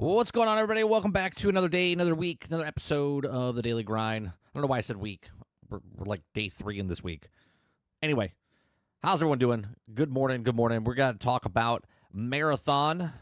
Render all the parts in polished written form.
What's going on, everybody? Welcome back to another day, another week, another episode of the Daily Grind. I don't know why I said week. We're like day 3 in this week. Anyway, how's everyone doing? Good morning, good morning. We're going to talk about Marathon.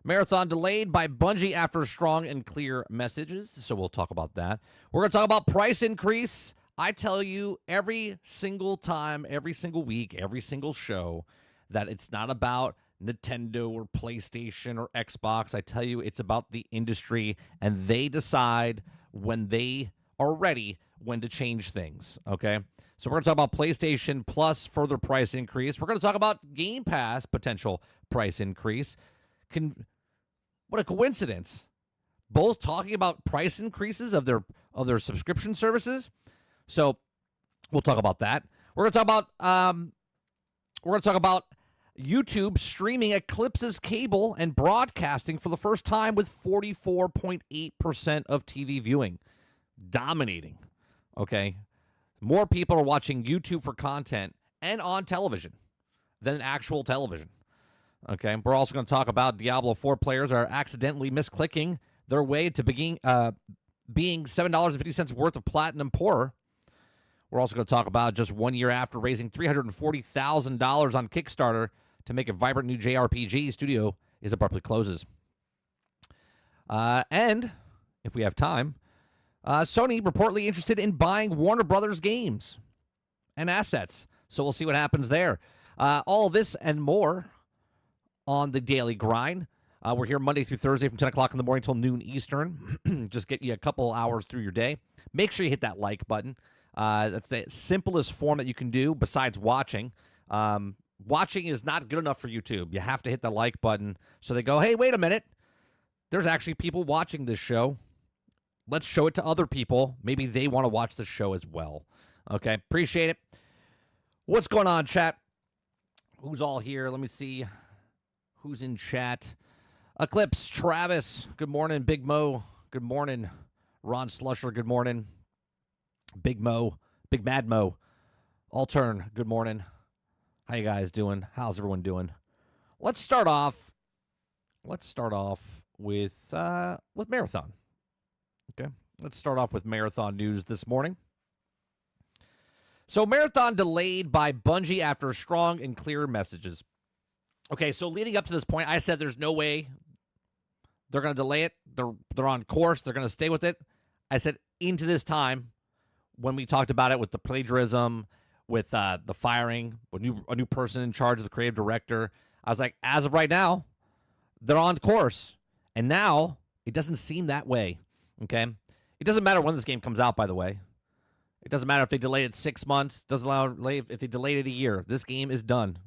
Marathon delayed by Bungie after strong and clear messages, so we'll talk about that. We're going to talk about price increase. I tell you every single time, every single week, every single show that it's not about Nintendo or PlayStation or Xbox. I tell you, it's about the industry, and they decide when they are ready when to change things, okay? So we're going to talk about PlayStation Plus further price increase. We're going to talk about Game Pass potential price increase. What a coincidence. Both talking about price increases of their subscription services. So we'll talk about that. We're going to talk about YouTube streaming eclipses cable and broadcasting for the first time with 44.8% of TV viewing. Dominating. Okay? More people are watching YouTube for content and on television than actual television. Okay? We're also going to talk about Diablo 4 players are accidentally misclicking their way to being $7.50 worth of platinum poorer. We're also going to talk about just 1 year after raising $340,000 on Kickstarter to make a vibrant new JRPG studio is abruptly closes. And, if we have time, Sony reportedly interested in buying Warner Brothers games and assets. So we'll see what happens there. All this and more on the Daily Grind. We're here Monday through Thursday from 10 o'clock in the morning till noon Eastern. Just get you a couple hours through your day. Make sure you hit that like button. That's the simplest form that you can do besides watching. Watching is not good enough for YouTube. You have to hit the like button so they go, hey, wait a minute. There's actually people watching this show. Let's show it to other people. Maybe they want to watch the show as well. Okay, appreciate it. What's going on, chat? Who's all here? Let me see who's in chat. Eclipse, Travis, good morning. Big Mo, good morning. Ron Slusher, good morning. Big Mo, Big Mad Mo, Altern, good morning. How you guys doing? How's everyone doing? Let's start off with Marathon. Okay, let's start off with Marathon news this morning. So Marathon delayed by Bungie after strong and clear messages. Okay, so leading up to this point, I said there's no way they're going to delay it. They're on course. They're going to stay with it. I said into this time, when we talked about it with the plagiarism, with the firing, a new person in charge of the creative director, I was like, as of right now, they're on course. And now, it doesn't seem that way, okay? It doesn't matter when this game comes out, by the way. It doesn't matter if they delayed it 6 months. Doesn't matter if they delayed it a year. This game is done,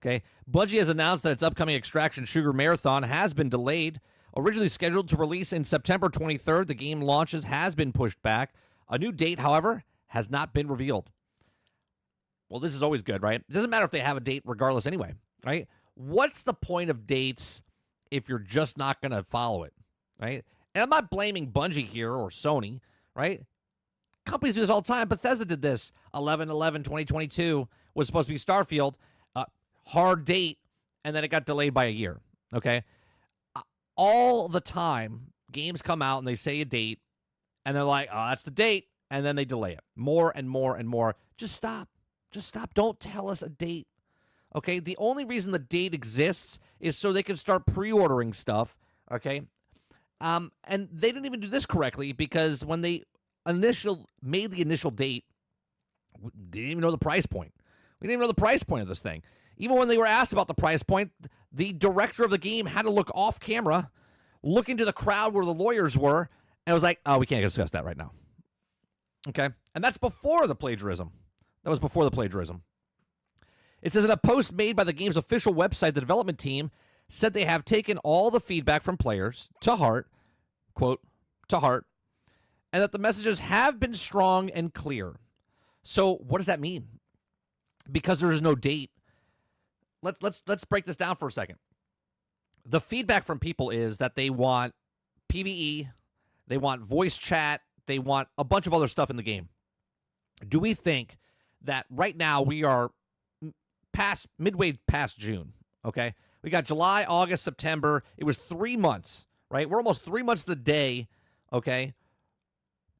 okay? Bungie has announced that its upcoming Extraction Sugar Marathon has been delayed. Originally scheduled to release in September 23rd, the game launches has been pushed back. A new date, however, has not been revealed. Well, this is always good, right? It doesn't matter if they have a date regardless anyway, right? What's the point of dates if you're just not going to follow it, right? And I'm not blaming Bungie here or Sony, right? Companies do this all the time. Bethesda did this. 11/11/2022 was supposed to be Starfield. Hard date, and then it got delayed by a year, okay? All the time, games come out and they say a date, and they're like, oh, that's the date, and then they delay it more and more and more. Just stop. Just stop. Don't tell us a date. Okay? The only reason the date exists is so they can start pre-ordering stuff. Okay? And they didn't even do this correctly because when they made the initial date, they didn't even know the price point. We didn't even know the price point of this thing. Even when they were asked about the price point, the director of the game had to look off camera, look into the crowd where the lawyers were, and was like, oh, we can't discuss that right now. Okay? And that's before the plagiarism. That was before the plagiarism. It says in a post made by the game's official website, the development team said they have taken all the feedback from players to heart, quote, to heart, and that the messages have been strong and clear. So what does that mean? Because there is no date. Let's break this down for a second. The feedback from people is that they want PvE, they want voice chat, they want a bunch of other stuff in the game. Do we think that right now we are midway past June, okay? We got July, August, September. It was 3 months right? We're almost 3 months to the day, okay?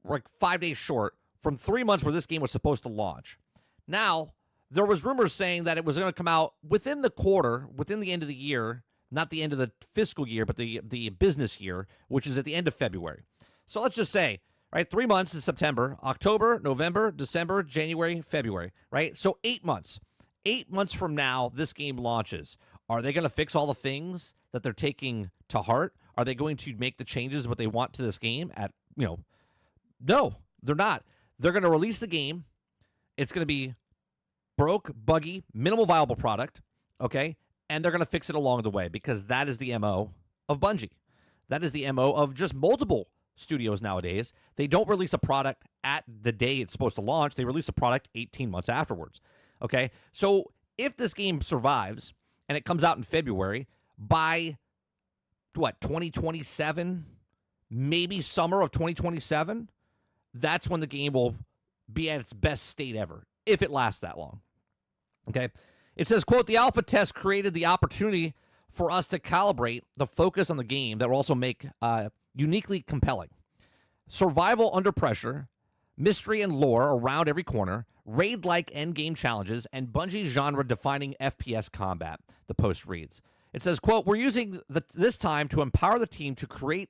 We're like 5 days short from 3 months where this game was supposed to launch. Now, there was rumors saying that it was going to come out within the quarter, within the end of the year, not the end of the fiscal year, but the business year, which is at the end of February. So let's just say, right, 3 months is September, October, November, December, January, February, right? So 8 months. 8 months from now, this game launches. Are they going to fix all the things that they're taking to heart? Are they going to make the changes what they want to this game at, no, they're not. They're going to release the game. It's going to be broke, buggy, minimal viable product, okay? And they're going to fix it along the way because that is the MO of Bungie. That is the MO of just multiple studios nowadays. They don't release a product at the day it's supposed to launch. They release a product 18 months afterwards, okay? So if this game survives and it comes out in February, by, 2027, maybe summer of 2027, that's when the game will be at its best state ever, if it lasts that long. Okay? It says, quote, the alpha test created the opportunity for us to calibrate the focus on the game that will also make uniquely compelling. Survival under pressure, mystery and lore around every corner, raid-like endgame challenges, and Bungie's genre-defining FPS combat, the post reads. It says, quote, we're using this time to empower the team to create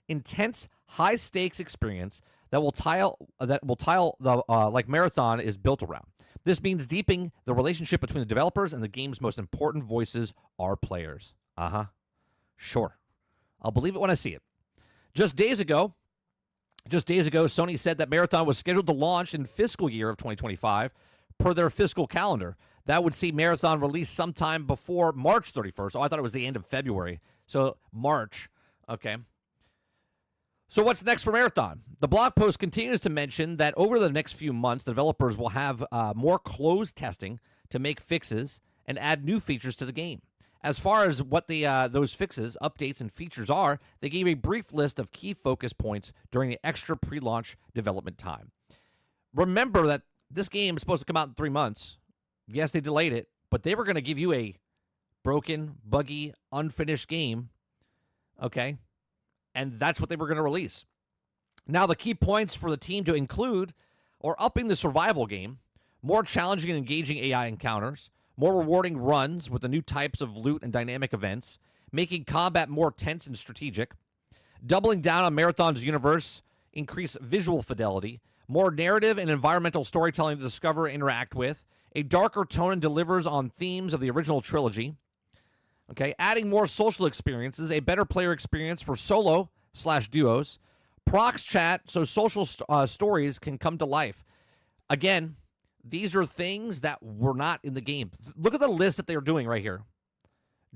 intense, high-stakes experience that will tile the like Marathon is built around. This means deepening the relationship between the developers and the game's most important voices, our players. Sure. I'll believe it when I see it. Just days ago, Sony said that Marathon was scheduled to launch in fiscal year of 2025 per their fiscal calendar. That would see Marathon release sometime before March 31st. Oh, I thought it was the end of February. So March. Okay. So what's next for Marathon? The blog post continues to mention that over the next few months, the developers will have more closed testing to make fixes and add new features to the game. As far as what those fixes, updates, and features are, they gave a brief list of key focus points during the extra pre-launch development time. Remember that this game is supposed to come out in 3 months. Yes, they delayed it, but they were going to give you a broken, buggy, unfinished game, okay? And that's what they were going to release. Now, the key points for the team to include are upping the survival game, more challenging and engaging AI encounters, more rewarding runs with the new types of loot and dynamic events, making combat more tense and strategic, doubling down on Marathon's universe, increase visual fidelity, more narrative and environmental storytelling to discover and interact with, a darker tone and delivers on themes of the original trilogy, okay, adding more social experiences, a better player experience for solo/duos, prox chat so social stories can come to life. Again, these are things that were not in the game. Look at the list that they're doing right here.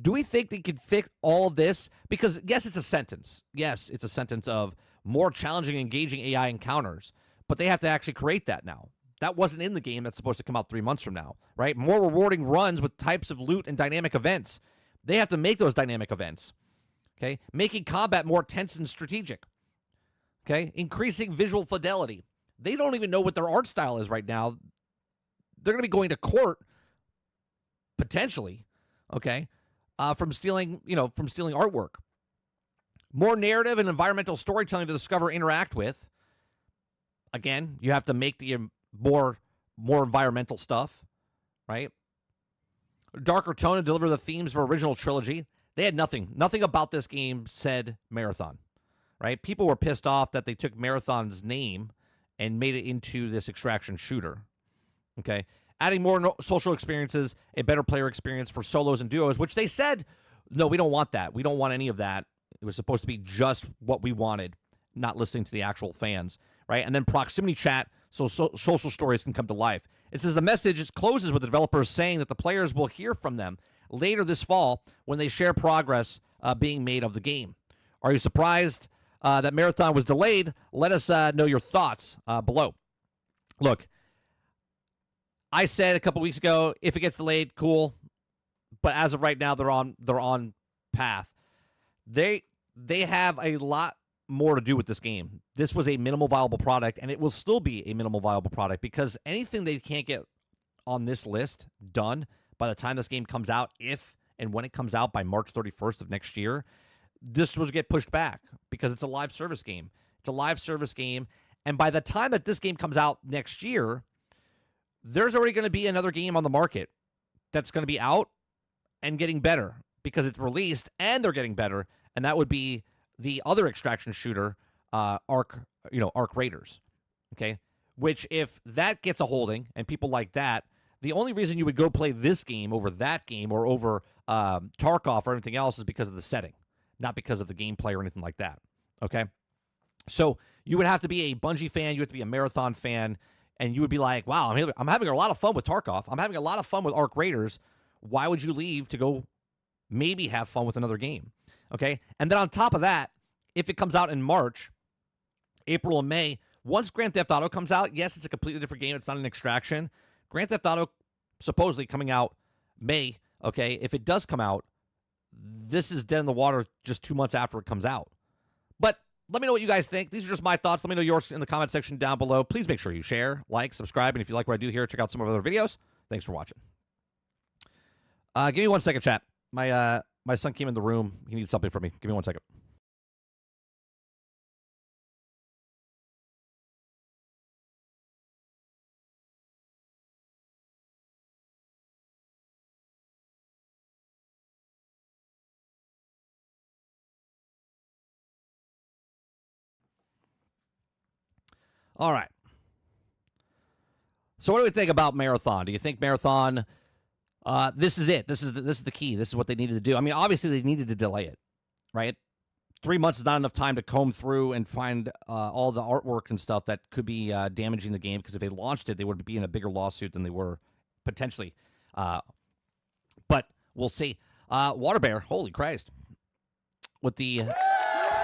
Do we think they could fix all of this? Because, yes, it's a sentence. Yes, it's a sentence of more challenging, engaging AI encounters. But they have to actually create that now. That wasn't in the game that's supposed to come out 3 months from now, right? More rewarding runs with types of loot and dynamic events. They have to make those dynamic events, okay? Making combat more tense and strategic, okay? Increasing visual fidelity. They don't even know what their art style is right now. They're going to be going to court, potentially, okay, from stealing artwork. More narrative and environmental storytelling to discover, interact with. Again, you have to make the more environmental stuff, right? Darker tone to deliver the themes for original trilogy. They had nothing. Nothing about this game said Marathon, right? People were pissed off that they took Marathon's name and made it into this extraction shooter, okay? Adding more social experiences, a better player experience for solos and duos, which they said, no, we don't want that. We don't want any of that. It was supposed to be just what we wanted, not listening to the actual fans, right? And then proximity chat so social stories can come to life. It says the message closes with the developers saying that the players will hear from them later this fall when they share progress being made of the game. Are you surprised that Marathon was delayed? Let us know your thoughts below. Look, I said a couple weeks ago, if it gets delayed, cool. But as of right now, they're on path. They have a lot more to do with this game. This was a minimal viable product, and it will still be a minimal viable product because anything they can't get on this list done by the time this game comes out, if and when it comes out by March 31st of next year, this will get pushed back because it's a live service game. It's a live service game. And by the time that this game comes out next year, there's already going to be another game on the market that's going to be out and getting better because it's released and they're getting better. And that would be the other extraction shooter, Arc Raiders. Okay. Which, if that gets a holding and people like that, the only reason you would go play this game over that game or over Tarkov or anything else is because of the setting, not because of the gameplay or anything like that. Okay. So you would have to be a Bungie fan. You have to be a Marathon fan. And you would be like, wow, I'm having a lot of fun with Tarkov. I'm having a lot of fun with Arc Raiders. Why would you leave to go maybe have fun with another game? Okay. And then on top of that, if it comes out in March, April, and May, once Grand Theft Auto comes out, yes, it's a completely different game. It's not an extraction. Grand Theft Auto supposedly coming out May. Okay. If it does come out, this is dead in the water just 2 months after it comes out. But let me know what you guys think. These are just my thoughts. Let me know yours in the comment section down below. Please make sure you share, like, subscribe, and if you like what I do here, check out some of our other videos. Thanks for watching. Give me 1 second, chat. My son came in the room. He needs something from me. Give me 1 second. All right. So what do we think about Marathon? Do you think Marathon, this is it? This is the key. This is what they needed to do. I mean, obviously they needed to delay it, right? 3 months is not enough time to comb through and find all the artwork and stuff that could be damaging the game, because if they launched it, they would be in a bigger lawsuit than they were potentially. But we'll see. Water Bear, holy Christ. With the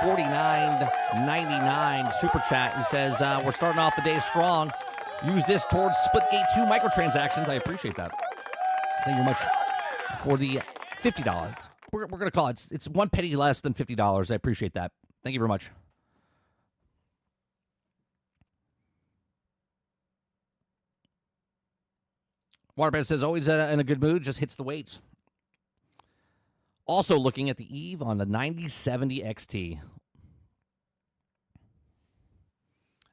$49.99 super chat, he says, we're starting off the day strong. Use this towards Splitgate 2 microtransactions. I appreciate that. Thank you very much for the $50. We're going to call it. It's 1 penny less than $50. I appreciate that. Thank you very much. Waterbed says, always in a good mood, just hits the weights. Also looking at the Eve on the 9070 XT.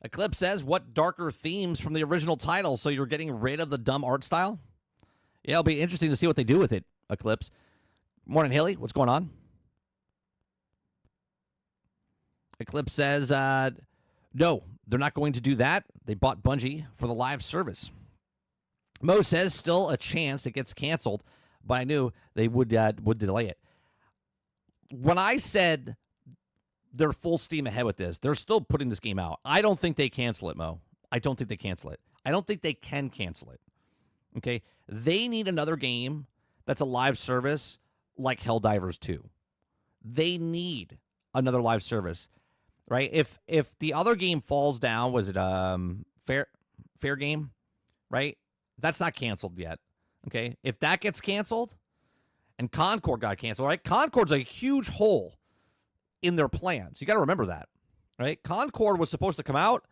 Eclipse says, what darker themes from the original title, so you're getting rid of the dumb art style? Yeah, it'll be interesting to see what they do with it, Eclipse. Morning, Haley. What's going on? Eclipse says, no, they're not going to do that. They bought Bungie for the live service. Mo says, still a chance it gets canceled, but I knew they would delay it. When I said they're full steam ahead with this, they're still putting this game out. I don't think they cancel it, Mo. I don't think they cancel it. I don't think they can cancel it. Okay? They need another game that's a live service like Helldivers 2. They need another live service, right? If the other game falls down, was it Fair Game, right? That's not canceled yet. Okay? If that gets canceled, and Concord got canceled, right? Concord's a huge hole in their plans. You got to remember that, right? Concord was supposed to come out.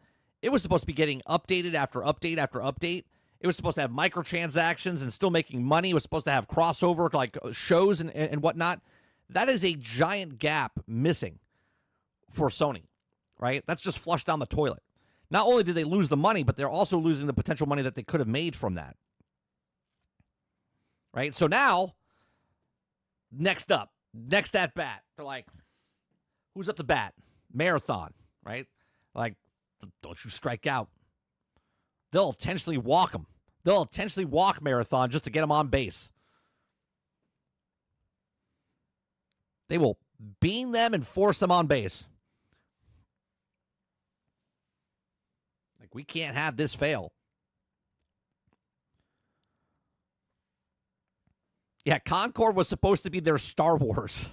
It was supposed to be getting updated after update after update. It was supposed to have microtransactions and still making money. It was supposed to have crossover, like shows and whatnot. That is a giant gap missing for Sony, right? That's just flushed down the toilet. Not only did they lose the money, but they're also losing the potential money that they could have made from that, right? So now, next up, next at bat, they're like, who's up to bat? Marathon, right? Like, don't you strike out. They'll intentionally walk them. They'll intentionally walk Marathon just to get them on base. They will beam them and force them on base. Like, we can't have this fail. Yeah, Concord was supposed to be their Star Wars.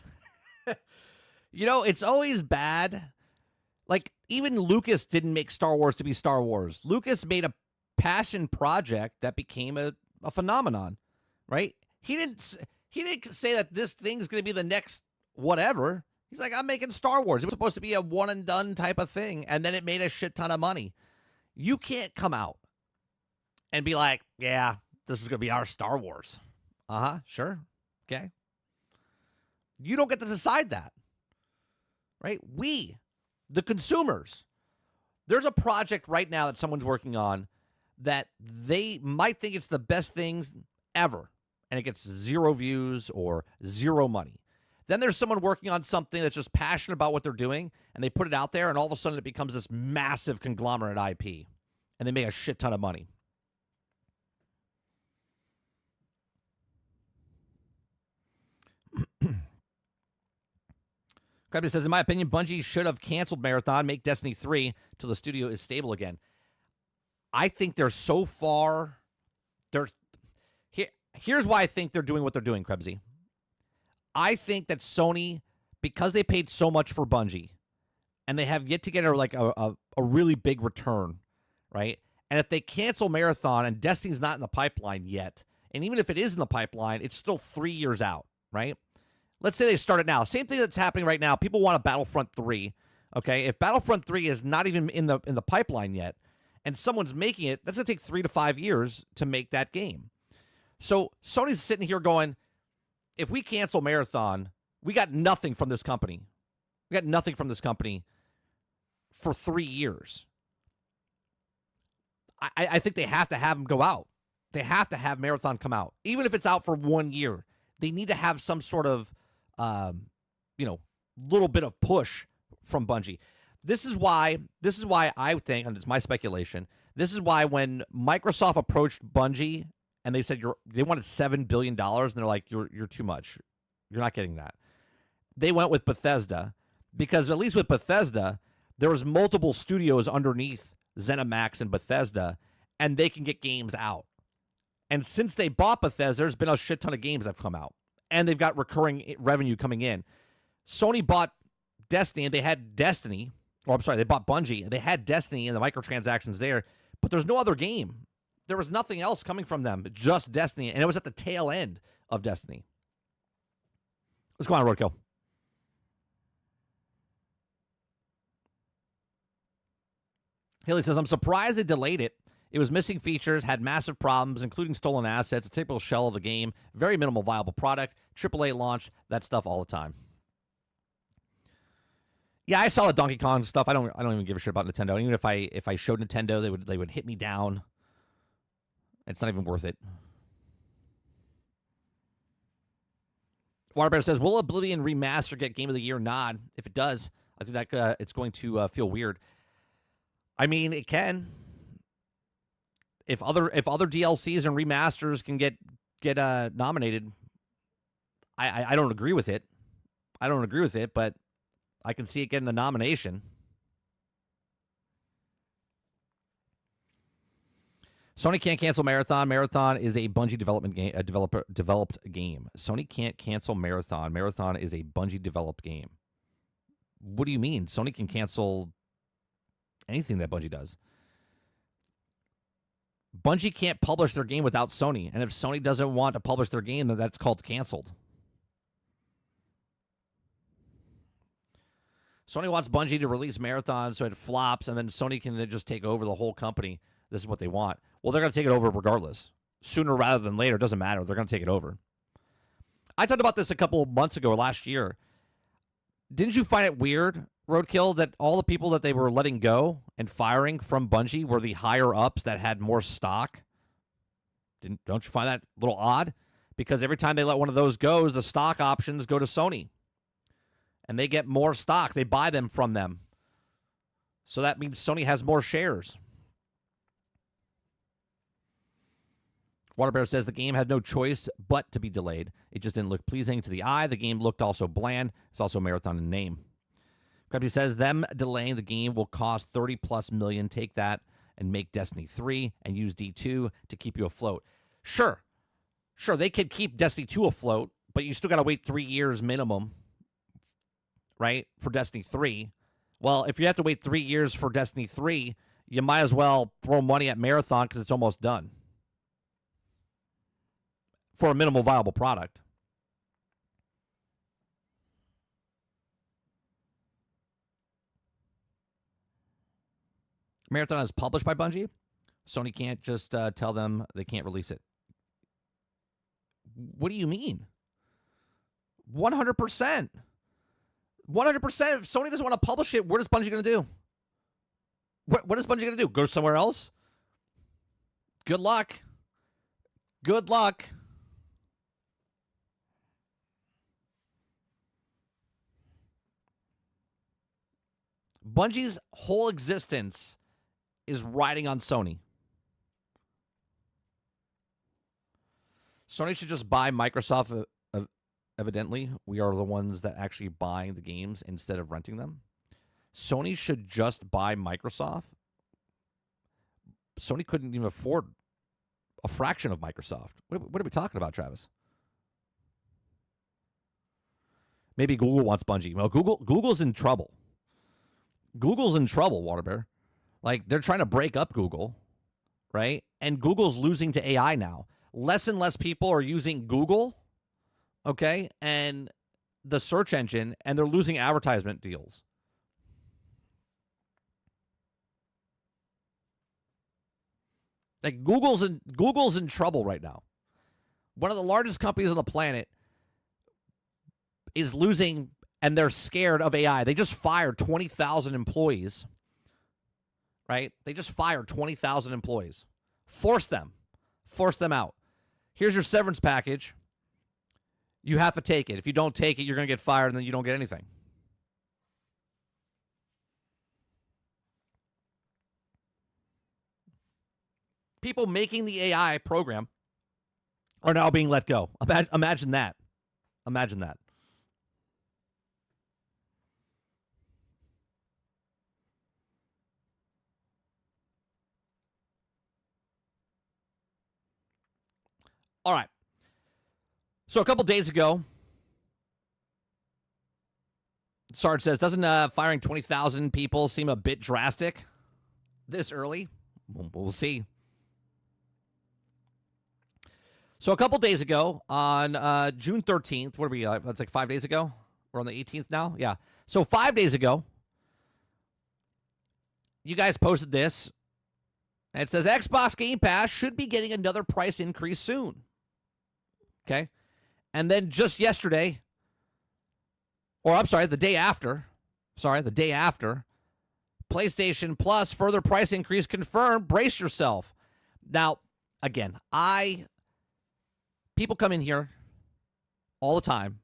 You know, it's always bad. Like, even Lucas didn't make Star Wars to be Star Wars. Lucas made a passion project that became a phenomenon, right? He didn't say that this thing's going to be the next whatever. He's like, I'm making Star Wars. It was supposed to be a one and done type of thing, and then it made a shit ton of money. You can't come out and be like, yeah, this is going to be our Star Wars. Uh-huh, sure. Okay. You don't get to decide that. right? We, the consumers. There's a project right now that someone's working on that they might think it's the best things ever, and it gets 0 views or 0 money. Then there's someone working on something that's just passionate about what they're doing, and they put it out there, and all of a sudden it becomes this massive conglomerate IP, and they make a shit ton of money. Crabby says, in my opinion, Bungie should have canceled Marathon, make Destiny 3 till the studio is stable again. I think they're so far. Here's why I think they're doing what they're doing, Krebsy. I think that Sony, because they paid so much for Bungie, and they have yet to get a really big return, right? And if they cancel Marathon and Destiny's not in the pipeline yet, and even if it is in the pipeline, it's still 3 years out, right? Let's say they start it now. Same thing that's happening right now. People want a Battlefront 3. Okay, if Battlefront 3 is not even in the pipeline yet, and someone's making it, that's gonna take 3 to 5 years to make that game. So Sony's sitting here going, if we cancel Marathon, we got nothing from this company. We got nothing from this company for 3 years. I think they have to have them go out. They have to have Marathon come out, even if it's out for 1 year. They need to have some sort of little bit of push from Bungie. This is why I think, and it's my speculation, this is why when Microsoft approached Bungie and they said they wanted $7 billion, and they're like, you're too much. You're not getting that. They went with Bethesda because at least with Bethesda, there was multiple studios underneath ZeniMax and Bethesda, and they can get games out. And since they bought Bethesda, there's been a shit ton of games that have come out, and they've got recurring revenue coming in. Sony bought Destiny, and they had Destiny. Or I'm sorry, they bought Bungie, and they had Destiny and the microtransactions there, but there's no other game. There was nothing else coming from them, just Destiny, and it was at the tail end of Destiny. Let's go on, Roadkill. Haley says, I'm surprised they delayed it. It was missing features, had massive problems, including stolen assets, a typical shell of the game, very minimal viable product, AAA launch, that stuff all the time. Yeah, I saw the Donkey Kong stuff. I don't even give a shit about Nintendo. Even if I showed Nintendo, they would hit me down. It's not even worth it. Waterbear says, will Oblivion Remaster get Game of the Year nod? If it does, I think that it's going to feel weird. I mean, it can. If other DLCs and remasters can get nominated, I don't agree with it. I don't agree with it, but I can see it getting a nomination. Sony can't cancel Marathon. Marathon is a Bungie development game, developed game. Sony can't cancel Marathon. Marathon is a Bungie developed game. What do you mean? Sony can cancel anything that Bungie does. Bungie can't publish their game without Sony, and if Sony doesn't want to publish their game, then that's called canceled. Sony wants Bungie to release Marathon so it flops, and then Sony can just take over the whole company. This is what they want. Well, they're going to take it over regardless. Sooner rather than later. It doesn't matter. They're going to take it over. I talked about this a couple of months ago or last year. Didn't you find it weird, Roadkill, that all the people that they were letting go and firing from Bungie were the higher-ups that had more stock? Don't you find that a little odd? Because every time they let one of those go, the stock options go to Sony. And they get more stock. They buy them from them. So that means Sony has more shares. Waterbear says the game had no choice but to be delayed. It just didn't look pleasing to the eye. The game looked also bland. It's also Marathon in name. Krabby says them delaying the game will cost $30+ million. Take that and make Destiny 3 and use D2 to keep you afloat. Sure, they could keep Destiny 2 afloat, but you still got to wait 3 years minimum, right, for Destiny 3. Well, if you have to wait 3 years for Destiny 3, you might as well throw money at Marathon because it's almost done for a minimal viable product. Marathon is published by Bungie. Sony can't just tell them they can't release it. What do you mean? 100%. 100%. If Sony doesn't want to publish it, what is Bungie going to do? What is Bungie going to do? Go somewhere else? Good luck. Good luck. Bungie's whole existence is riding on Sony. Sony should just buy Microsoft. Evidently, we are the ones that actually buying the games instead of renting them. Sony should just buy Microsoft. Sony couldn't even afford a fraction of Microsoft. What are we talking about, Travis? Maybe Google wants Bungie. Well, Google's in trouble. Google's in trouble, Waterbear. Like, they're trying to break up Google, right? And Google's losing to AI now. Less and less people are using Google, okay, and the search engine, and they're losing advertisement deals. Like, Google's in trouble right now. One of the largest companies on the planet is losing, and they're scared of AI. They just fired 20,000 employees, right? They just fired 20,000 employees. Force them out. Here's your severance package. You have to take it. If you don't take it, you're going to get fired, and then you don't get anything. People making the AI program are now being let go. Imagine that. Imagine that. All right. So a couple days ago, Sarge says, doesn't firing 20,000 people seem a bit drastic this early? We'll see. So a couple days ago, on June 13th, what are we, that's like 5 days ago? We're on the 18th now? Yeah. So 5 days ago, you guys posted this. And it says, Xbox Game Pass should be getting another price increase soon. Okay? And then just yesterday, or I'm sorry, the day after, PlayStation Plus further price increase confirmed. Brace yourself. Now, again, people come in here all the time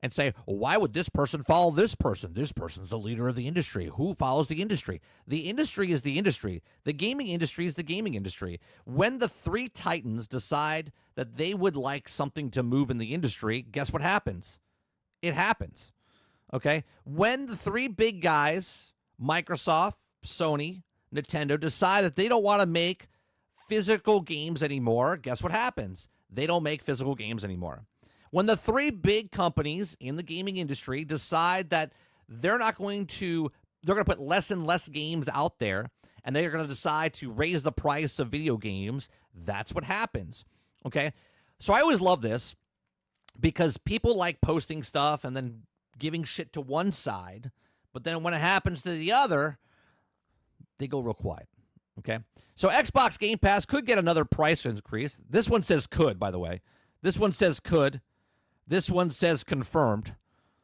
and say, well, why would this person follow this person? This person's the leader of the industry. Who follows the industry? The industry is the industry. The gaming industry is the gaming industry. When the three titans decide that they would like something to move in the industry, guess what happens? It happens. Okay? When the three big guys, Microsoft, Sony, Nintendo, decide that they don't want to make physical games anymore, guess what happens? They don't make physical games anymore. When the three big companies in the gaming industry decide that they're going to put less and less games out there, and they're going to decide to raise the price of video games, that's what happens. Okay? So I always love this because people like posting stuff and then giving shit to one side, but then when it happens to the other, they go real quiet. Okay? So Xbox Game Pass could get another price increase. This one says could, by the way. This one says could. This one says confirmed.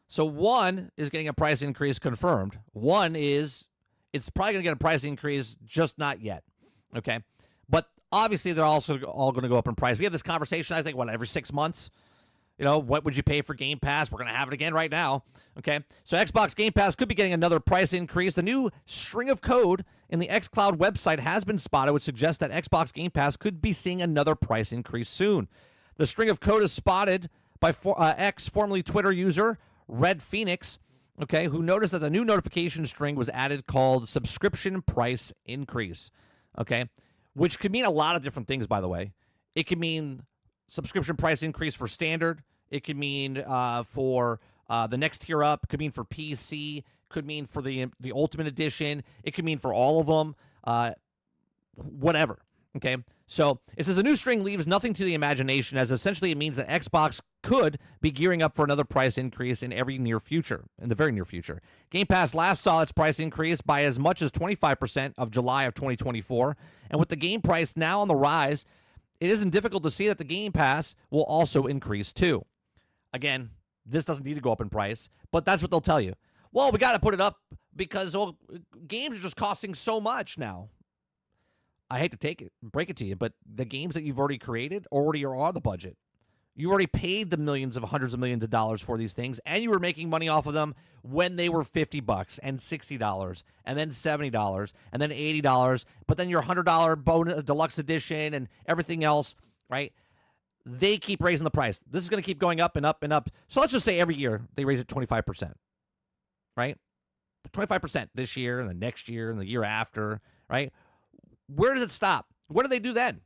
So one is getting a price increase confirmed. One is, it's probably going to get a price increase, just not yet. Okay? But obviously, they're also all going to go up in price. We have this conversation, I think, every 6 months? You know, what would you pay for Game Pass? We're going to have it again right now. Okay? So Xbox Game Pass could be getting another price increase. The new string of code in the xCloud website has been spotted, which suggests that Xbox Game Pass could be seeing another price increase soon. The string of code is spotted by X, formerly Twitter user Red Phoenix, okay, who noticed that the new notification string was added called subscription price increase, okay, which could mean a lot of different things, by the way. It could mean subscription price increase for standard. It could mean for the next tier up. Could mean for PC. Could mean for the Ultimate Edition. It could mean for all of them. Whatever. Okay. So it says the new string leaves nothing to the imagination, as essentially it means that Xbox could be gearing up for another price increase in the very near future. Game Pass last saw its price increase by as much as 25% of July of 2024, and with the game price now on the rise, it isn't difficult to see that the Game Pass will also increase too. Again, this doesn't need to go up in price, but that's what they'll tell you. Well, we got to put it up because games are just costing so much now. I hate to break it to you, but the games that you've already created already are on the budget. You already paid the millions of hundreds of millions of dollars for these things, and you were making money off of them when they were $50 and $60 and then $70 and then $80, but then your $100 bonus deluxe edition and everything else, right? They keep raising the price. This is going to keep going up and up and up. So let's just say every year they raise it 25%, right? 25% this year and the next year and the year after, right? Where does it stop? What do they do then?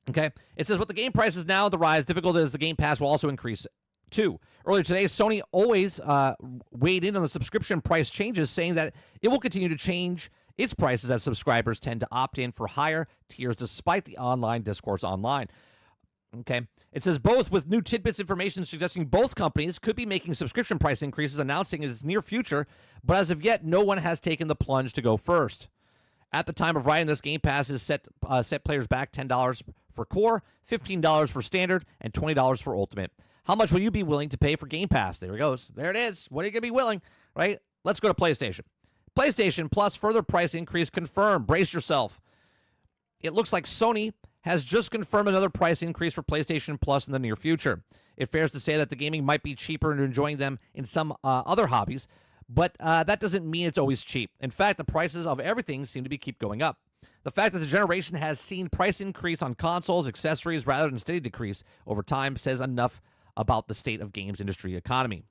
Okay, it says, with the game prices now on the rise, difficult as the Game Pass will also increase too. Earlier today, Sony always weighed in on the subscription price changes, saying that it will continue to change its prices as subscribers tend to opt in for higher tiers despite the online discourse online. Okay, it says both with new tidbits information suggesting both companies could be making subscription price increases, announcing its near future, but as of yet, no one has taken the plunge to go first. At the time of writing this, Game Pass is set players back $10 for core, $15 for standard, and $20 for ultimate. How much will you be willing to pay for Game Pass? There it goes. There it is. What are you going to be willing, right? Let's go to PlayStation. PlayStation Plus further price increase confirmed. Brace yourself. It looks like Sony has just confirmed another price increase for PlayStation Plus in the near future. It fares to say that the gaming might be cheaper and enjoying them in some other hobbies, but that doesn't mean it's always cheap. In fact, the prices of everything seem to keep going up. The fact that the generation has seen price increase on consoles, accessories, rather than steady decrease over time says enough about the state of games industry economy.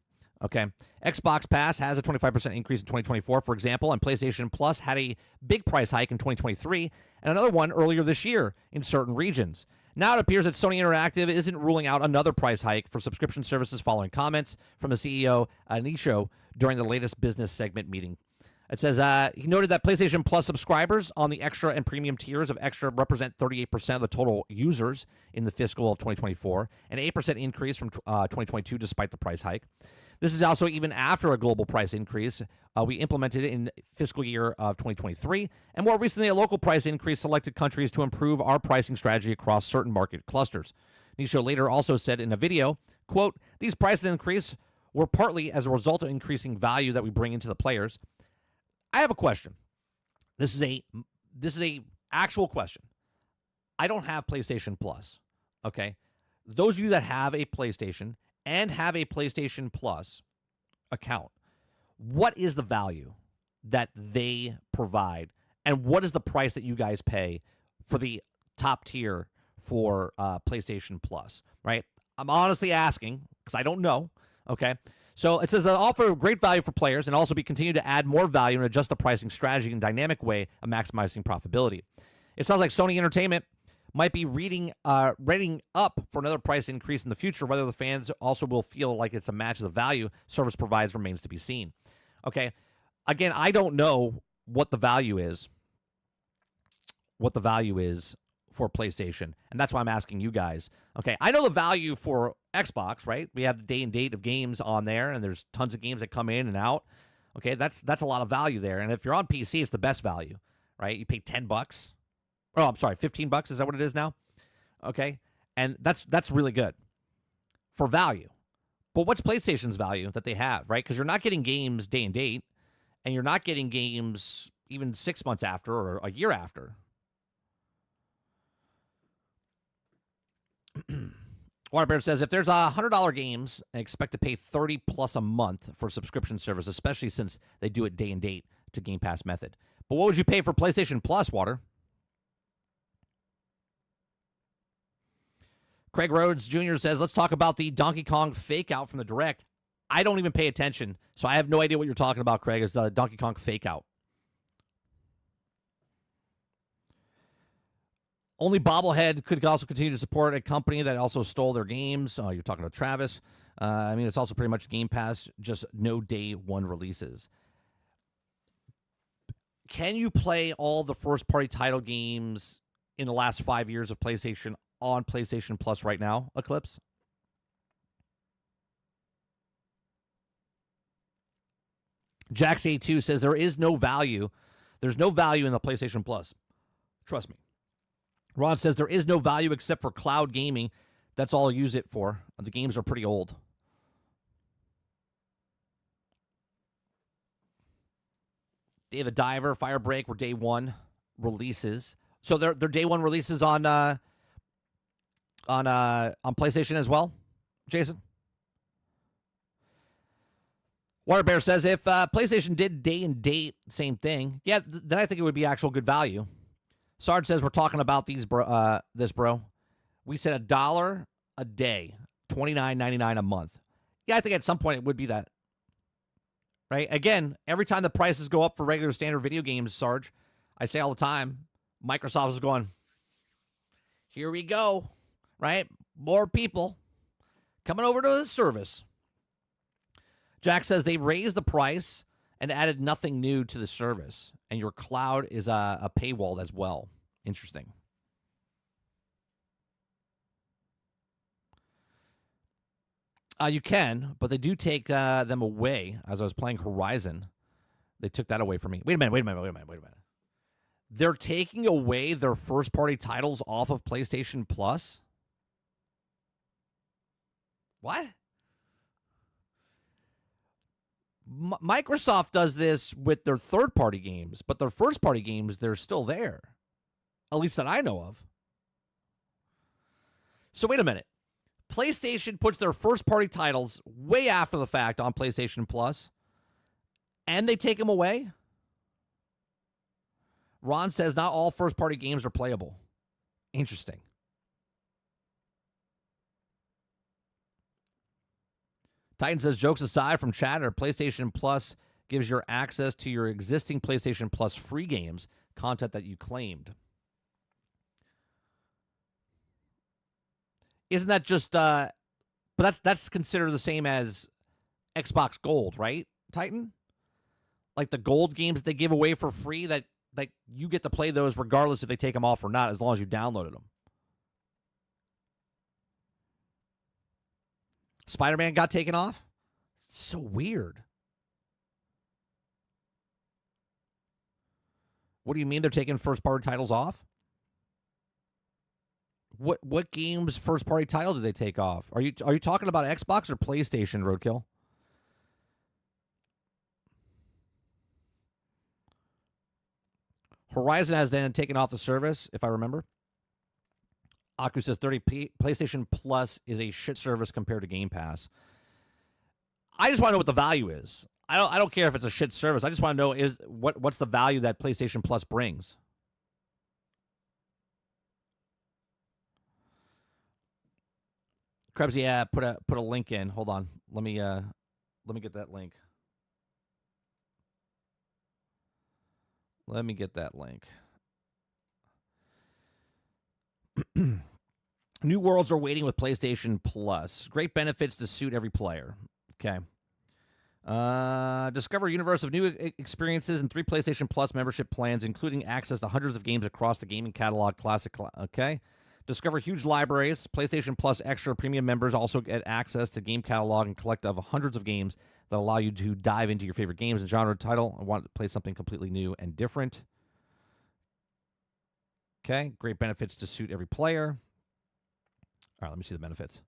Okay, Xbox Pass has a 25% increase in 2024, for example, and PlayStation Plus had a big price hike in 2023 and another one earlier this year in certain regions. Now it appears that Sony Interactive isn't ruling out another price hike for subscription services following comments from the CEO, Anisho, during the latest business segment meeting. It says he noted that PlayStation Plus subscribers on the extra and premium tiers of extra represent 38% of the total users in the fiscal of 2024, an 8% increase from 2022 despite the price hike. This is also even after a global price increase we implemented in fiscal year of 2023, and more recently a local price increase selected countries to improve our pricing strategy across certain market clusters. Nisho later also said in a video, quote, "These price increases were partly as a result of increasing value that we bring into the players." I have a question. This is a actual question. I don't have PlayStation Plus, okay? Those of you that have a PlayStation and have a PlayStation Plus account, what is the value that they provide, and what is the price that you guys pay for the top tier for PlayStation Plus, right? I'm honestly asking because I don't know, okay? So it says they'll offer great value for players and also continue to add more value and adjust the pricing strategy in a dynamic way of maximizing profitability. It sounds like Sony Entertainment might be reading up for another price increase in the future. Whether the fans also will feel like it's a match of the value service provides remains to be seen. Okay, again, I don't know what the value is. For PlayStation, and that's why I'm asking you guys. Okay, I know the value for Xbox, right? We have the day and date of games on there, and there's tons of games that come in and out. Okay, that's a lot of value there. And if you're on PC, it's the best value, right? You pay $10. Oh, I'm sorry, $15. Is that what it is now? Okay, and that's really good for value. But what's PlayStation's value that they have, right? Because you're not getting games day and date, and you're not getting games even 6 months after or a year after. Waterbear says, if there's $100 games, I expect to pay $30 plus a month for subscription service, especially since they do it day and date to Game Pass method. But what would you pay for PlayStation Plus, Water? Craig Rhodes Jr. says, let's talk about the Donkey Kong fake out from the Direct. I don't even pay attention, so I have no idea what you're talking about, Craig. It's the Donkey Kong fake out. Only Bobblehead could also continue to support a company that also stole their games. You're talking to Travis. I mean, it's also pretty much Game Pass, just no day one releases. Can you play all the first-party title games in the last 5 years of PlayStation on PlayStation Plus right now, Eclipse? Jax82 says there is no value. There's no value in the PlayStation Plus. Trust me. Ron says there is no value except for cloud gaming. That's all I'll use it for. The games are pretty old. Day of the Diver, Firebreak were day one releases. So they're day one releases on PlayStation as well, Jason? Water Bear says if PlayStation did day and date, same thing. Yeah, then I think it would be actual good value. Sarge says we're talking about these, bro. We said $1 a day, $29.99 a month. Yeah, I think at some point it would be that. Right? Again, every time the prices go up for regular standard video games, Sarge, I say all the time, Microsoft is going, here we go. Right? More people coming over to the service. Jack says they raised the price and added nothing new to the service. And your cloud is a paywall as well. Interesting. You can, but they do take them away. As I was playing Horizon, they took that away from me. Wait a minute. They're taking away their first-party titles off of PlayStation Plus? What? Microsoft does this with their third-party games, but their first-party games, they're still there. At least that I know of. So wait a minute. PlayStation puts their first-party titles way after the fact on PlayStation Plus, and they take them away? Ron says not all first-party games are playable. Interesting. Titan says, jokes aside from chatter, PlayStation Plus gives you access to your existing PlayStation Plus free games, content that you claimed. Isn't that just, but that's considered the same as Xbox Gold, right, Titan? Like the Gold games that they give away for free, that you get to play those regardless if they take them off or not, as long as you downloaded them. Spider-Man got taken off? So weird. What do you mean they're taking first-party titles off? What game's first-party title did they take off? Are you talking about Xbox or PlayStation, Roadkill? Horizon has then taken off the service, if I remember. Aku says 30p. PlayStation Plus is a shit service compared to Game Pass. I just want to know what the value is. I don't care if it's a shit service. I just want to know what's the value that PlayStation Plus brings. Krebs, yeah, put a link in. Hold on. Let me get that link. Let me get that link. New worlds are waiting with PlayStation Plus. Great benefits to suit every player. Okay. Discover a universe of new experiences and 3 PlayStation Plus membership plans, including access to hundreds of games across the gaming catalog. Okay. Discover huge libraries. PlayStation Plus Extra Premium members also get access to game catalog and collect of hundreds of games that allow you to dive into your favorite games and genre title. I want to play something completely new and different. Okay. Great benefits to suit every player. All right, let me see the benefits.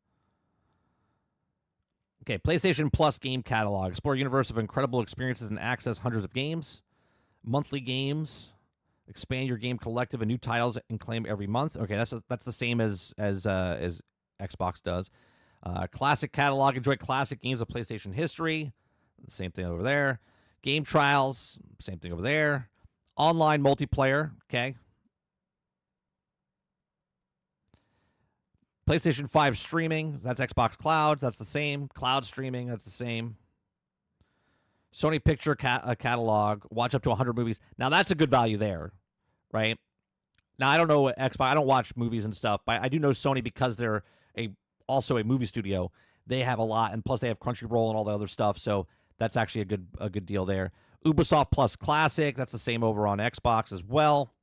Okay, PlayStation Plus game catalog. Explore a universe of incredible experiences and access hundreds of games. Monthly games. Expand your game collective and new titles and claim every month. Okay, that's the same as Xbox does. Classic catalog. Enjoy classic games of PlayStation history. Same thing over there. Game trials. Same thing over there. Online multiplayer. Okay. PlayStation 5 streaming, that's Xbox Clouds, that's the same. Cloud streaming, that's the same. Sony Picture catalog, watch up to 100 movies. Now, that's a good value there, right? Now, I don't know what Xbox, I don't watch movies and stuff, but I do know Sony because they're also a movie studio. They have a lot, and plus they have Crunchyroll and all the other stuff, so that's actually a good deal there. Ubisoft Plus Classic, that's the same over on Xbox as well.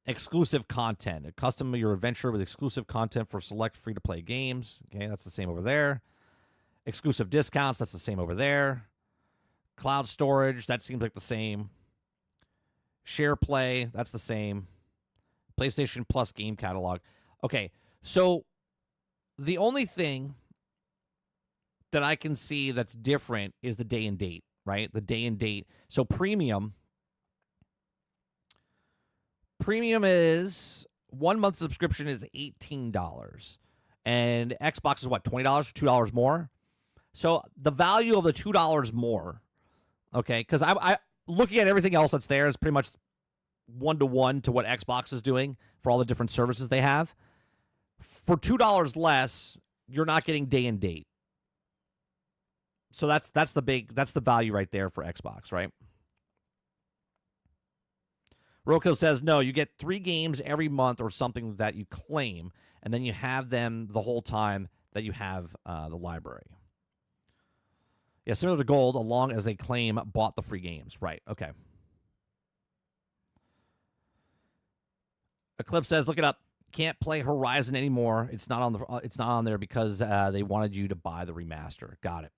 Exclusive content. Custom your adventure with exclusive content for select free-to-play games. Okay, that's the same over there. Exclusive discounts. That's the same over there. Cloud storage. That seems like the same. Share play. That's the same. PlayStation Plus game catalog. Okay, so the only thing that I can see that's different is the day and date, right? The day and date. So premium Premium is 1 month subscription is $18. And Xbox is what, $20, $2 more? So the value of the $2 more, okay, because I looking at everything else that's there is pretty much 1-to-1 to what Xbox is doing for all the different services they have. For $2 less, you're not getting day and date. So that's the value right there for Xbox, right? Roku says, no, you get 3 games every month or something that you claim, and then you have them the whole time that you have the library. Yeah, similar to Gold, along as they claim bought the free games. Right, okay. Eclipse says, look it up. Can't play Horizon anymore. It's not on there because they wanted you to buy the remaster. Got it.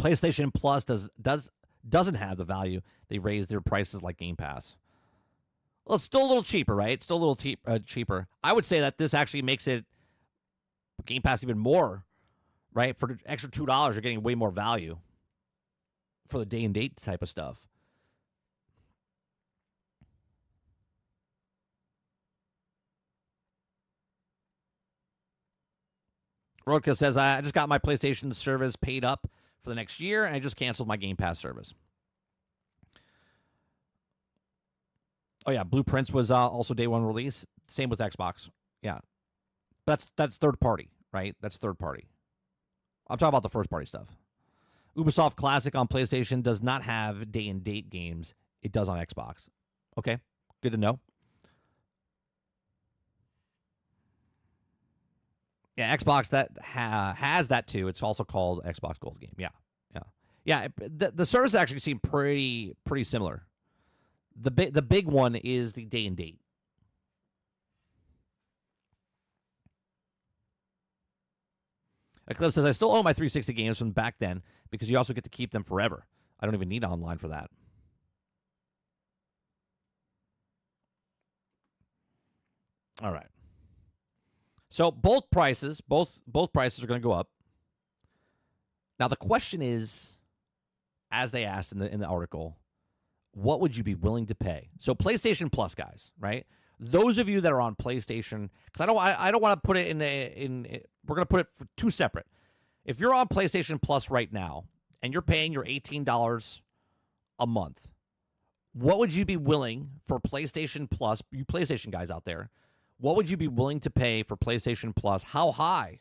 PlayStation Plus doesn't have the value. They raised their prices like Game Pass. Well, it's still a little cheaper, right? It's still a little cheaper. I would say that this actually makes it Game Pass even more, right? For the extra $2, you're getting way more value for the day and date type of stuff. Roadkill says, I just got my PlayStation service paid up for the next year, and I just canceled my Game Pass service. Oh, yeah, Blueprints was also day one release. Same with Xbox. Yeah. That's third party, right? That's third party. I'm talking about the first party stuff. Ubisoft Classic on PlayStation does not have day and date games. It does on Xbox. Okay, good to know. Yeah, Xbox that has that too. It's also called Xbox Gold Game. Yeah. The services actually seem pretty similar. The big one is the day and date. Eclipse says, I still own my 360 games from back then because you also get to keep them forever. I don't even need online for that. All right. So both prices are going to go up. Now the question is, as they asked in the article, what would you be willing to pay? So PlayStation Plus, guys, right? Those of you that are on PlayStation, because I don't want to put it we're going to put it for two separate. If you're on PlayStation Plus right now and you're paying your $18 a month, what would you be willing for PlayStation Plus? You PlayStation guys out there, what would you be willing to pay for PlayStation Plus? How high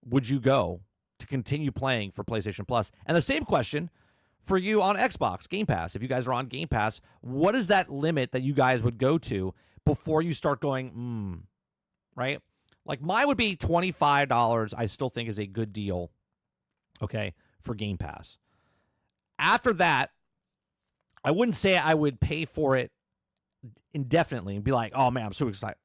would you go to continue playing for PlayStation Plus? And the same question for you on Xbox Game Pass. If you guys are on Game Pass, what is that limit that you guys would go to before you start going, right? Like mine would be $25. I still think is a good deal, okay, for Game Pass. After that, I wouldn't say I would pay for it indefinitely and be like, oh man, I'm so excited.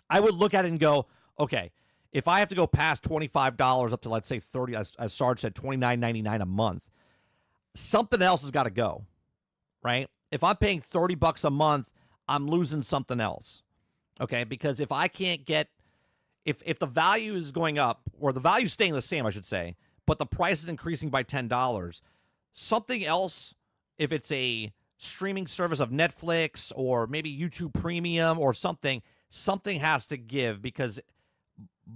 I would look at it and go, okay, if I have to go past $25 up to, let's say, $30, as Sarge said, $29.99 a month, something else has got to go, right? If I'm paying $30 a month, I'm losing something else, okay? Because if I can't get, if the value is going up, or the value is staying the same, I should say, but the price is increasing by $10, something else, if it's a streaming service of Netflix or maybe YouTube Premium or something has to give, because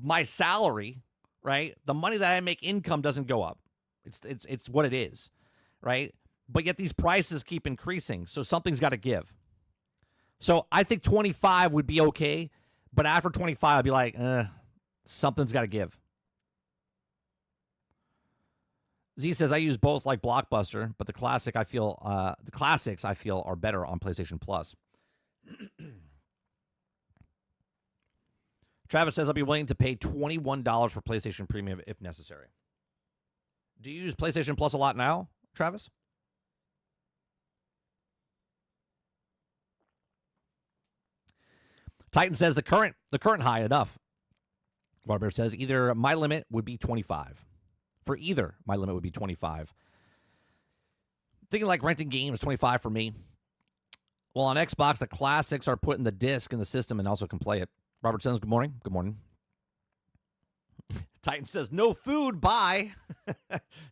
my salary, right, the money that I make income doesn't go up. It's what it is, right? But yet these prices keep increasing, so something's got to give. So I think 25 would be okay, but after 25, I'd be like, something's got to give. Z says, I use both like Blockbuster, but the classics I feel are better on PlayStation Plus. Travis says, I'll be willing to pay $21 for PlayStation Premium if necessary. Do you use PlayStation Plus a lot now, Travis? Titan says the current high enough. Warbear says either my limit would be 25. For either, my limit would be 25. Thinking like renting games, 25 for me. Well, on Xbox, the classics are put in the disc in the system and also can play it. Robert says, good morning. Good morning. Titan says, no food, bye.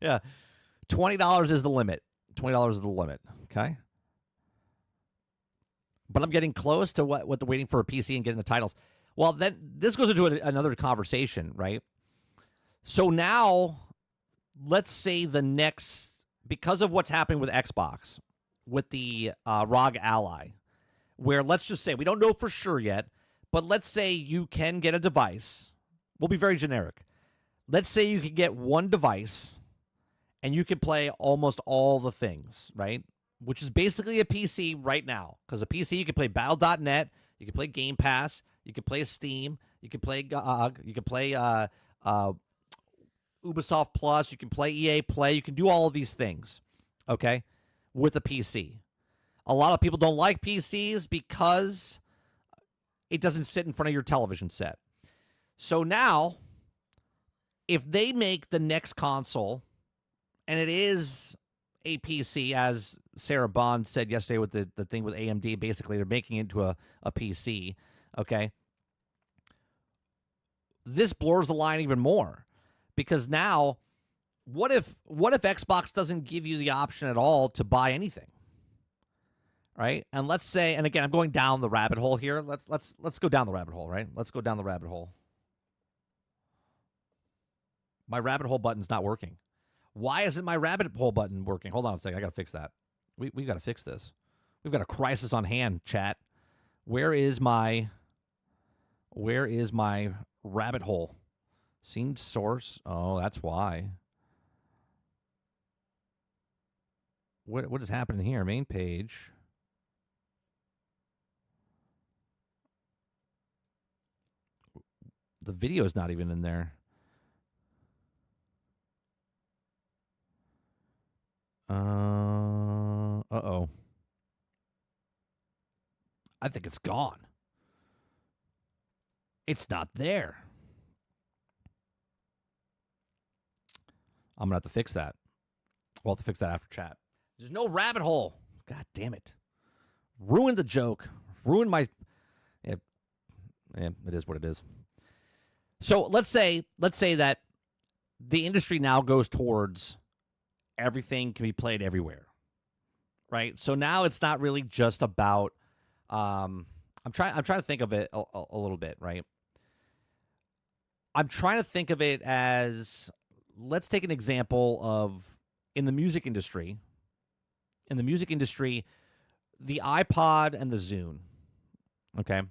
Yeah. $20 is the limit. $20 is the limit. Okay. but I'm getting close to what they're waiting for a PC and getting the titles. Well, then this goes into another conversation, right? So now, let's say because of what's happening with Xbox, with the ROG Ally, where let's just say, we don't know for sure yet, but let's say you can get a device. We'll be very generic. Let's say you can get one device and you can play almost all the things, right? Which is basically a PC right now. Because a PC, you can play Battle.net, you can play Game Pass, you can play Steam, you can play GOG, you can play Ubisoft Plus, you can play EA Play, you can do all of these things, okay, with a PC. A lot of people don't like PCs because it doesn't sit in front of your television set. So now, if they make the next console, and it is a PC, as Sarah Bond said yesterday with the thing with AMD, basically they're making it into a PC, okay? This blurs the line even more. Because now, what if Xbox doesn't give you the option at all to buy anything? Right? And let's say, and again, I'm going down the rabbit hole here. Let's go down the rabbit hole, right? Let's go down the rabbit hole. My rabbit hole button's not working. Why isn't my rabbit hole button working? Hold on a second. I got to fix that. We got to fix this. We've got a crisis on hand, chat. Where is my rabbit hole? Scene source. Oh, that's why. What is happening here? Main page. The video's not even in there. Uh-oh. I think it's gone. It's not there. I'm going to have to fix that. We'll have to fix that after chat. There's no rabbit hole. God damn it. Ruined the joke. Ruined my... Yeah, it is what it is. So let's say that the industry now goes towards everything can be played everywhere, right? So now it's not really just about... I'm trying to think of it a little bit, right? I'm trying to think of it as... Let's take an example of in the music industry. In the music industry, the iPod and the Zune. Okay.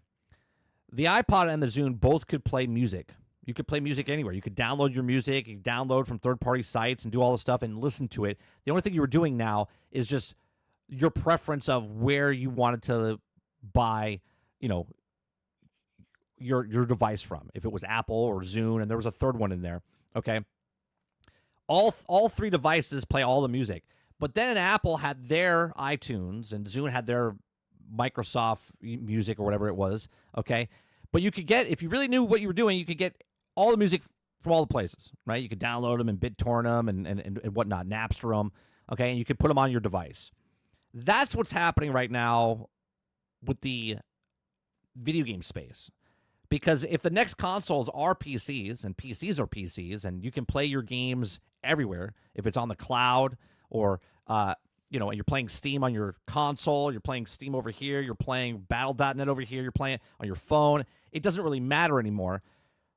The iPod and the Zune both could play music. You could play music anywhere. You could download your music, you could download from third-party sites and do all this stuff and listen to it. The only thing you were doing now is just your preference of where you wanted to buy, your device from. If it was Apple or Zune, and there was a third one in there. Okay. All three devices play all the music. But then Apple had their iTunes and Zune had their Microsoft Music or whatever it was, okay? But you could get, if you really knew what you were doing, you could get all the music from all the places, right? You could download them and BitTorrent them and whatnot, Napster them, okay? And you could put them on your device. That's what's happening right now with the video game space. Because if the next consoles are PCs, and PCs are PCs, and you can play your games everywhere, if it's on the cloud or, and you're playing Steam on your console, you're playing Steam over here, you're playing Battle.net over here, you're playing on your phone, it doesn't really matter anymore.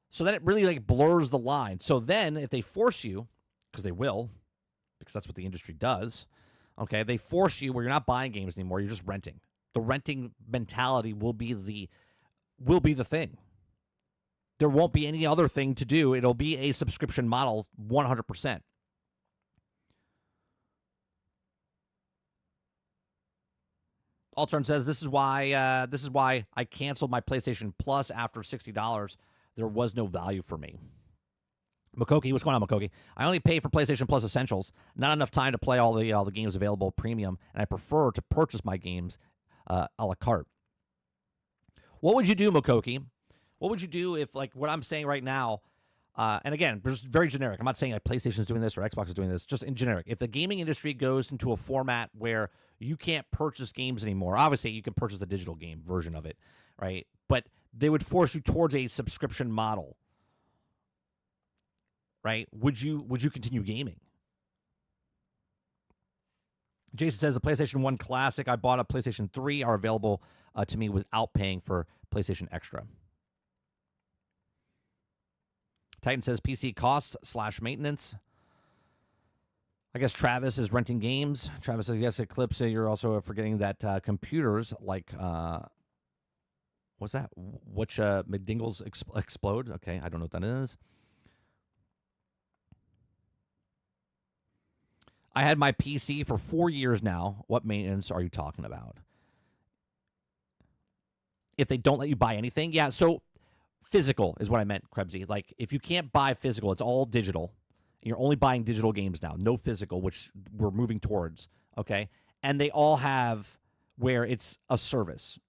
So then it really blurs the line. So then if they force you, because they will, because that's what the industry does, okay, they force you where you're not buying games anymore, you're just renting. The renting mentality will be the thing. There won't be any other thing to do. It'll be a subscription model 100%. Altern says, this is why I canceled my PlayStation Plus after $60. There was no value for me. Makoki, what's going on, Makoki? I only pay for PlayStation Plus Essentials. Not enough time to play all the games available premium, and I prefer to purchase my games a la carte. What would you do, Makoki? What would you do if, what I'm saying right now, and again, just very generic. I'm not saying PlayStation is doing this or Xbox is doing this, just in generic. If the gaming industry goes into a format where you can't purchase games anymore, obviously you can purchase the digital game version of it, right? But they would force you towards a subscription model, right? Would you continue gaming? Jason says the PlayStation 1 Classic I bought a PlayStation 3 are available to me without paying for PlayStation Extra. Titan says PC costs / maintenance. I guess Travis is renting games. Travis says, yes, Eclipse, you're also forgetting that computers like, what's that? Which McDingles explode? Okay, I don't know what that is. I had my PC for 4 years now. What maintenance are you talking about? If they don't let you buy anything? Yeah, so physical is what I meant, Krebsy. Like, if you can't buy physical, it's all digital. You're only buying digital games now, no physical, which we're moving towards, okay? And they all have where it's a service.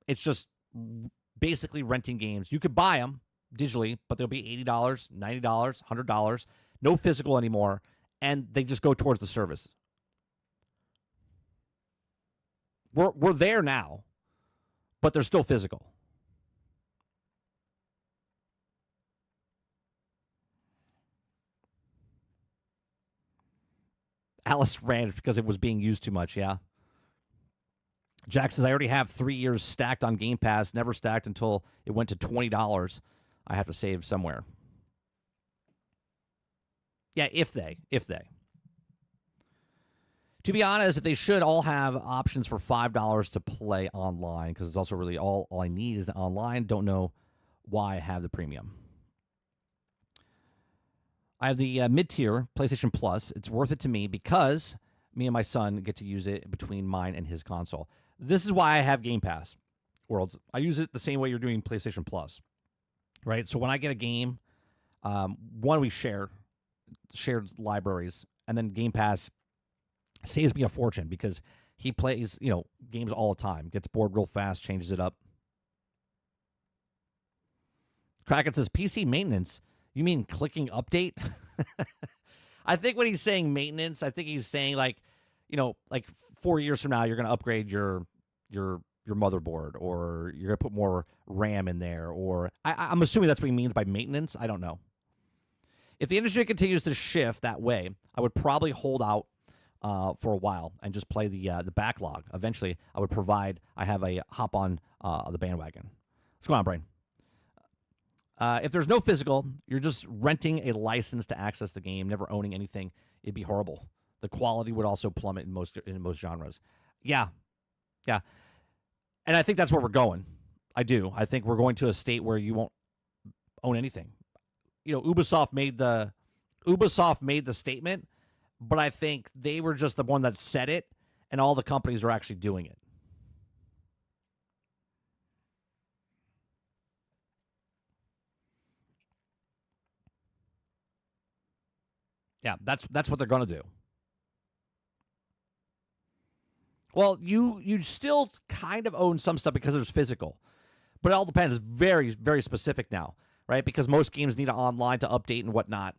It's just basically renting games. You could buy them digitally, but they'll be $80, $90, $100. No physical anymore, and they just go towards the service. We're there now, but they're still physical. Alice ran because it was being used too much, yeah. Jack says, I already have 3 years stacked on Game Pass, never stacked until it went to $20. I have to save somewhere. Yeah, if they. To be honest, if they should all have options for $5 to play online, because it's also really all I need is the online. Don't know why I have the premium. I have the mid-tier PlayStation Plus. It's worth it to me because me and my son get to use it between mine and his console. This is why I have Game Pass Worlds. I use it the same way you're doing PlayStation Plus, right? So when I get a game, one, we shared libraries, and then Game Pass saves me a fortune because he plays, games all the time, gets bored real fast, changes it up. Kraken says, PC maintenance. You mean clicking update? I think when he's saying maintenance, I think he's saying like 4 years from now, you're going to upgrade your motherboard, or you're going to put more RAM in there, or I'm assuming that's what he means by maintenance. I don't know. If the industry continues to shift that way, I would probably hold out for a while and just play the backlog. Eventually, I have a hop on the bandwagon. What's going on, Brain? If there's no physical, you're just renting a license to access the game, never owning anything. It'd be horrible. The quality would also plummet in most genres. Yeah. And I think that's where we're going. I do. I think we're going to a state where you won't own anything. Ubisoft made the statement, but I think they were just the one that said it, and all the companies are actually doing it. Yeah, that's what they're going to do. Well, you still kind of own some stuff because there's physical, but it all depends. It's very, very specific now, right? Because most games need it online to update and whatnot.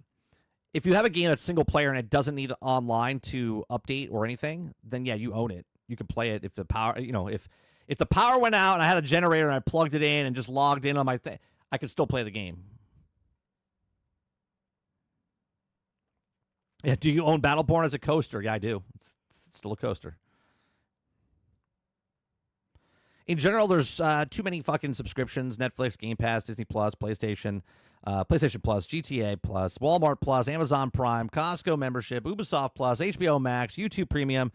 If you have a game that's single player and it doesn't need online to update or anything, then yeah, you own it. You can play it if the power, if the power went out and I had a generator and I plugged it in and just logged in on my thing, I could still play the game. Yeah, do you own Battleborn as a coaster? Yeah, I do. It's still a coaster. In general, there's too many fucking subscriptions: Netflix, Game Pass, Disney Plus, PlayStation Plus, GTA Plus, Walmart Plus, Amazon Prime, Costco membership, Ubisoft Plus, HBO Max, YouTube Premium,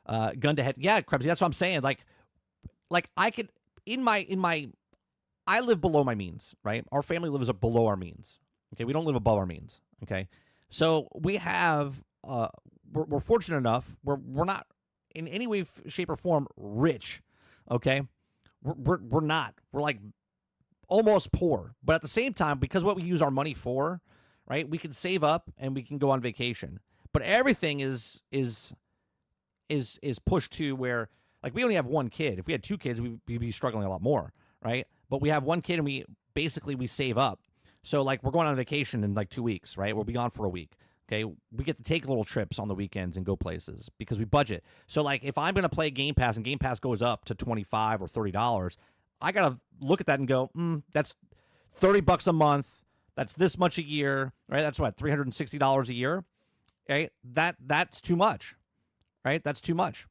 gun to head. Yeah, Krebsy, that's what I'm saying. Like I could I live below my means, right? Our family lives below our means. Okay, we don't live above our means. Okay, so we have we're fortunate enough. We're not in any way, shape, or form rich. Okay, we're not. We're like almost poor, but at the same time, because what we use our money for, right? We can save up and we can go on vacation. But everything is pushed to where, like, we only have one kid. If we had two kids, we'd be struggling a lot more, right? But we have one kid and we save up. So like we're going on vacation in like 2 weeks, right? We'll be gone for a week. Okay, we get to take little trips on the weekends and go places because we budget. So like if I'm going to play Game Pass and Game Pass goes up to $25 or $30, I got to look at that and go, that's $30 a month. That's this much a year, right? That's what, $360 a year, right? That's too much, right? That's too much,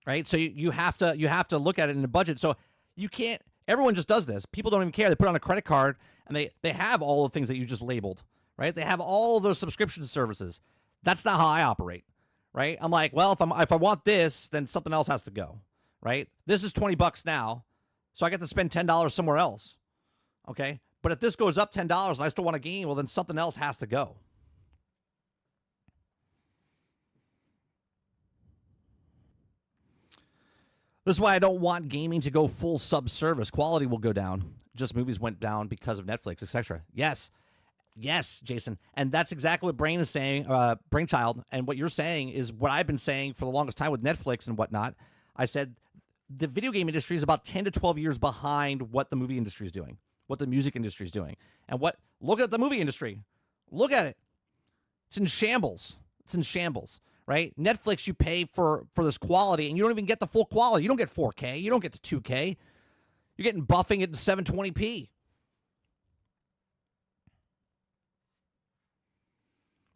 right? So you have to look at it in the budget. So you can't. Everyone just does this. People don't even care. They put on a credit card and they have all the things that you just labeled, right? They have all those subscription services. That's not how I operate, right? I'm like, well, if I want this, then something else has to go, right? This is $20 now, so I get to spend $10 somewhere else, okay? But if this goes up $10 and I still want a game, well, then something else has to go. This is why I don't want gaming to go full sub-service. Quality will go down. Just movies went down because of Netflix, etc. Yes, Jason, and that's exactly what Brain is saying. Brainchild, and what you're saying is what I've been saying for the longest time with Netflix and whatnot. I said the video game industry is about 10 to 12 years behind what the movie industry is doing, what the music industry is doing, and look at the movie industry. Look at it. It's in shambles. Right? Netflix, you pay for this quality, and you don't even get the full quality. You don't get 4K. You don't get to 2K. You're getting buffing it to 720p.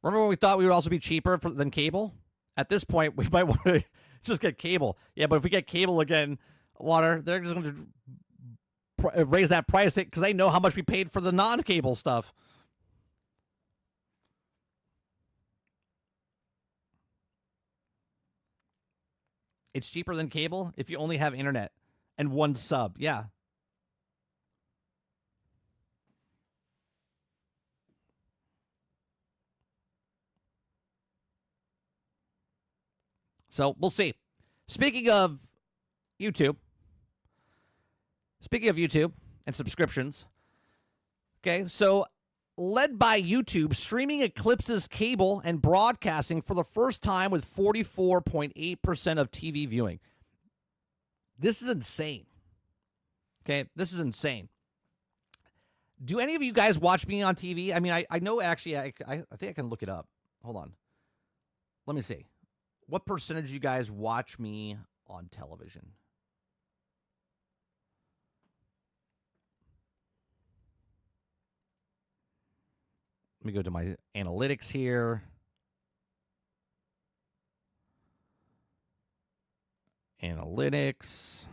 Remember when we thought we would also be cheaper than cable? At this point, we might want to just get cable. Yeah, but if we get cable again, Water, they're just going to raise that price because they know how much we paid for the non-cable stuff. It's cheaper than cable if you only have internet and one sub. Yeah. So we'll see. Speaking of YouTube and subscriptions, okay, so led by YouTube, streaming eclipses cable and broadcasting for the first time with 44.8% of TV viewing. This is insane. Okay, this is insane. Do any of you guys watch me on TV? I mean, I know actually, I think I can look it up. Hold on. Let me see. What percentage of you guys watch me on television? Let me go to my analytics here. Analytics.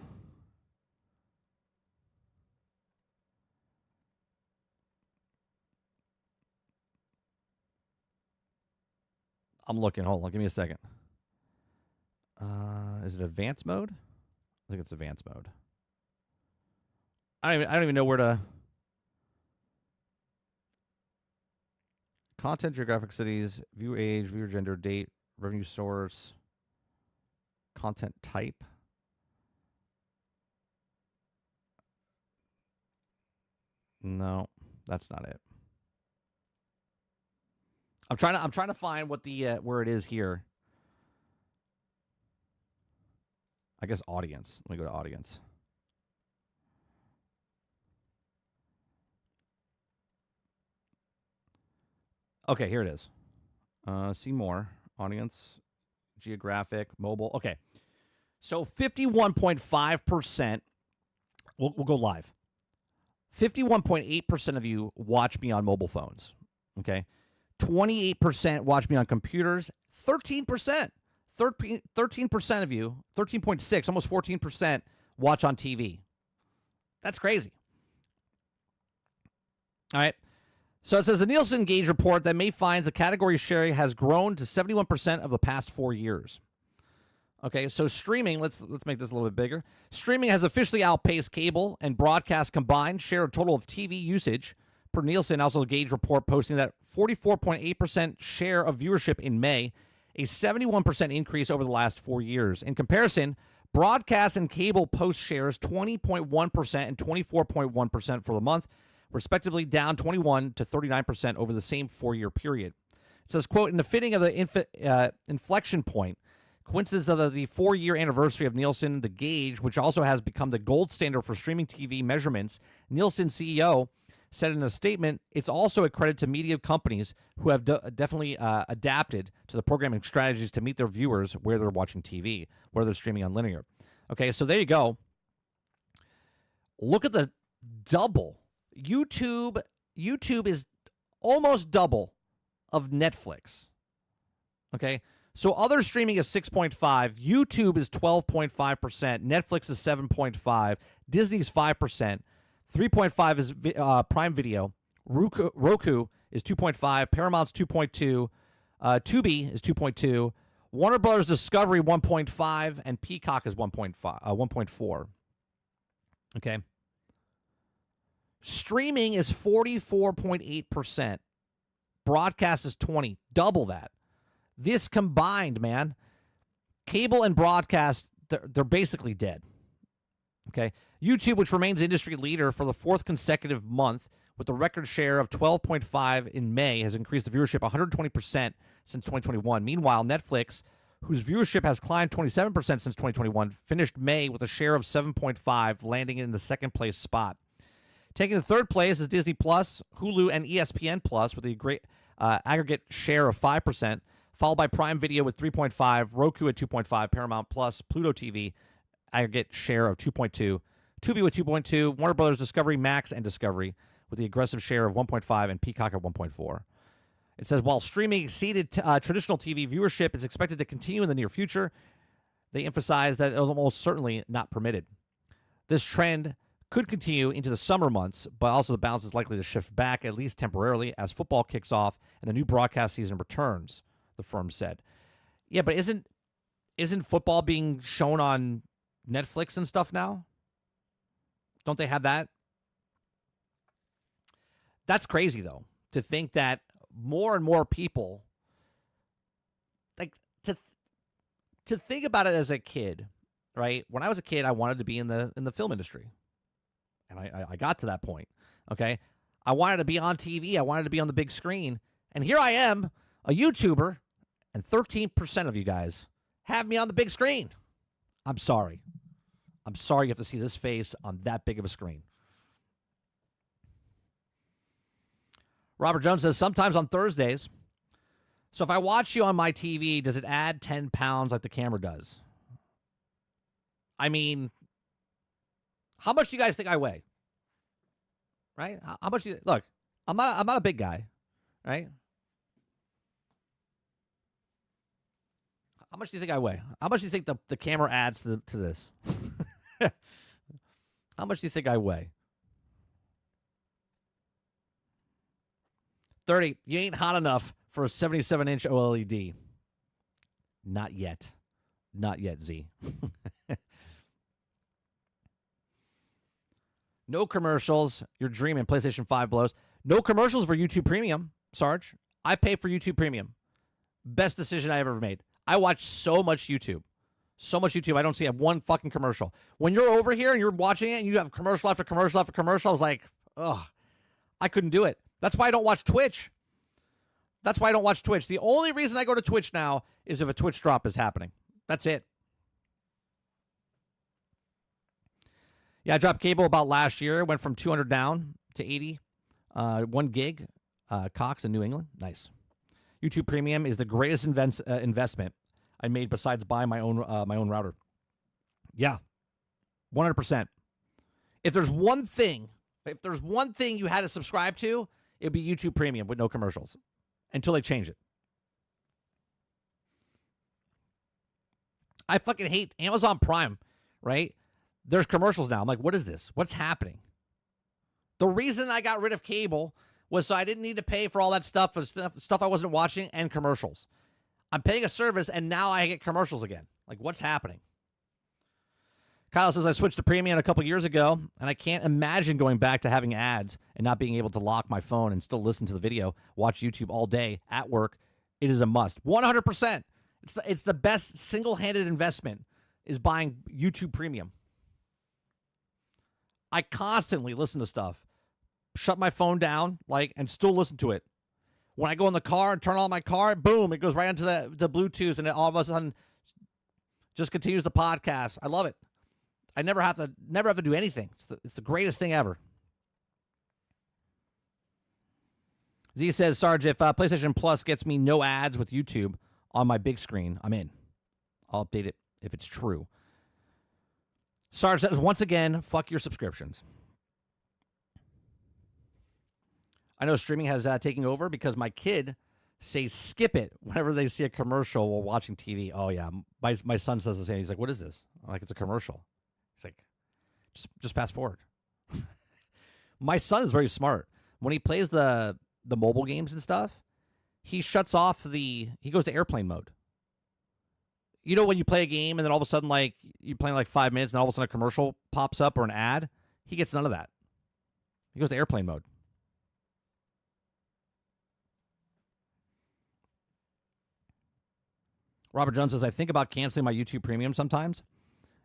I'm looking. Hold on. Give me a second. Is it advanced mode? I think it's advanced mode. I don't even know where to. Content, geographic cities, view age, viewer gender, date, revenue source, content type. No, that's not it. I'm trying to find what the where it is here. I guess audience. Let me go to audience. Okay, here it is. See more. Audience, geographic, mobile. Okay. So 51.5%. We'll go live. 51.8% of you watch me on mobile phones. Okay. 28% watch me on computers. 13%. 13% of you, 13.6, almost 14% watch on TV. That's crazy. All right. So it says the Nielsen Gauge report that May finds the category share has grown to 71% of the past 4 years. Okay, so streaming, let's make this a little bit bigger. Streaming has officially outpaced cable and broadcast combined, share a total of TV usage per Nielsen. Also, the Gauge report posting that 44.8% share of viewership in May, a 71% increase over the last 4 years. In comparison, broadcast and cable post shares 20.1% and 24.1% for the month, respectively down 21 to 39% over the same 4-year period. It says, quote, in the fitting of the inflection point, coincidence of the 4-year anniversary of Nielsen, the Gauge, which also has become the gold standard for streaming TV measurements, Nielsen CEO said in a statement, it's also a credit to media companies who have definitely adapted to the programming strategies to meet their viewers where they're watching TV, where they're streaming on linear. Okay, so there you go. Look at the double. YouTube is almost double of Netflix. Okay, So other streaming is 6.5. YouTube is 12.5%. Netflix is 7.5. Disney's 5%. 3.5 is Prime Video. Roku is 2.5. Paramount's 2.2. Tubi is 2.2. Warner Brothers Discovery 1.5, and Peacock is 1.4. Okay. Streaming is 44.8%. Broadcast is 20. Double that. This combined, man, cable and broadcast, they're basically dead. Okay. YouTube, which remains industry leader for the fourth consecutive month with a record share of 12.5 in May, has increased the viewership 120% since 2021. Meanwhile, Netflix, whose viewership has climbed 27% since 2021, finished May with a share of 7.5, landing in the second place spot. Taking the third place is Disney Plus, Hulu, and ESPN Plus with a great aggregate share of 5%, followed by Prime Video with 3.5, Roku at 2.5, Paramount Plus, Pluto TV, aggregate share of 2.2, Tubi with 2.2, Warner Brothers Discovery, Max, and Discovery with the aggressive share of 1.5, and Peacock at 1.4. It says, while streaming exceeded traditional TV viewership is expected to continue in the near future, they emphasize that it is almost certainly not permitted. This trend could continue into the summer months, but also the balance is likely to shift back, at least temporarily, as football kicks off and the new broadcast season returns, the firm said. Yeah, but isn't football being shown on Netflix and stuff now? Don't they have that? That's crazy, though, to think that more and more people, like, to think about it as a kid, right? When I was a kid, I wanted to be in the film industry. And I got to that point, okay? I wanted to be on TV. I wanted to be on the big screen. And here I am, a YouTuber, and 13% of you guys have me on the big screen. I'm sorry. I'm sorry you have to see this face on that big of a screen. Robert Jones says, sometimes on Thursdays. So if I watch you on my TV, does it add 10 pounds like the camera does? I mean, how much do you guys think I weigh? Right? How much do you look? I'm not a big guy, right? How much do you think I weigh? How much do you think the camera adds to this? How much do you think I weigh? 30. You ain't hot enough for a 77-inch OLED. Not yet. Not yet, Z. No commercials. You're dreaming. PlayStation 5 blows. No commercials for YouTube Premium, Sarge. I pay for YouTube Premium. Best decision I ever made. I watch so much YouTube. So much YouTube. I don't see one fucking commercial. When you're over here and you're watching it and you have commercial after commercial after commercial, I was like, ugh, I couldn't do it. That's why I don't watch Twitch. That's why I don't watch Twitch. The only reason I go to Twitch now is if a Twitch drop is happening. That's it. Yeah, I dropped cable about last year. Went from 200 down to 80. 1 gig. Cox in New England. Nice. YouTube Premium is the greatest investment I made besides buying my own router. Yeah, 100%. If there's one thing you had to subscribe to, it would be YouTube Premium with no commercials until they change it. I fucking hate Amazon Prime, right? There's commercials now. I'm like, what is this? What's happening? The reason I got rid of cable was so I didn't need to pay for all that stuff, for stuff I wasn't watching, and commercials. I'm paying a service, and now I get commercials again. Like, what's happening? Kyle says, I switched to Premium a couple years ago, and I can't imagine going back to having ads and not being able to lock my phone and still listen to the video, watch YouTube all day at work. It is a must. 100%. It's the best single-handed investment is buying YouTube Premium. I constantly listen to stuff, shut my phone down, and still listen to it. When I go in the car and turn on my car, boom, it goes right into the Bluetooth, and it all of a sudden just continues the podcast. I love it. I never have to do anything. It's the greatest thing ever. Z says, Sarge, if PlayStation Plus gets me no ads with YouTube on my big screen, I'm in. I'll update it if it's true. Sarge says, once again, fuck your subscriptions. I know streaming has taken over because my kid say skip it whenever they see a commercial while watching TV. Oh yeah, my son says the same. He's like, "What is this?" I'm like, "It's a commercial." He's like, "Just fast forward." My son is very smart. When he plays the mobile games and stuff, he shuts off he goes to airplane mode. You know when you play a game and then all of a sudden, like, you're playing like 5 minutes and all of a sudden a commercial pops up or an ad? He gets none of that. He goes to airplane mode. Robert Jones says, I think about canceling my YouTube Premium sometimes,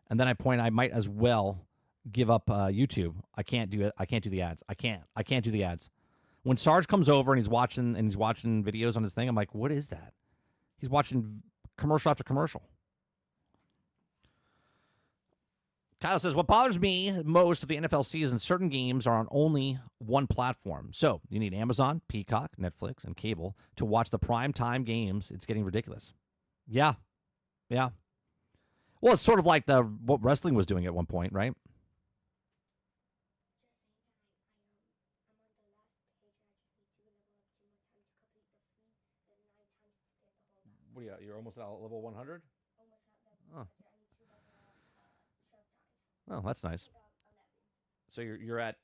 and then I might as well give up YouTube. I can't do it. I can't do the ads. I can't do the ads. When Sarge comes over and he's watching videos on his thing, I'm like, what is that? He's watching commercial after commercial. Kyle says, what bothers me most of the NFL season, certain games are on only one platform. So you need Amazon, Peacock, Netflix, and cable to watch the prime time games. It's getting ridiculous. Yeah. Yeah. Well, it's sort of like what wrestling was doing at one point, right? What are you at? You're almost at level 100? Oh. Oh, that's nice. So you're at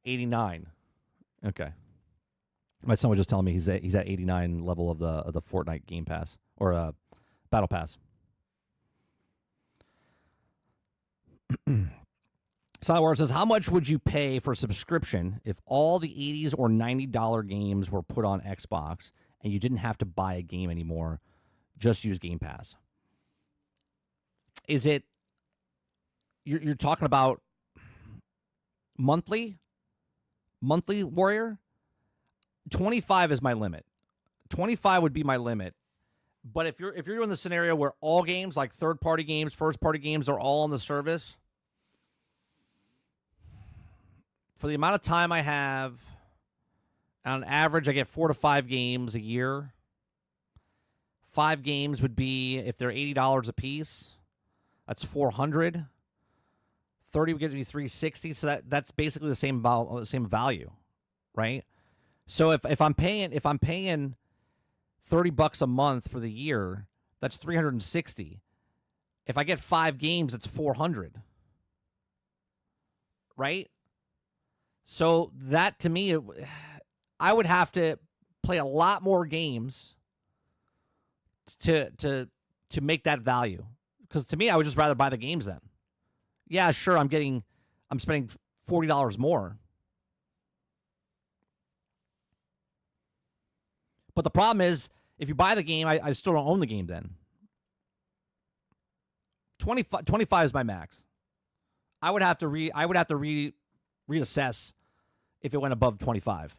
89. Okay. My son was just telling me he's at 89 level of the Fortnite Game Pass or Battle Pass. Sileward says, how much would you pay for a subscription if all the $80s or $90 games were put on Xbox and you didn't have to buy a game anymore, just use Game Pass? Is it you're talking about monthly Warrior? 25 is my limit. 25 would be my limit. But if you're doing the scenario where all games, like third-party games, first-party games, are all on the service, for the amount of time I have, on average, I get 4 to 5 games a year. 5 games would be, if they're $80 a piece, that's $400. 30 would get me $360. So that's basically the same value, right? So if I'm paying $30 a month for the year, that's $360. If I get 5 games, it's $400. Right? So that, to me, I would have to play a lot more games to make that value. Because to me, I would just rather buy the games then. Yeah, sure, I'm spending $40 more. But the problem is, if you buy the game, I still don't own the game then. 25 is my max. I would have to reassess if it went above 25.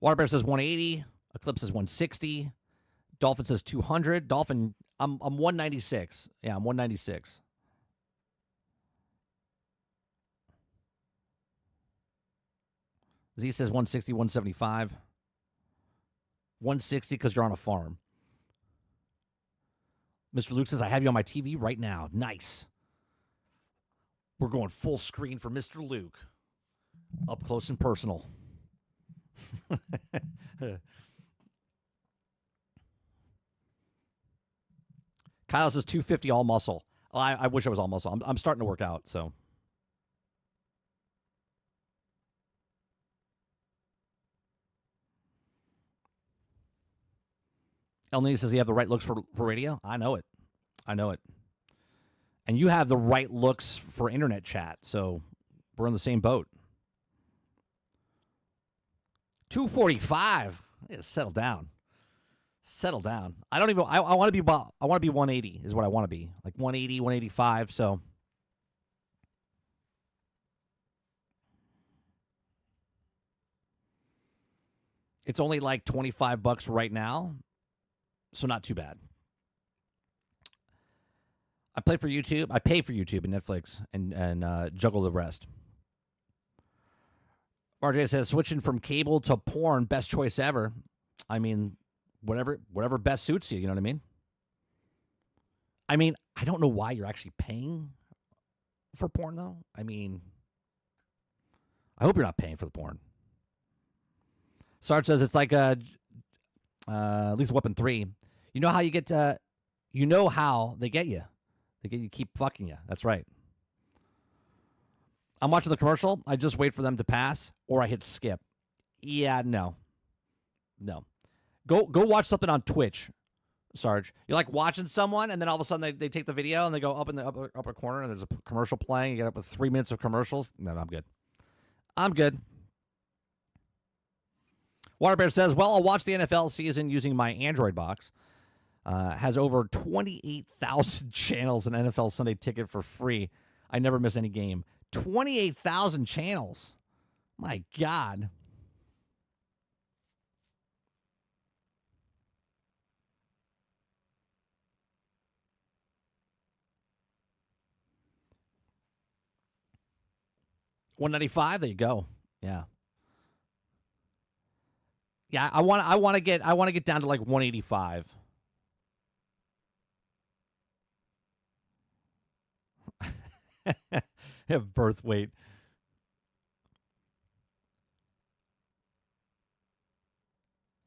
Waterbear says 180. Eclipse says 160. Dolphin says 200. Dolphin, I'm 196. Yeah, I'm 196. Z says 160, 175. 160 because you're on a farm. Mr. Luke says, I have you on my TV right now. Nice. We're going full screen for Mr. Luke. Up close and personal. Kyle says 250 all muscle. Oh, I wish I was all muscle. I'm starting to work out, so. El Nini says you have the right looks for radio. I know it. And you have the right looks for internet chat, so we're in the same boat. 245. Yeah, settle down. I don't even. I want to be. I want to be 180 is what I want to be. Like 180, 185. So. It's only like $25 right now, so not too bad. I play for YouTube. I pay for YouTube and Netflix and juggle the rest. RJ says, switching from cable to porn, best choice ever. I mean, whatever best suits you. You know what I mean? I don't know why you're actually paying for porn, though. I hope you're not paying for the porn. Sarge says it's like at least Weapon 3. You know how you get you know how they get you. They get you keep fucking you. That's right. I'm watching the commercial. I just wait for them to pass or I hit skip. Yeah, no. Go watch something on Twitch, Sarge. You're like watching someone and then all of a sudden they take the video and they go up in the upper corner and there's a commercial playing. You get up with 3 minutes of commercials. No, I'm good. Waterbear says, well, I'll watch the NFL season using my Android box. Has over 28,000 channels and NFL Sunday Ticket for free. I never miss any game. 28,000 channels. My God. $195. There you go. Yeah. Yeah, I want to get down to like 185. Have birth weight.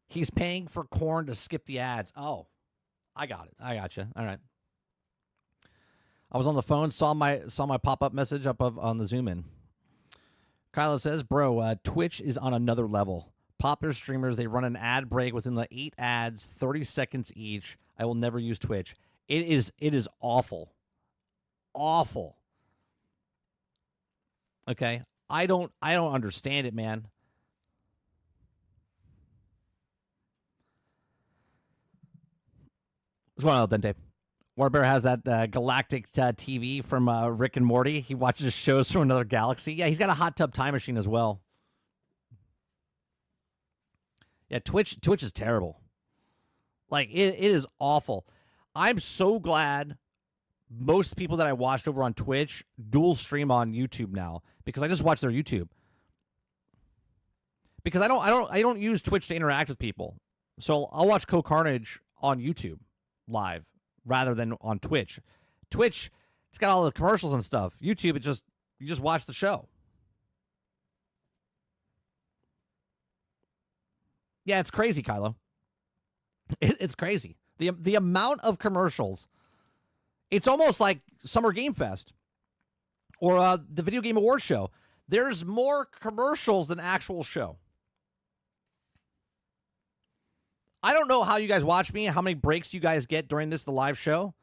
He's paying for corn to skip the ads. Oh, I got it. I got you. All right. I was on the phone, saw my pop-up message up on the Zoom in. Kylo says, bro, Twitch is on another level. Popular streamers, they run an ad break within the 8 ads, 30 seconds each. I will never use Twitch. It is awful. Awful. Okay? I don't understand it, man. What's going on, Dente? Warbear has that galactic TV from Rick and Morty. He watches shows from another galaxy. Yeah, he's got a hot tub time machine as well. Yeah, Twitch is terrible. Like, it is awful. I'm so glad most people that I watched over on Twitch dual stream on YouTube now because I just watch their YouTube. Because I don't use Twitch to interact with people. So I'll watch Co-Carnage on YouTube live rather than on Twitch. Twitch, it's got all the commercials and stuff. YouTube, you just watch the show. Yeah, it's crazy, Kylo. It's crazy. The amount of commercials. It's almost like Summer Game Fest or the Video Game Awards show. There's more commercials than actual show. I don't know how you guys watch me, how many breaks you guys get during the live show,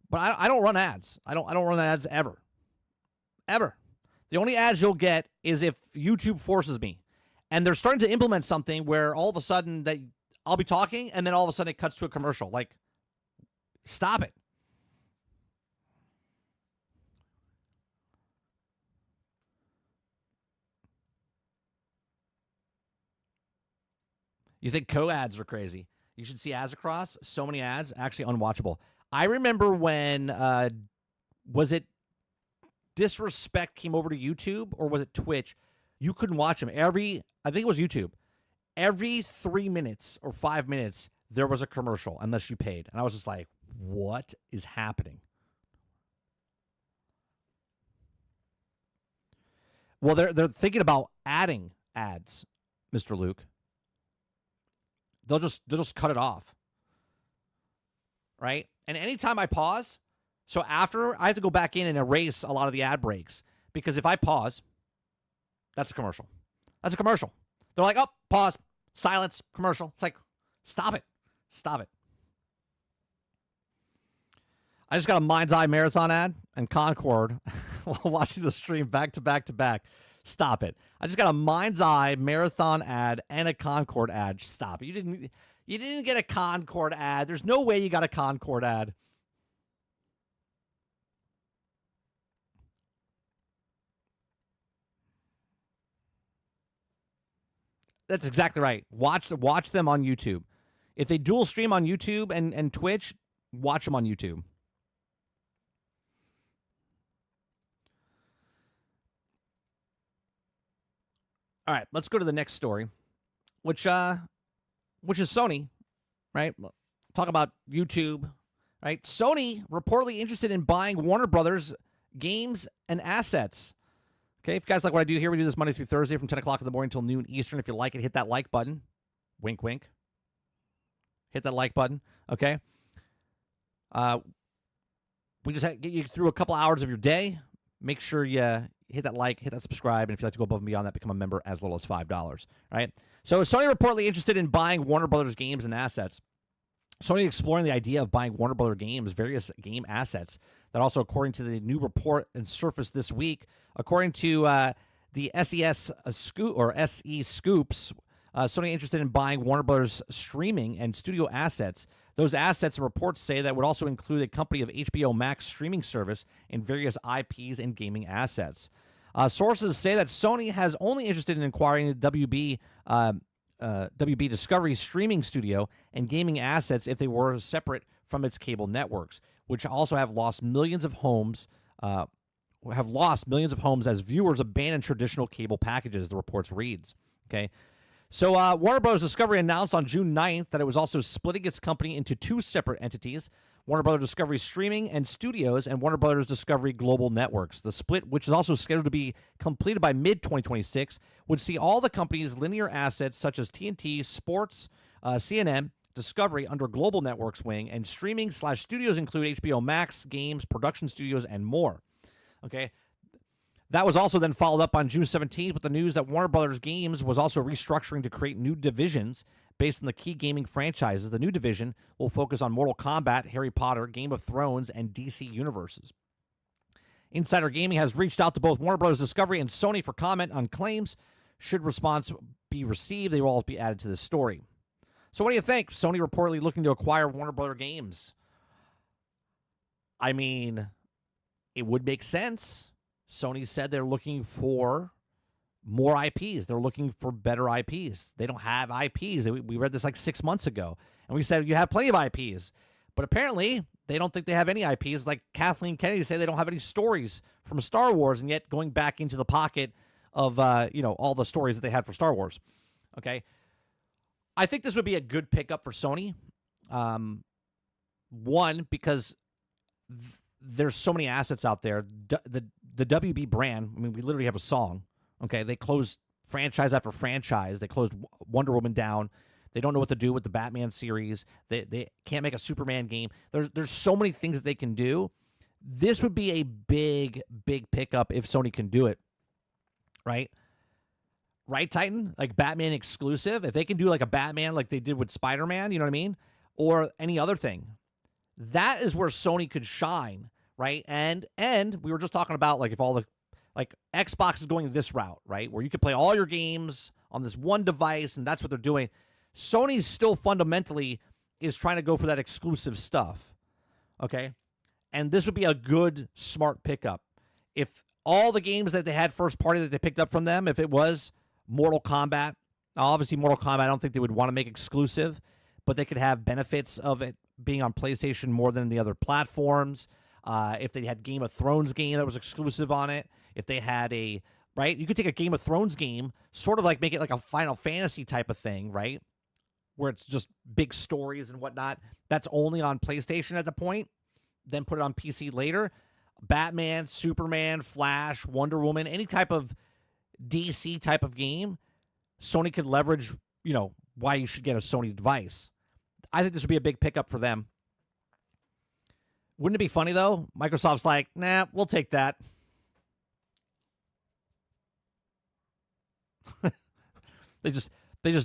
but I don't run ads. I don't run ads ever. Ever. The only ads you'll get is if YouTube forces me. And they're starting to implement something where all of a sudden that I'll be talking and then all of a sudden it cuts to a commercial. Like, stop it. You think co-ads are crazy. You should see ads across. So many ads, actually unwatchable. I remember when, was it Disrespect came over to YouTube or was it Twitch? You couldn't watch them. I think it was YouTube. Every 3 minutes or 5 minutes, there was a commercial unless you paid. And I was just like, what is happening? Well, they're thinking about adding ads, Mr. Luke. They'll just cut it off. Right? And anytime I pause, so after I have to go back in and erase a lot of the ad breaks. Because if I pause, that's a commercial. That's a commercial. They're like, oh, pause, silence, commercial. It's like, stop it. Stop it. I just got a Mind's Eye Marathon ad and Concord while watching the stream back to back to back. Stop it. I just got a Mind's Eye Marathon ad and a Concord ad. Stop it. You didn't get a Concord ad. There's no way you got a Concord ad. That's exactly right. Watch them on YouTube. If they dual stream on YouTube and Twitch, watch them on YouTube. All right, let's go to the next story, which is Sony, right? Talk about YouTube, right? Sony reportedly interested in buying Warner Brothers games and assets. Okay, if you guys like what I do here, we do this Monday through Thursday from 10 o'clock in the morning until noon Eastern. If you like it, hit that like button. Wink, wink. Hit that like button, okay? We just get you through a couple hours of your day. Make sure you hit that like, hit that subscribe, and if you'd like to go above and beyond that, become a member as little as $5, all right? So Sony reportedly interested in buying Warner Brothers games and assets. Sony exploring the idea of buying Warner Brothers games, various game assets that also, according to the new report and surfaced this week, according to the SE Scoops, Sony interested in buying Warner Brothers streaming and studio assets. Those assets and reports say that would also include a company of HBO Max streaming service and various IPs and gaming assets. Sources say that Sony has only interested in acquiring the WB Discovery streaming studio and gaming assets if they were separate from its cable networks, which also have lost millions of homes. As viewers abandon traditional cable packages, the reports reads. Okay. So Warner Bros. Discovery announced on June 9th that it was also splitting its company into two separate entities, Warner Bros. Discovery Streaming and Studios and Warner Bros. Discovery Global Networks. The split, which is also scheduled to be completed by mid-2026, would see all the company's linear assets such as TNT, Sports, CNN, Discovery under Global Networks wing, and streaming/studios include HBO Max, games, production studios, and more. Okay. That was also then followed up on June 17th with the news that Warner Brothers Games was also restructuring to create new divisions based on the key gaming franchises. The new division will focus on Mortal Kombat, Harry Potter, Game of Thrones, and DC universes. Insider Gaming has reached out to both Warner Bros. Discovery and Sony for comment on claims. Should response be received, they will all be added to this story. So what do you think? Sony reportedly looking to acquire Warner Brothers Games. I mean, it would make sense. Sony said they're looking for more IPs. They're looking for better IPs. They don't have IPs. We read this like 6 months ago, and we said you have plenty of IPs. But apparently, they don't think they have any IPs. Like Kathleen Kennedy said, they don't have any stories from Star Wars, and yet going back into the pocket of all the stories that they had for Star Wars. Okay, I think this would be a good pickup for Sony. One, because there's so many assets out there. The WB brand, I mean, we literally have a song, okay? They closed franchise after franchise. They closed Wonder Woman down. They don't know what to do with the Batman series. They can't make a Superman game. There's so many things that they can do. This would be a big, big pickup if Sony can do it, right? Right, Titan? Like Batman exclusive. If they can do like a Batman like they did with Spider-Man, you know what I mean? Or any other thing. That is where Sony could shine. Right, and we were just talking about like if all the Xbox is going this route, right, where you can play all your games on this one device, and that's what they're doing. Sony still fundamentally is trying to go for that exclusive stuff, okay, and this would be a good smart pickup. If all the games that they had first party that they picked up from them, if it was Mortal Kombat, obviously Mortal Kombat, I don't think they would want to make exclusive, but they could have benefits of it being on PlayStation more than the other platforms. If they had Game of Thrones game that was exclusive on it, if they had you could take a Game of Thrones game, sort of like make it like a Final Fantasy type of thing, right? Where it's just big stories and whatnot. That's only on PlayStation at the point. Then put it on PC later. Batman, Superman, Flash, Wonder Woman, any type of DC type of game, Sony could leverage, why you should get a Sony device. I think this would be a big pickup for them. Wouldn't it be funny, though? Microsoft's like, nah, we'll take that. They just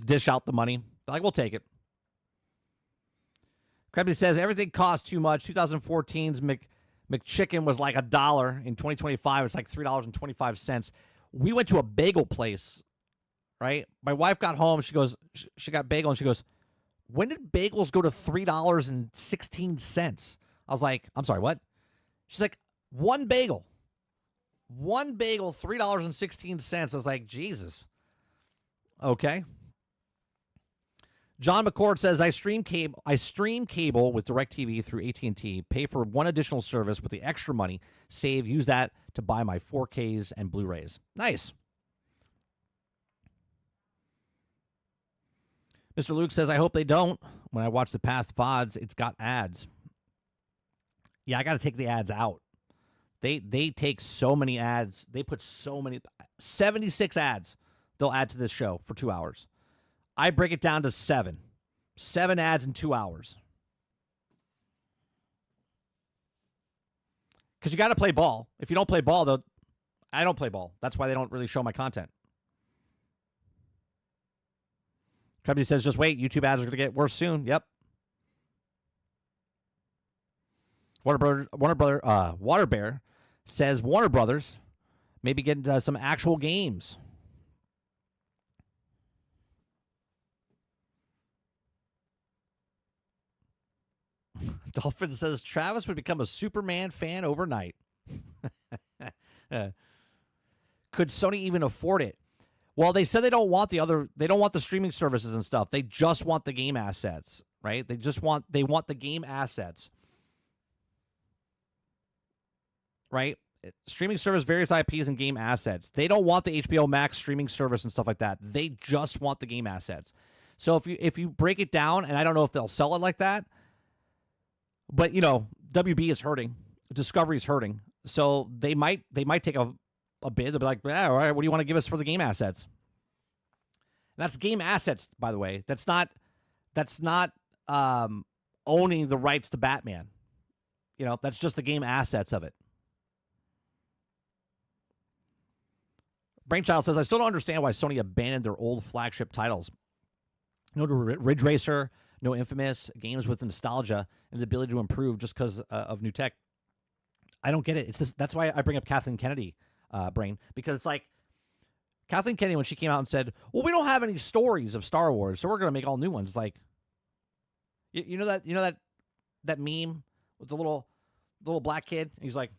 dish out the money. They're like, we'll take it. Krebs says, everything costs too much. 2014's McChicken was like $1. In 2025, it's like $3.25. We went to a bagel place, right? My wife got home. She goes, she got bagel, and she goes, when did bagels go to $3.16? I was like, I'm sorry, what? She's like, one bagel, $3.16. I was like, Jesus. Okay. John McCord says, I stream cable with DirecTV through AT&T, pay for one additional service with the extra money, save, use that to buy my 4Ks and Blu-rays. Nice. Mr. Luke says, I hope they don't. When I watch the past VODs, it's got ads. Yeah, I got to take the ads out. They take so many ads. They put 76 ads they'll add to this show for 2 hours. I break it down to 7. 7 ads in 2 hours. Because you got to play ball. If you don't play ball, I don't play ball. That's why they don't really show my content. Company says, just wait. YouTube ads are going to get worse soon. Yep. Water Bear says Warner Brothers maybe get into some actual games. Dolphin says Travis would become a Superman fan overnight. Could Sony even afford it? Well, they said they don't want the streaming services and stuff. They just want the game assets, right? They want the game assets. Right? Streaming service, various IPs and game assets. They don't want the HBO Max streaming service and stuff like that. They just want the game assets. So if you break it down, and I don't know if they'll sell it like that, but WB is hurting, Discovery is hurting, so they might take a bid. They'll be like, all right, what do you want to give us for the game assets? And that's game assets, by the way. That's not owning the rights to Batman. That's just the game assets of it. Brainchild says, I still don't understand why Sony abandoned their old flagship titles. No Ridge Racer, no Infamous, games with nostalgia and the ability to improve just because of new tech. I don't get it. That's why I bring up Kathleen Kennedy, Brain, because it's like Kathleen Kennedy, when she came out and said, well, we don't have any stories of Star Wars, so we're going to make all new ones. Like, you know that meme with the little black kid? He's like,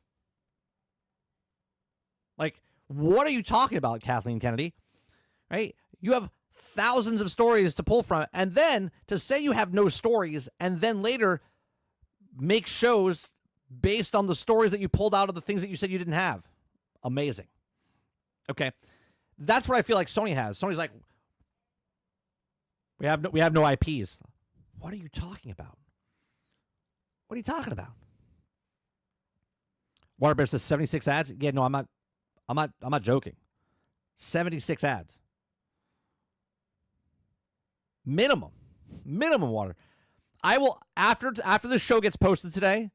what are you talking about, Kathleen Kennedy? Right? You have thousands of stories to pull from, and then to say you have no stories and then later make shows based on the stories that you pulled out of the things that you said you didn't have. Amazing. Okay. That's what I feel like Sony has. Sony's like, we have no IPs. What are you talking about? What are you talking about? Waterbear says 76 ads. Yeah, no, I'm not joking. 76 ads. Minimum Water. I will after the show gets posted today,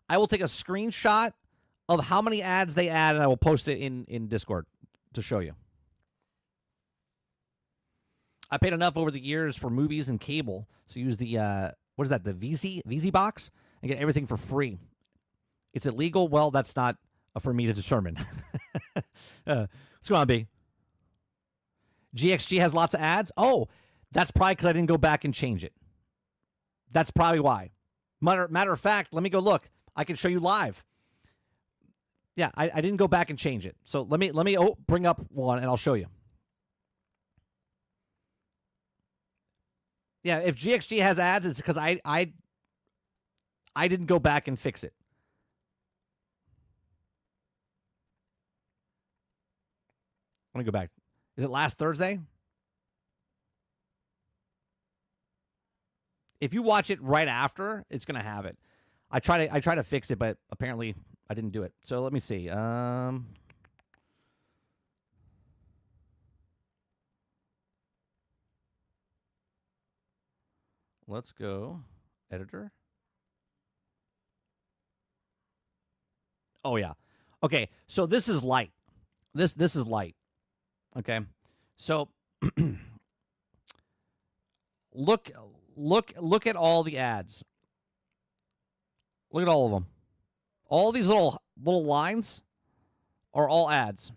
I will take a screenshot of how many ads they add and I will post it in Discord to show you. I paid enough over the years for movies and cable, so use the what is that, the VZ box, and get everything for free. It's illegal? Well, that's not for me to determine. What's going on, B? GXG has lots of ads? Oh, that's probably because I didn't go back and change it. That's probably why. Matter of fact, let me go look. I can show you live. Yeah, I didn't go back and change it. So let me bring up one and I'll show you. Yeah, if GXG has ads, it's because I didn't go back and fix it. Let me go back. Is it last Thursday? If you watch it right after, it's gonna have it. I try to fix it, but apparently I didn't do it. So let me see. Let's go. Editor. Oh yeah. Okay. So this is light. This is light. Okay. So look at all the ads. Look at all of them. All these little lines are all ads.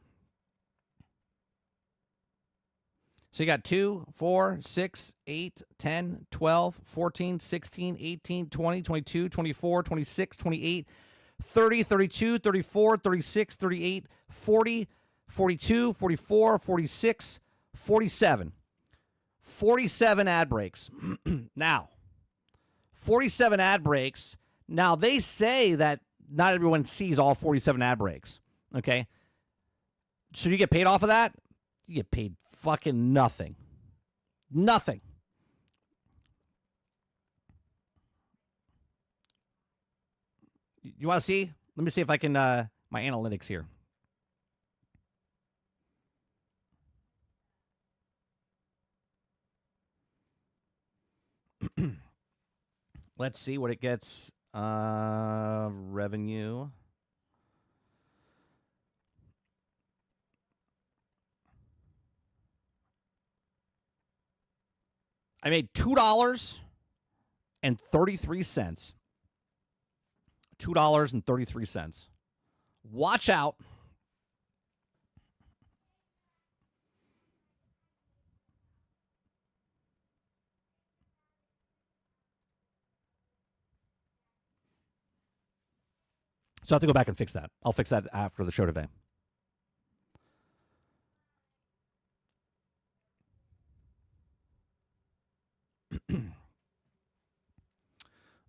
So you got 2, 4, 6, 8, 10, 12, 14, 16, 18, 20, 22, 24, 26, 28, 30, 32, 34, 36, 38, 40, 42, 44, 46, 47. 47 ad breaks. Now, 47 ad breaks. Now, they say that not everyone sees all 47 ad breaks. Okay? So you get paid off of that? You get paid fucking nothing. Nothing. You want to see? Let me see if I can my analytics here. Let's see what it gets. Revenue. I made $2.33. $2.33. Watch out. So I have to go back and fix that. I'll fix that after the show today.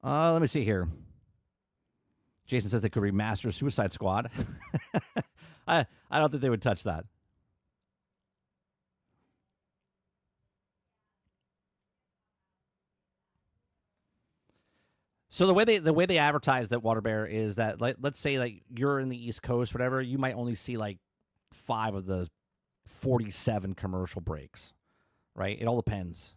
Let me see here. Jason says they could remaster Suicide Squad. I don't think they would touch that. So the way they advertise that Water Bear is that, like, let's say like you're in the East Coast, whatever, you might only see like 5 of the 47 commercial breaks, right? It all depends.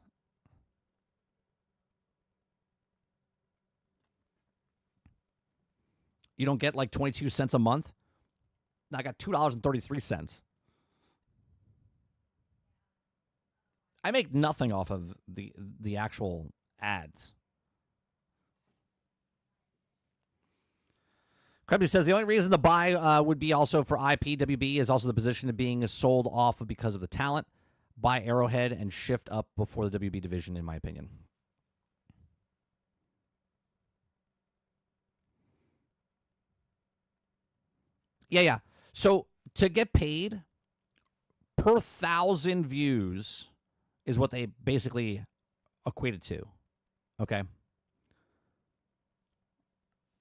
You don't get like 22 cents a month? I got $2.33. I make nothing off of the actual ads. Krebs says the only reason the buy would be also for IPWB is also the position of being sold off because of the talent. Buy Arrowhead and shift up before the WB division, in my opinion. Yeah. So to get paid per 1,000 views is what they basically equated to. Okay.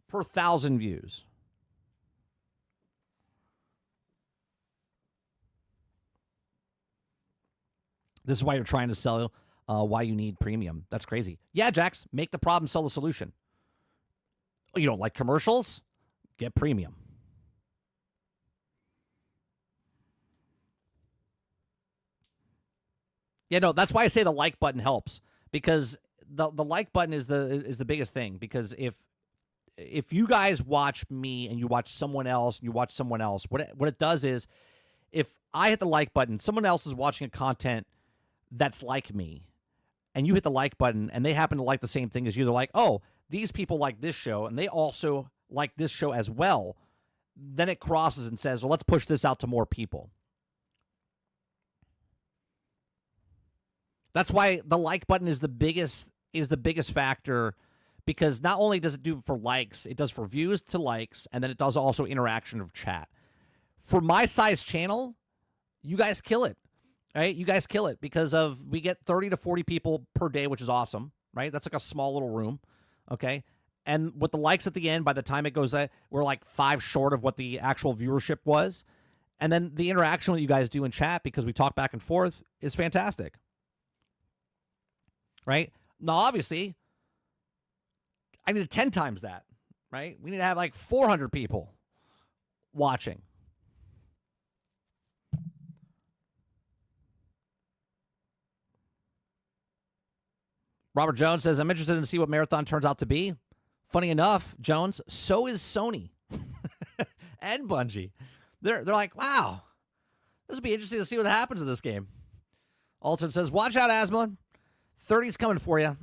Per 1,000 views. This is why you're trying to sell why you need premium. That's crazy. Yeah, Jax, make the problem, sell the solution. You don't like commercials? Get premium. Yeah, no, that's why I say the like button helps, because the like button is the biggest thing, because if you guys watch me and you watch someone else and you watch someone else, what it does is, if I hit the like button, someone else is watching a content that's like me, and you hit the like button and they happen to like the same thing as you, they're like, oh, these people like this show and they also like this show as well, then it crosses and says, well, let's push this out to more people. That's why the like button is the biggest factor, because not only does it do for likes, it does for views to likes, and then it does also interaction of chat. For my size channel, you guys kill it. Right? You guys kill it, because we get 30 to 40 people per day, which is awesome, right? That's like a small little room, okay? And with the likes at the end, by the time it goes, we're like 5 short of what the actual viewership was. And then the interaction that you guys do in chat, because we talk back and forth, is fantastic. Right? Now, obviously, I need 10 times that, right? We need to have like 400 people watching. Robert Jones says, I'm interested to see what Marathon turns out to be. Funny enough, Jones, so is Sony and Bungie. They're like, wow, this would be interesting to see what happens in this game. Alton says, watch out, Asma. 30's coming for you.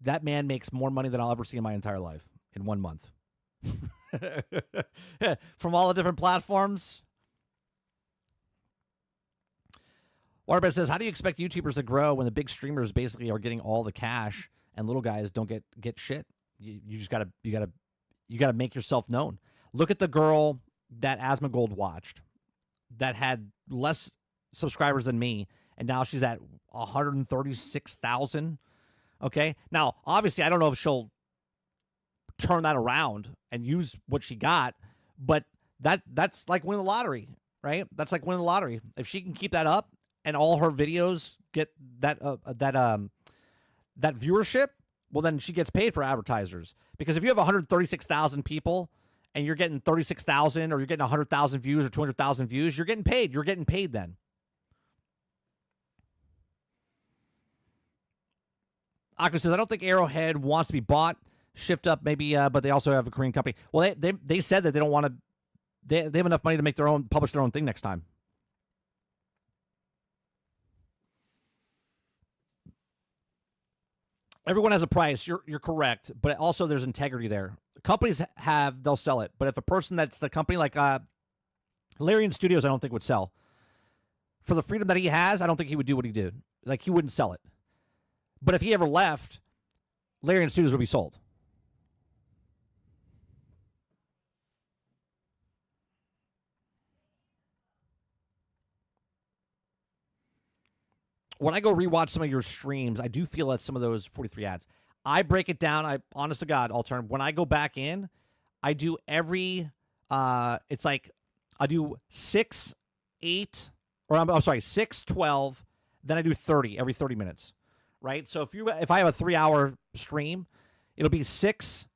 That man makes more money than I'll ever see in my entire life in 1 month. From all the different platforms. Waterbed says, how do you expect YouTubers to grow when the big streamers basically are getting all the cash and little guys don't get shit? You just gotta make yourself known. Look at the girl that Asmongold watched that had less subscribers than me, and now she's at 136,000. Okay, now obviously I don't know if she'll turn that around and use what she got, but that's like winning the lottery, right? That's like winning the lottery. If she can keep that up, and all her videos get that viewership, well, then she gets paid for advertisers. Because if you have 136,000 people and you're getting 36,000 or you're getting 100,000 views or 200,000 views, you're getting paid. You're getting paid then. Aku says, I don't think Arrowhead wants to be bought. Shift up maybe, but they also have a Korean company. Well, they said that they don't want to. They have enough money to make publish their own thing next time. Everyone has a price. You're correct, but also there's integrity there. Companies they'll sell it, but if a person that's the company like Larian Studios, I don't think would sell for the freedom that he has. I don't think he would do what he did. Like he wouldn't sell it. But if he ever left, Larian Studios would be sold. When I go rewatch some of your streams, I do feel that some of those 43 ads. I break it down. Honest to God, Altern, when I go back in, I do every, it's like I do 6, 8, or I'm sorry, 6, 12, then I do 30 every 30 minutes, right? So if I have a 3-hour stream, it'll be 6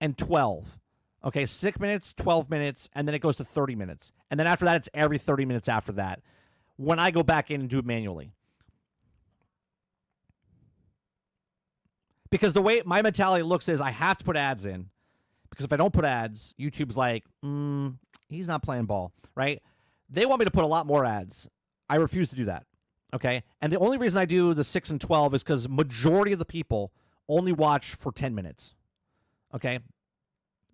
and 12. Okay, 6 minutes, 12 minutes, and then it goes to 30 minutes. And then after that, it's every 30 minutes after that when I go back in and do it manually. Because the way my mentality looks is I have to put ads in. Because if I don't put ads, YouTube's like, he's not playing ball, right? They want me to put a lot more ads. I refuse to do that, okay? And the only reason I do the 6 and 12 is because majority of the people only watch for 10 minutes, okay?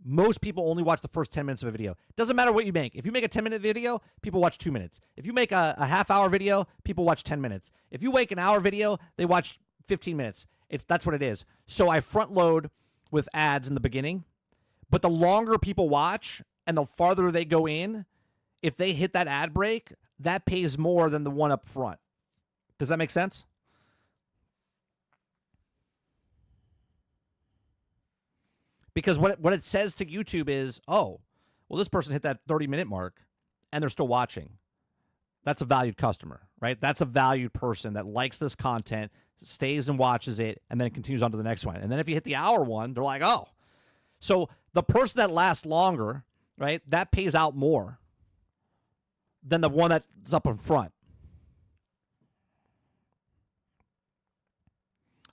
Most people only watch the first 10 minutes of a video. Doesn't matter what you make. If you make a 10-minute video, people watch 2 minutes. If you make a half-hour video, people watch 10 minutes. If you make an hour video, they watch 15 minutes. That's what it is. So I front load with ads in the beginning, but the longer people watch and the farther they go in, if they hit that ad break, that pays more than the one up front. Does that make sense? Because what it says to YouTube is, oh, well, this person hit that 30-minute mark and they're still watching. That's a valued customer, right? That's a valued person that likes this content, stays and watches it, and then continues on to the next one. And then if you hit the hour one, they're like, oh. So the person that lasts longer, right, that pays out more than the one that's up in front.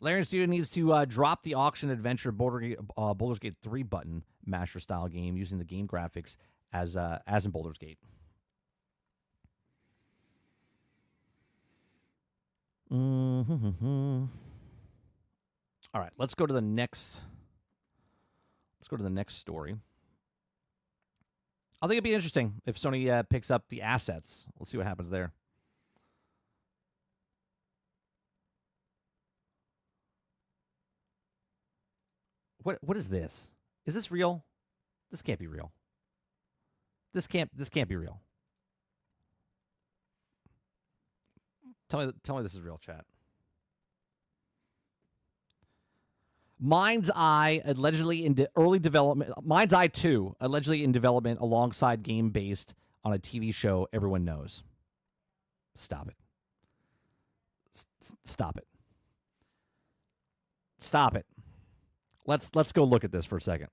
Larian Studio needs to drop the auction adventure Baldur's Gate 3 button masher style game using the game graphics as in Baldur's Gate. Mm-hmm. All right, let's go to the next. Let's go to the next story. I think it'd be interesting if Sony picks up the assets. We'll see what happens there. What is this? Is this real? This can't be real. This can't be real. Tell me this is real, chat. Mind's Eye allegedly in early development. Mind's Eye 2 allegedly in development alongside game based on a TV show everyone knows. Stop it. Stop it. Stop it. Let's go look at this for a second.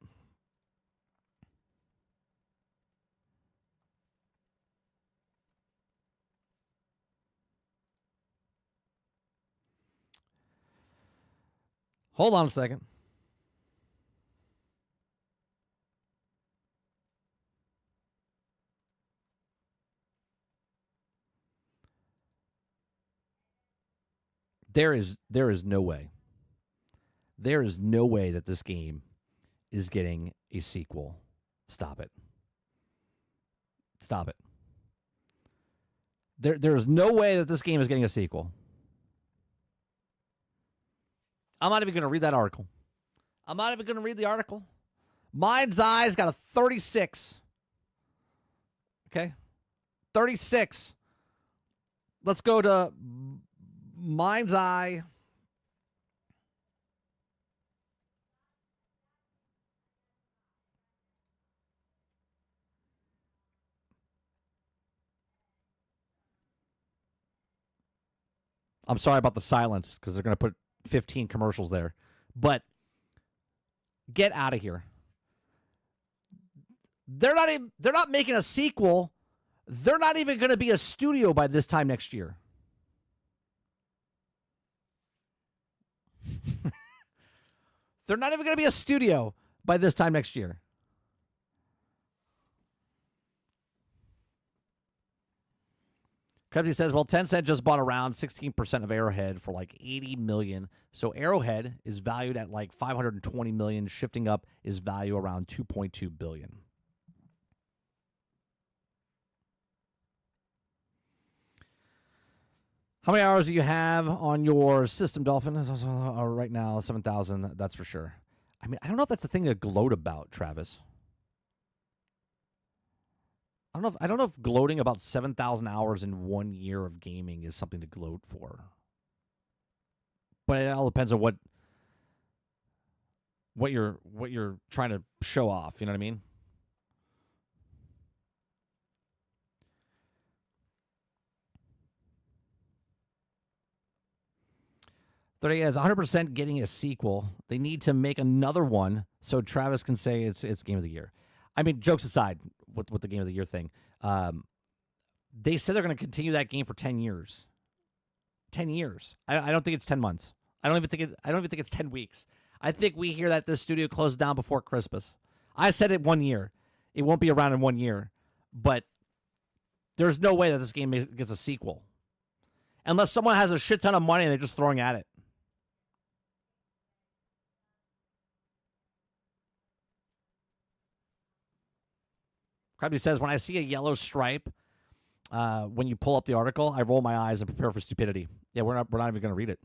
Hold on a second. There is no way. There is no way that this game is getting a sequel. Stop it. Stop it. There is no way that this game is getting a sequel. I'm not even going to read that article. I'm not even going to read the article. Mind's Eye's got a 36. Okay? 36. Let's go to Mind's Eye. I'm sorry about the silence because they're going to put 15 commercials there. But get out of here. They're not making a sequel. They're not even going to be a studio by this time next year. They're not even going to be a studio by this time next year. Company says, well, Tencent just bought around 16% of Arrowhead for like $80 million. So Arrowhead is valued at like $520 million. Shifting up is value around $2.2 billion. How many hours do you have on your system, Dolphin? Right now, 7,000. That's for sure. I mean, I don't know if that's the thing to gloat about, Travis. I don't know if gloating about 7,000 hours in 1 year of gaming is something to gloat for. But it all depends on what you're trying to show off. You know what I mean? There he is, 100% getting a sequel. They need to make another one so Travis can say it's Game of the Year. I mean, jokes aside, with the Game of the Year thing, they said they're going to continue that game for 10 years. 10 years. I don't think it's 10 months. I don't even think it's 10 weeks. I think we hear that this studio closes down before Christmas. I said it 1 year. It won't be around in 1 year, but there's no way that this game gets a sequel unless someone has a shit ton of money and they're just throwing at it. Krabby says, when I see a yellow stripe, when you pull up the article, I roll my eyes and prepare for stupidity. Yeah, we're not even going to read it.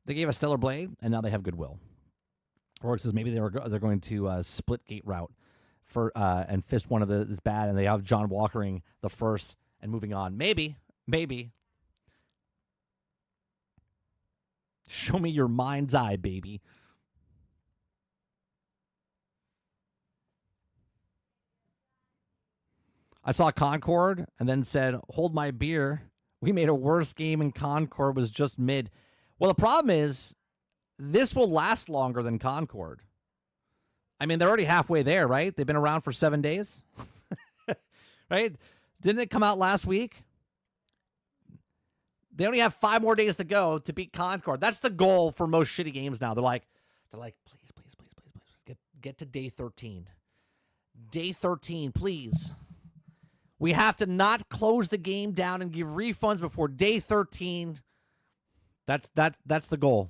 They gave us Stellar Blade, and now they have Goodwill. Rourke says maybe they're going to split gate route for and fist one of the is bad, and they have John Walkering the first and moving on. Maybe. Show me your mind's eye, baby. I saw Concord and then said, hold my beer. We made a worse game and Concord was just mid. Well, the problem is this will last longer than Concord. I mean, they're already halfway there, right? They've been around for 7 days. Right? Didn't it come out last week? They only have 5 more days to go to beat Concord. That's the goal for most shitty games now. They're like, please, get to day 13. Day 13, please. We have to not close the game down and give refunds before day 13. That's the goal.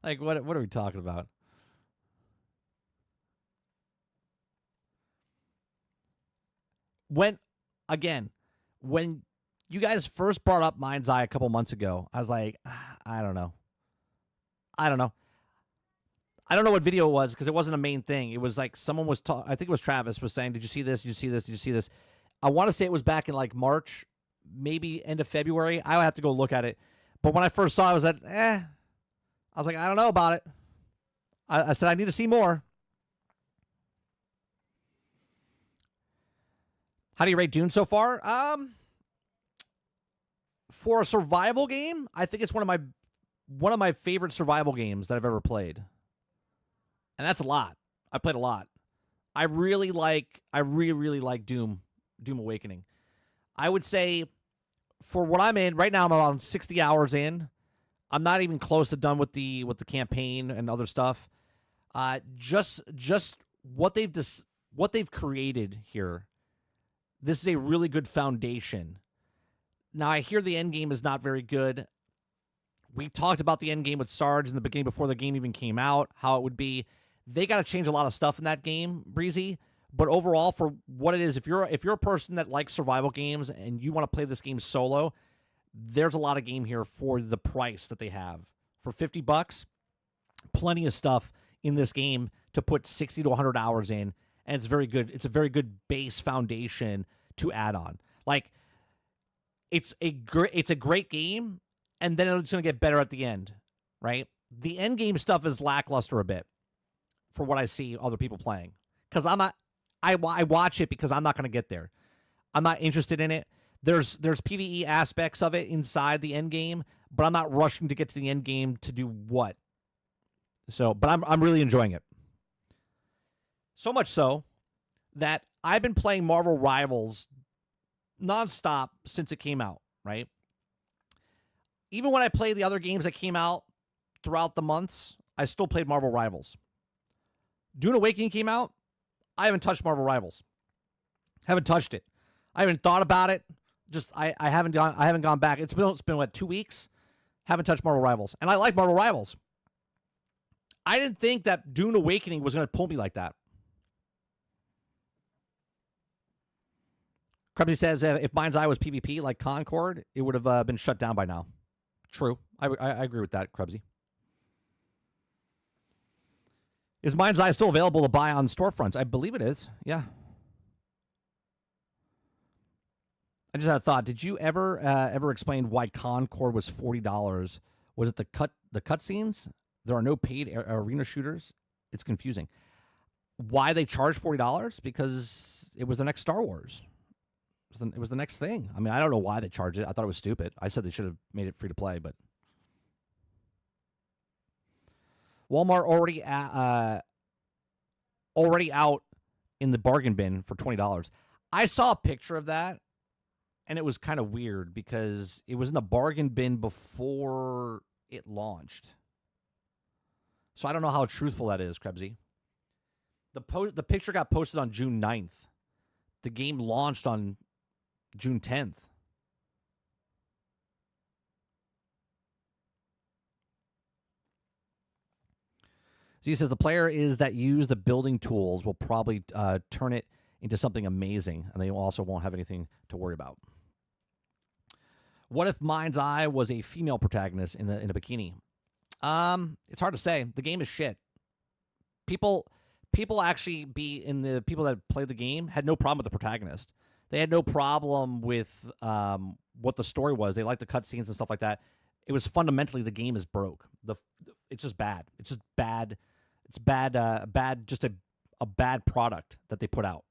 Like, what are we talking about? When you guys first brought up Mind's Eye a couple months ago, I was like, I don't know. I don't know what video it was because it wasn't a main thing. It was like someone was I think it was Travis was saying, did you see this? Did you see this? Did you see this? I want to say it was back in like March, maybe end of February. I would have to go look at it. But when I first saw it, I was like, I was like, I don't know about it. I said, I need to see more. How do you rate Dune so far? For a survival game, I think it's one of my favorite survival games that I've ever played. And that's a lot. I played a lot. I really like Doom Awakening. I would say for what I'm in right now, I'm around 60 hours in. I'm not even close to done with the campaign and other stuff. Just what they've created here. This is a really good foundation. Now I hear the end game is not very good. We talked about the end game with Sarge in the beginning before the game even came out, how it would be. They got to change a lot of stuff in that game, Breezy. But overall, for what it is, if you're a person that likes survival games and you want to play this game solo, there's a lot of game here for the price that they have. For $50, plenty of stuff in this game to put 60 to 100 hours in, and it's very good. It's a very good base foundation to add on. Like, it's a great game, and then it's going to get better at the end, right? The end game stuff is lackluster a bit. for what I see other people playing. Because I watch it because I'm not going to get there. I'm not interested in it. There's PvE aspects of it inside the end game, but I'm not rushing to get to the end game to do what. So, but I'm really enjoying it. So much so that I've been playing Marvel Rivals nonstop since it came out, right? Even when I played the other games that came out throughout the months, I still played Marvel Rivals. Dune Awakening came out. I haven't touched Marvel Rivals. Haven't touched it. I haven't thought about it. Just I haven't gone back. It's been what, 2 weeks? Haven't touched Marvel Rivals. And I like Marvel Rivals. I didn't think that Dune Awakening was going to pull me like that. Krebsy says if Mind's Eye was PvP like Concord, it would have been shut down by now. True. I agree with that, Krebsy. Is Mind's Eye still available to buy on storefronts? I believe it is. Yeah. I just had a thought. Did you ever explain why Concord was $40? Was it the cutscenes? There are no paid arena shooters. It's confusing. Why they charge $40? Because it was the next Star Wars. It was the next thing. I mean, I don't know why they charged it. I thought it was stupid. I said they should have made it free to play, but Walmart already out in the bargain bin for $20. I saw a picture of that, and it was kind of weird because it was in the bargain bin before it launched. So I don't know how truthful that is, Krebsy. The picture got posted on June 9th. The game launched on June 10th. So he says the player is that use the building tools will probably turn it into something amazing, and they also won't have anything to worry about. What if Mind's Eye was a female protagonist in a bikini? It's hard to say. The game is shit. People actually people that played the game had no problem with the protagonist. They had no problem with what the story was. They liked the cutscenes and stuff like that. It was fundamentally the game is broke. It's just bad. It's just bad. It's bad. Just a bad product that they put out.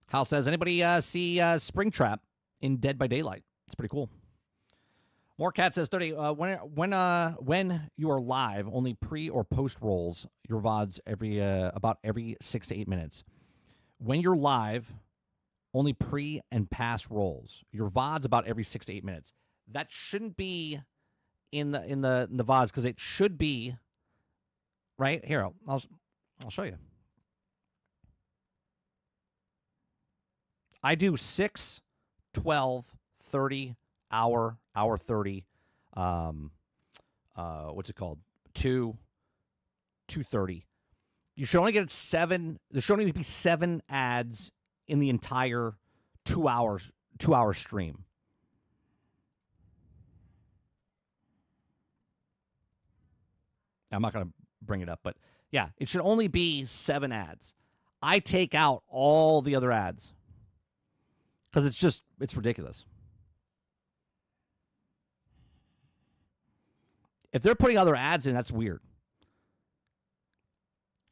Hal says, anybody see Springtrap in Dead by Daylight? It's pretty cool. More Cat says 30. When you are live, only pre or post rolls your VODs about every 6 to 8 minutes. When you're live, only pre and pass rolls your VODs about every 6 to 8 minutes. That shouldn't be in the VODs because it should be right here. I'll show you. I do 6, 12, 30, hour 30. What's it called? 2:30. You should only get 7. There should only be 7 ads in the entire 2 hours, 2-hour stream. I'm not going to bring it up, but yeah, it should only be 7 ads. I take out all the other ads because it's ridiculous. If they're putting other ads in, that's weird.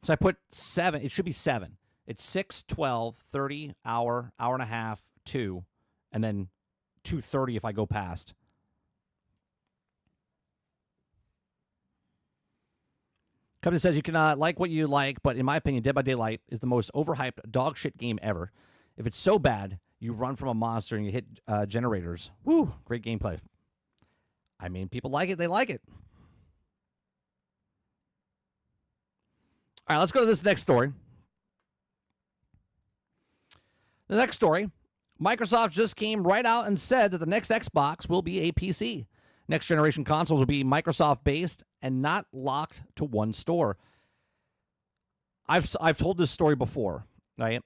So I put 7. It should be 7. It's 6, 12, 30, hour and a half, 2, and then 2:30 if I go past. Company says you can like what you like, but in my opinion, Dead by Daylight is the most overhyped dog shit game ever. If it's so bad, you run from a monster and you hit generators. Woo, great gameplay. I mean, people like it. They like it. All right, let's go to this next story. The next story, Microsoft just came right out and said that the next Xbox will be a PC. Next generation consoles will be Microsoft-based and not locked to one store. I've told this story before, right?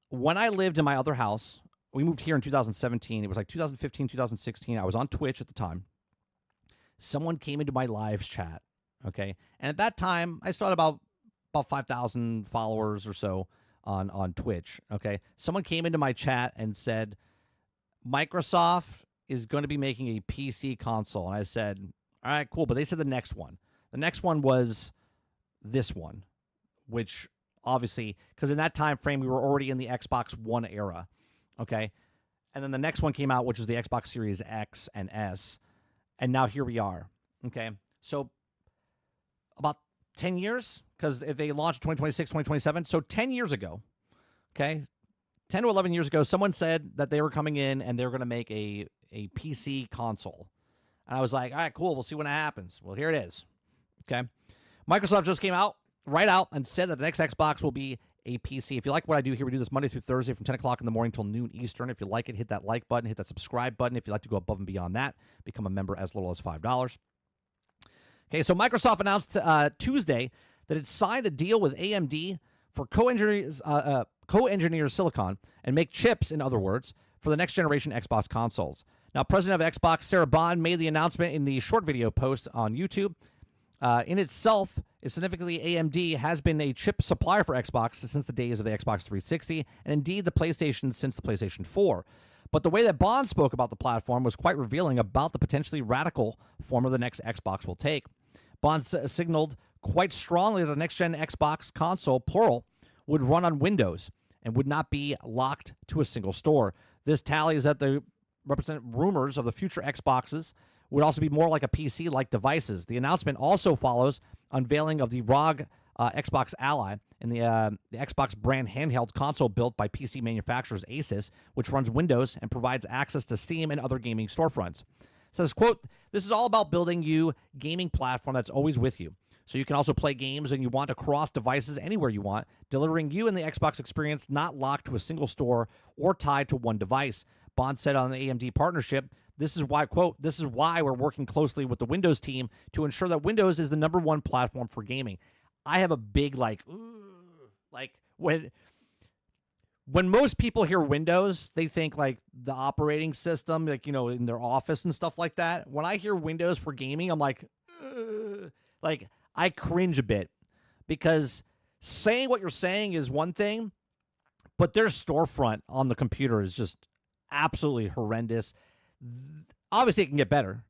When I lived in my other house, we moved here in 2017. It was like 2015, 2016. I was on Twitch at the time. Someone came into my live chat, okay? And at that time, I still had about 5,000 followers or so on Twitch, okay? Someone came into my chat and said, Microsoft is going to be making a PC console. And I said, all right, cool. But they said the next one. The next one was this one, which obviously, because in that time frame, we were already in the Xbox One era. Okay. And then the next one came out, which is the Xbox Series X and S. And now here we are. Okay. So about 10 years, because if they launched 2026, 2027. So 10 years ago, okay, 10 to 11 years ago, someone said that they were coming in and they were going to make a PC console. And I was like, all right, cool. We'll see when it happens. Well, here it is. Okay. Microsoft just came out and said that the next Xbox will be a PC. If you like what I do here, we do this Monday through Thursday from 10 o'clock in the morning till noon Eastern. If you like it, hit that like button, hit that subscribe button. If you'd like to go above and beyond that, become a member as little as $5. Okay, so Microsoft announced Tuesday that it signed a deal with AMD for co-engineer silicon and make chips, in other words, for the next generation Xbox consoles. Now, President of Xbox, Sarah Bond, made the announcement in the short video post on YouTube. In itself, significantly, AMD has been a chip supplier for Xbox since the days of the Xbox 360, and indeed the PlayStation since the PlayStation 4. But the way that Bond spoke about the platform was quite revealing about the potentially radical form of the next Xbox will take. Bond signaled quite strongly that the next-gen Xbox console, plural, would run on Windows and would not be locked to a single store. This tallies that they represent rumors of the future Xboxes would also be more like a PC-like devices. The announcement also follows unveiling of the ROG Xbox Ally and the Xbox brand handheld console built by PC manufacturers Asus, which runs Windows and provides access to Steam and other gaming storefronts. It says, quote, "This is all about building you gaming platform that's always with you. So you can also play games and you want across devices anywhere you want, delivering you and the Xbox experience not locked to a single store or tied to one device." Bond said on the AMD partnership, "This is why, quote, this is why we're working closely with the Windows team to ensure that Windows is the number one platform for gaming." I have a big when most people hear Windows, they think like the operating system, like, you know, in their office and stuff like that. When I hear Windows for gaming, I'm like I cringe a bit, because saying what you're saying is one thing, but their storefront on the computer is just absolutely horrendous. Obviously, it can get better,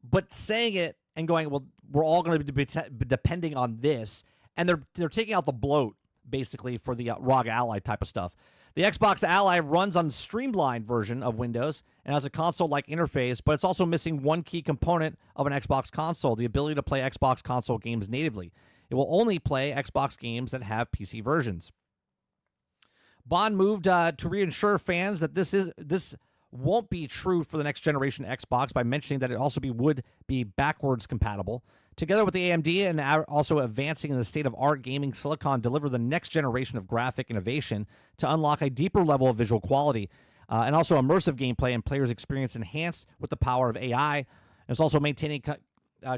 but saying it and going, well, we're all going to be depending on this, and they're taking out the bloat basically for the ROG Ally type of stuff. The Xbox Ally runs on a streamlined version of Windows and has a console-like interface, but it's also missing one key component of an Xbox console: the ability to play Xbox console games natively. It will only play Xbox games that have PC versions. Bond moved to reassure fans that this won't be true for the next generation Xbox by mentioning that it also would be backwards compatible. Together with the AMD and also advancing in the state-of-art gaming silicon, deliver the next generation of graphic innovation to unlock a deeper level of visual quality and also immersive gameplay and players' experience enhanced with the power of AI. It's also maintaining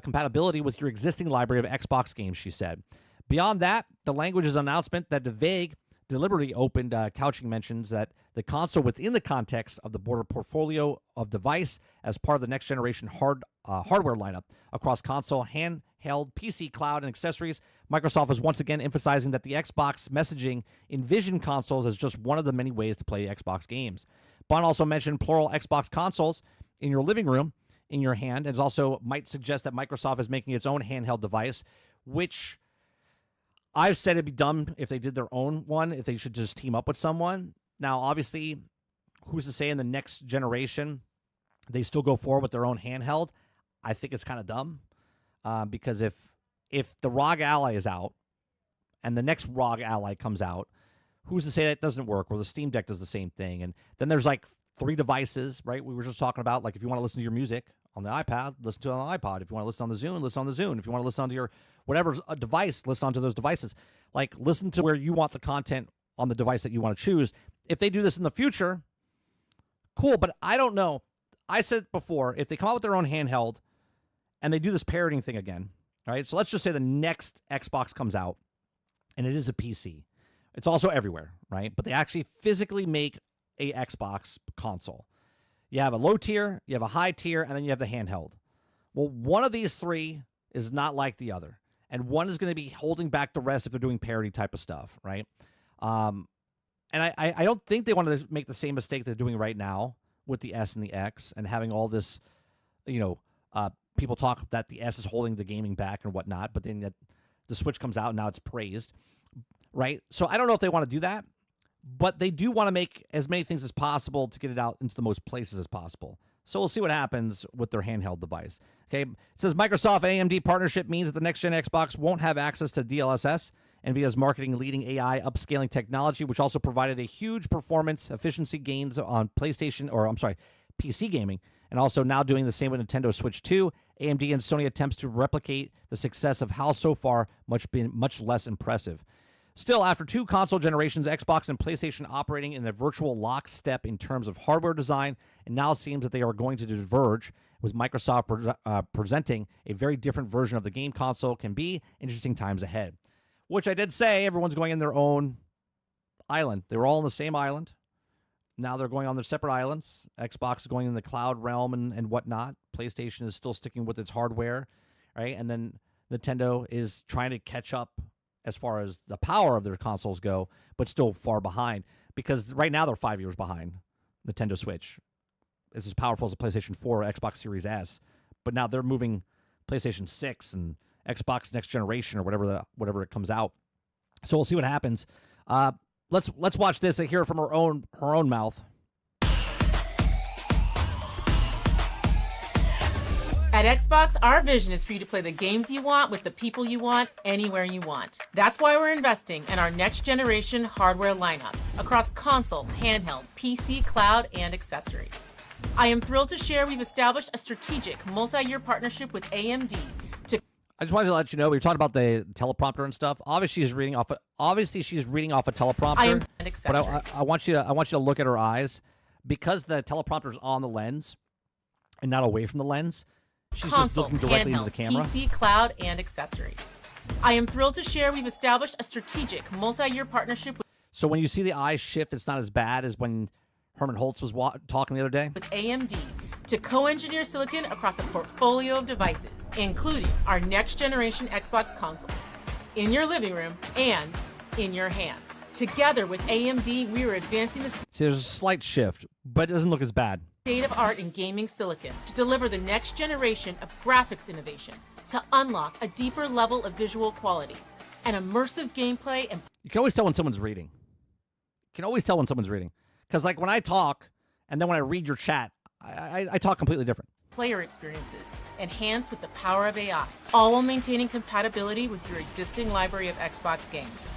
compatibility with your existing library of Xbox games, she said. Beyond that, the language's announcement that the vague, deliberately opened couching mentions that the console within the context of the broader portfolio of device as part of the next generation hardware lineup across console, handheld, PC, cloud, and accessories. Microsoft is once again emphasizing that the Xbox messaging envisioned consoles as just one of the many ways to play Xbox games. Bond also mentioned plural Xbox consoles in your living room, in your hand, and also might suggest that Microsoft is making its own handheld device, which I've said it'd be dumb if they did their own one, if they should just team up with someone. Now, obviously, who's to say in the next generation they still go forward with their own handheld? I think it's kind of dumb because if the ROG Ally is out and the next ROG Ally comes out, who's to say that doesn't work? Or the Steam Deck does the same thing. And then there's like 3 devices, right? We were just talking about, like, if you want to listen to your music on the iPad, listen to it on the iPod. If you want to listen on the Zune, listen on the Zune. If you want to listen to your whatever device, listen onto those devices. Like, listen to where you want the content on the device that you want to choose. If they do this in the future, cool, but I don't know. I said before, if they come out with their own handheld and they do this parroting thing again, all right? So let's just say the next Xbox comes out and it is a PC. It's also everywhere, right? But they actually physically make a Xbox console. You have a low tier, you have a high tier, and then you have the handheld. Well, one of these 3 is not like the other. And one is going to be holding back the rest if they're doing parody type of stuff, right? And I don't think they want to make the same mistake they're doing right now with the S and the X, and having all this, people talk that the S is holding the gaming back and whatnot, but then the Switch comes out and now it's praised, right? So I don't know if they want to do that, but they do want to make as many things as possible to get it out into the most places as possible. So we'll see what happens with their handheld device. Okay, it says Microsoft AMD partnership means that the next-gen Xbox won't have access to DLSS. NVIDIA's marketing leading AI upscaling technology, which also provided a huge performance efficiency gains on PC gaming, and also now doing the same with Nintendo Switch 2. AMD and Sony attempts to replicate the success of HAL so far been much less impressive. Still, after 2 console generations, Xbox and PlayStation operating in a virtual lockstep in terms of hardware design, and now seems that they are going to diverge, with Microsoft presenting a very different version of the game console. Can be interesting times ahead. Which I did say, everyone's going in their own island. They were all in the same island. Now they're going on their separate islands. Xbox is going in the cloud realm and whatnot. PlayStation is still sticking with its hardware, right? And then Nintendo is trying to catch up as far as the power of their consoles go, but still far behind, because right now they're 5 years behind Nintendo Switch. It's as powerful as a PlayStation 4 or Xbox Series S, but now they're moving PlayStation 6 and Xbox next generation or whatever it comes out. So we'll see what happens. Let's watch this and hear it from her own mouth. At Xbox, our vision is for you to play the games you want with the people you want, anywhere you want. That's why we're investing in our next-generation hardware lineup across console, handheld, PC, cloud, and accessories. I am thrilled to share we've established a strategic multi-year partnership with AMD to... I just wanted to let you know, we were talking about the teleprompter and stuff. Obviously, she's reading off a teleprompter. I am accessories. But I want you to look at her eyes, because the teleprompter's on the lens and not away from the lens. She's console, just looking directly into handheld, the camera. PC, cloud, and accessories. I am thrilled to share we've established a strategic multi-year partnership with... So when you see the eyes shift, it's not as bad as when Herman Holtz was talking the other day. With AMD to co-engineer silicon across a portfolio of devices, including our next-generation Xbox consoles, in your living room and in your hands. Together with AMD, we are advancing the... See, there's a slight shift, but it doesn't look as bad. State of art in gaming silicon to deliver the next generation of graphics innovation to unlock a deeper level of visual quality and immersive gameplay. And you can always tell when someone's reading. Because like when I talk and then when I read your chat, I talk completely different. Player experiences enhanced with the power of AI, all while maintaining compatibility with your existing library of Xbox games.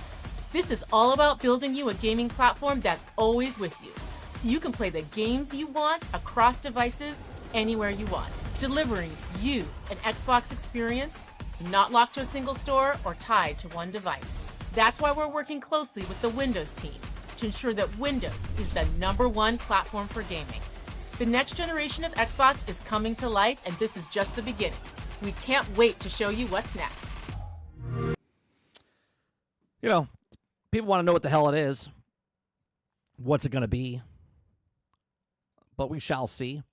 This is all about building you a gaming platform that's always with you, so you can play the games you want across devices anywhere you want, delivering you an Xbox experience not locked to a single store or tied to one device. That's why we're working closely with the Windows team to ensure that Windows is the #1 platform for gaming. The next generation of Xbox is coming to life, and this is just the beginning. We can't wait to show you what's next. You know, people want to know what the hell it is. What's it going to be? But we shall see.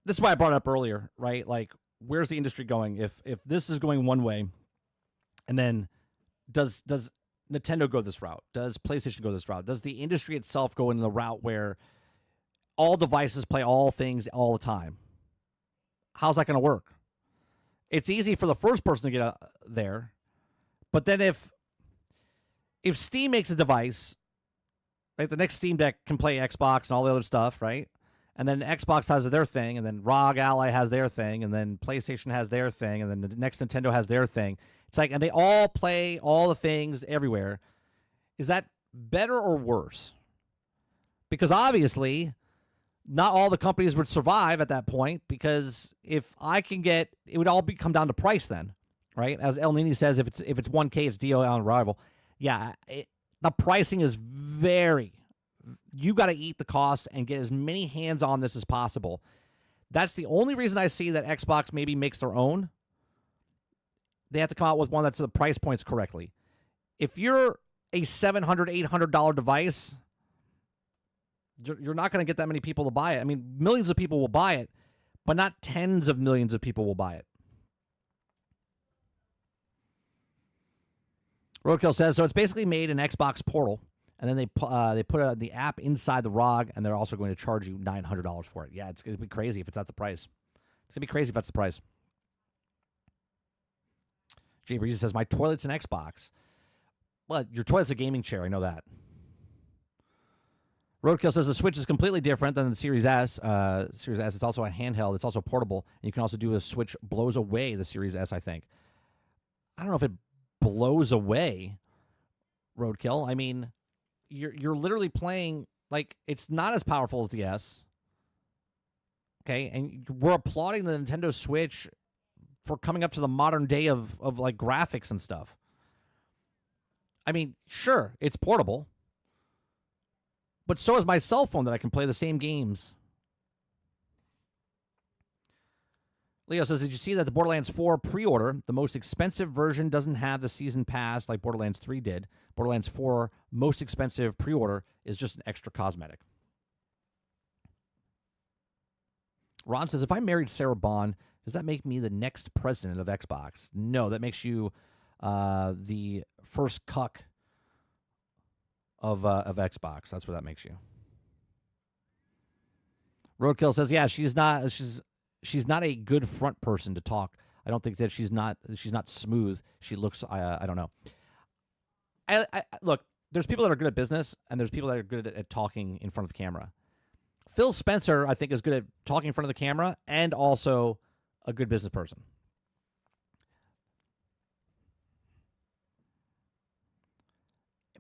This is why I brought it up earlier, right? Like, where's the industry going? If this is going one way, and then does Nintendo go this route? Does PlayStation go this route? Does the industry itself go in the route where all devices play all things all the time? How's that going to work? It's easy for the first person to get there, but then if Steam makes a device, like the next Steam Deck can play Xbox and all the other stuff, right? And then Xbox has their thing, and then ROG Ally has their thing, and then PlayStation has their thing, and then the next Nintendo has their thing. It's like, and they all play all the things everywhere. Is that better or worse? Because obviously, not all the companies would survive at that point, because if I can get, it would all come down to price then, right? As El Nini says, if it's 1K, it's DO on arrival. Yeah, the pricing is you got to eat the costs and get as many hands on this as possible. That's the only reason I see that Xbox maybe makes their own. They have to come out with one that's the price points correctly. If you're a $700, $800 device, you're not going to get that many people to buy it. I mean, millions of people will buy it, but not tens of millions of people will buy it. Roadkill says, so it's basically made an Xbox Portal, and then they put the app inside the ROG, and they're also going to charge you $900 for it. Yeah, it's going to be crazy if it's at the price. It's going to be crazy if that's the price. Jay Breezy says, my toilet's an Xbox. Well, your toilet's a gaming chair. I know that. Roadkill says the Switch is completely different than the Series S. Series S, it's also a handheld. It's also portable. And you can also do a Switch blows away the Series S, I think. I don't know if it blows away, Roadkill. I mean, you're literally playing, like, it's not as powerful as the S. Okay, and we're applauding the Nintendo Switch for coming up to the modern day of like graphics and stuff. I mean, sure, it's portable. But so is my cell phone that I can play the same games. Leo says, did you see that the Borderlands 4 pre-order, the most expensive version, doesn't have the season pass like Borderlands 3 did? Borderlands 4 most expensive pre-order is just an extra cosmetic. Ron says, if I married Sarah Bond, does that make me the next president of Xbox? No, that makes you the first cuck of Xbox. That's what that makes you. Roadkill says, yeah, she's not a good front person to talk. I don't think that she's not smooth. She looks, I don't know. I look, there's people that are good at business, and there's people that are good at talking in front of the camera. Phil Spencer, I think, is good at talking in front of the camera and also a good business person.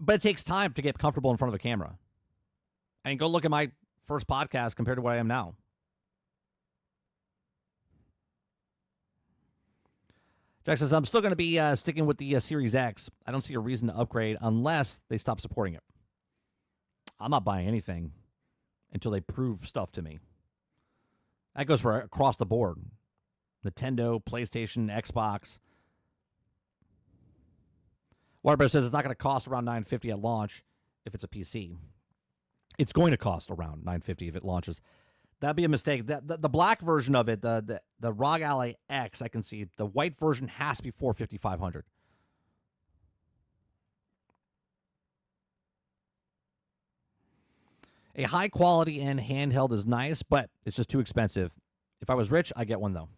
But it takes time to get comfortable in front of the camera. I mean, go look at my first podcast compared to what I am now. Jack says, I'm still going to be sticking with the Series X. I don't see a reason to upgrade unless they stop supporting it. I'm not buying anything until they prove stuff to me. That goes for across the board. Nintendo, PlayStation, Xbox. Waterbear says it's not going to cost around $950 at launch if it's a PC. It's going to cost around $950 if it launches. That'd be a mistake. The black version of it, the ROG Ally X, I can see. The white version has to be $450, $500. A high quality and handheld is nice, but it's just too expensive. If I was rich, I'd get one, though.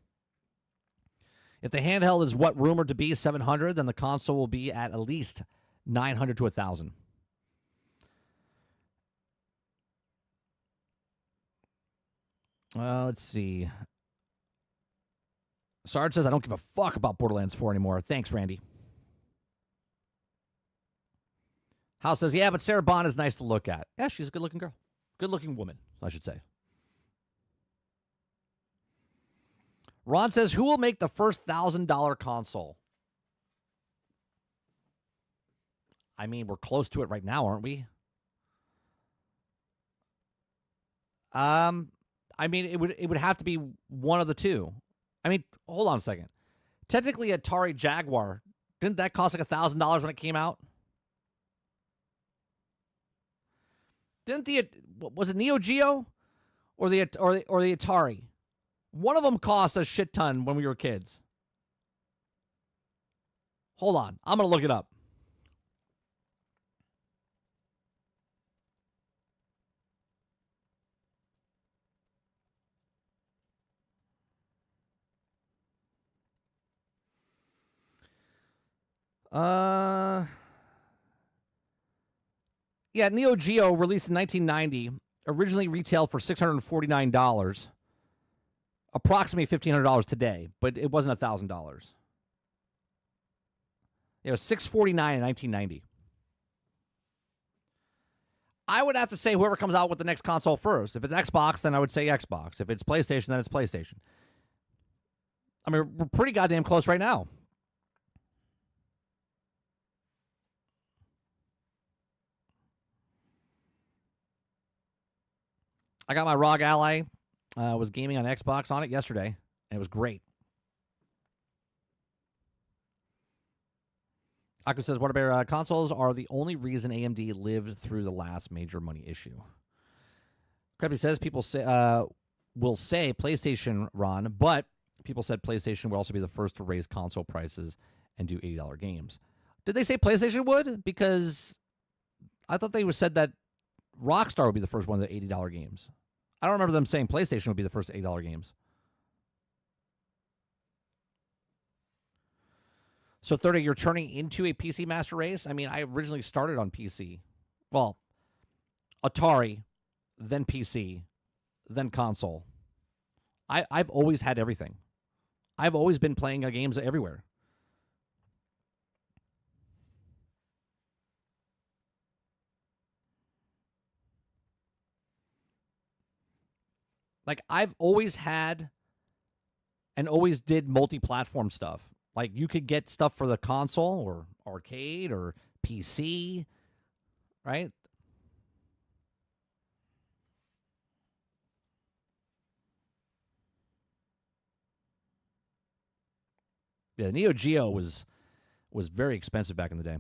If the handheld is what rumored to be $700, then the console will be at least $900 to $1,000. Let's see. Sarge says, I don't give a fuck about Borderlands 4 anymore. Thanks, Randy. House says, yeah, but Sarah Bond is nice to look at. Yeah, she's a good-looking girl. Good-looking woman, I should say. Ron says, who will make the first $1,000 console? I mean, we're close to it right now, aren't we? I mean, it would have to be one of the two. I mean, hold on a second. Technically, Atari Jaguar, didn't that cost like $1,000 when it came out? Was it Neo Geo or the Atari? One of them cost a shit ton when we were kids. Hold on, I'm gonna look it up. Yeah, Neo Geo, released in 1990, originally retailed for $649, approximately $1,500 today, but it wasn't $1,000. It was $649 in 1990. I would have to say whoever comes out with the next console first. If it's Xbox, then I would say Xbox. If it's PlayStation, then it's PlayStation. I mean, we're pretty goddamn close right now. I got my ROG Ally. Was gaming on Xbox on it yesterday, and it was great. Aku says, Waterbear, consoles are the only reason AMD lived through the last major money issue. Kreppy says, people will say PlayStation, Ron, but people said PlayStation would also be the first to raise console prices and do $80 games. Did they say PlayStation would? Because I thought they said that Rockstar would be the first one of the $80 games. I don't remember them saying PlayStation would be the first $8 games. So 30, you're turning into a PC Master Race? I mean, I originally started on PC. Well, Atari, then PC, then console. I've always had everything. I've always been playing games everywhere. Like, I've always had and always did multi-platform stuff. Like, you could get stuff for the console or arcade or PC, right? Yeah, Neo Geo was very expensive back in the day.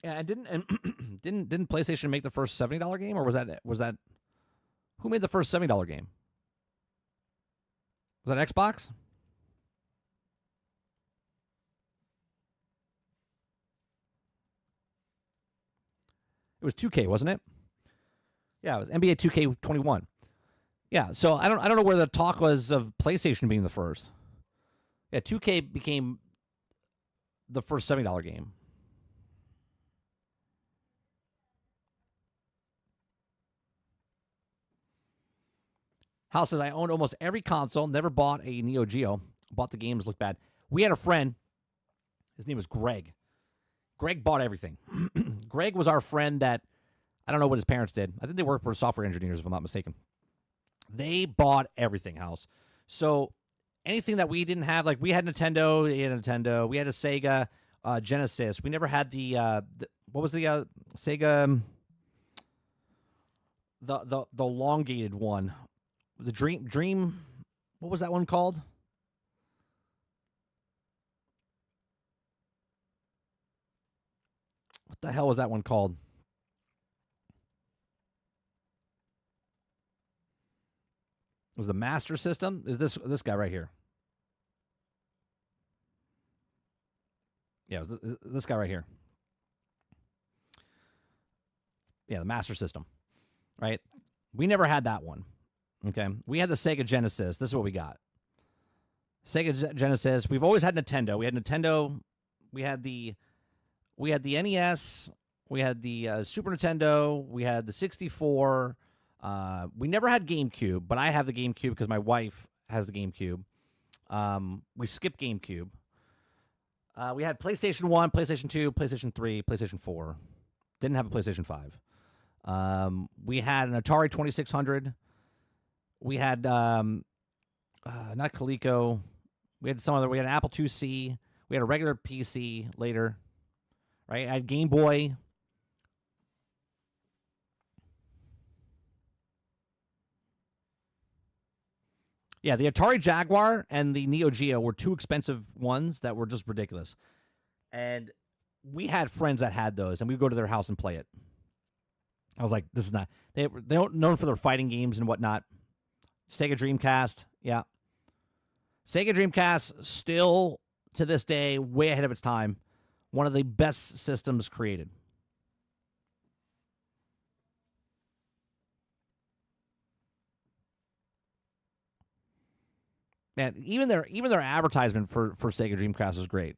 Yeah, and didn't PlayStation make the first $70 game, or was that who made the first $70 game? Was that Xbox? It was 2K, wasn't it? Yeah, it was NBA 2K21. Yeah, so I don't know where the talk was of PlayStation being the first. Yeah, 2K became the first $70 game. House says, I owned almost every console, never bought a Neo Geo. Bought the games, looked bad. We had a friend. His name was Greg. Greg bought everything. Greg was our friend that, I don't know what his parents did. I think they worked for software engineers, if I'm not mistaken. They bought everything, House. So anything that we didn't have, like we had Nintendo, he had a Nintendo. We had a Sega Genesis. We never had the what was the Sega, the elongated one. The Dream, what was that one called? What the hell was that one called? It was the Master System? Is this guy right here? Yeah, this guy right here. Yeah, the Master System, right? We never had that one. Okay, we had the Sega Genesis. This is what we got. Sega Genesis. We've always had Nintendo. We had Nintendo. We had the NES. We had the Super Nintendo. We had the 64. We never had GameCube, but I have the GameCube because my wife has the GameCube. We skipped GameCube. We had PlayStation 1, PlayStation 2, PlayStation 3, PlayStation 4. Didn't have a PlayStation 5. We had an Atari 2600. We had not Coleco. We had some other. We had an Apple IIc. We had a regular PC later, right? I had Game Boy. Yeah, the Atari Jaguar and the Neo Geo were two expensive ones that were just ridiculous. And we had friends that had those, and we would go to their house and play it. I was like, this is not. They're known for their fighting games and whatnot. Sega Dreamcast, yeah. Sega Dreamcast, still to this day, way ahead of its time. One of the best systems created. Man, even their advertisement for Sega Dreamcast was great.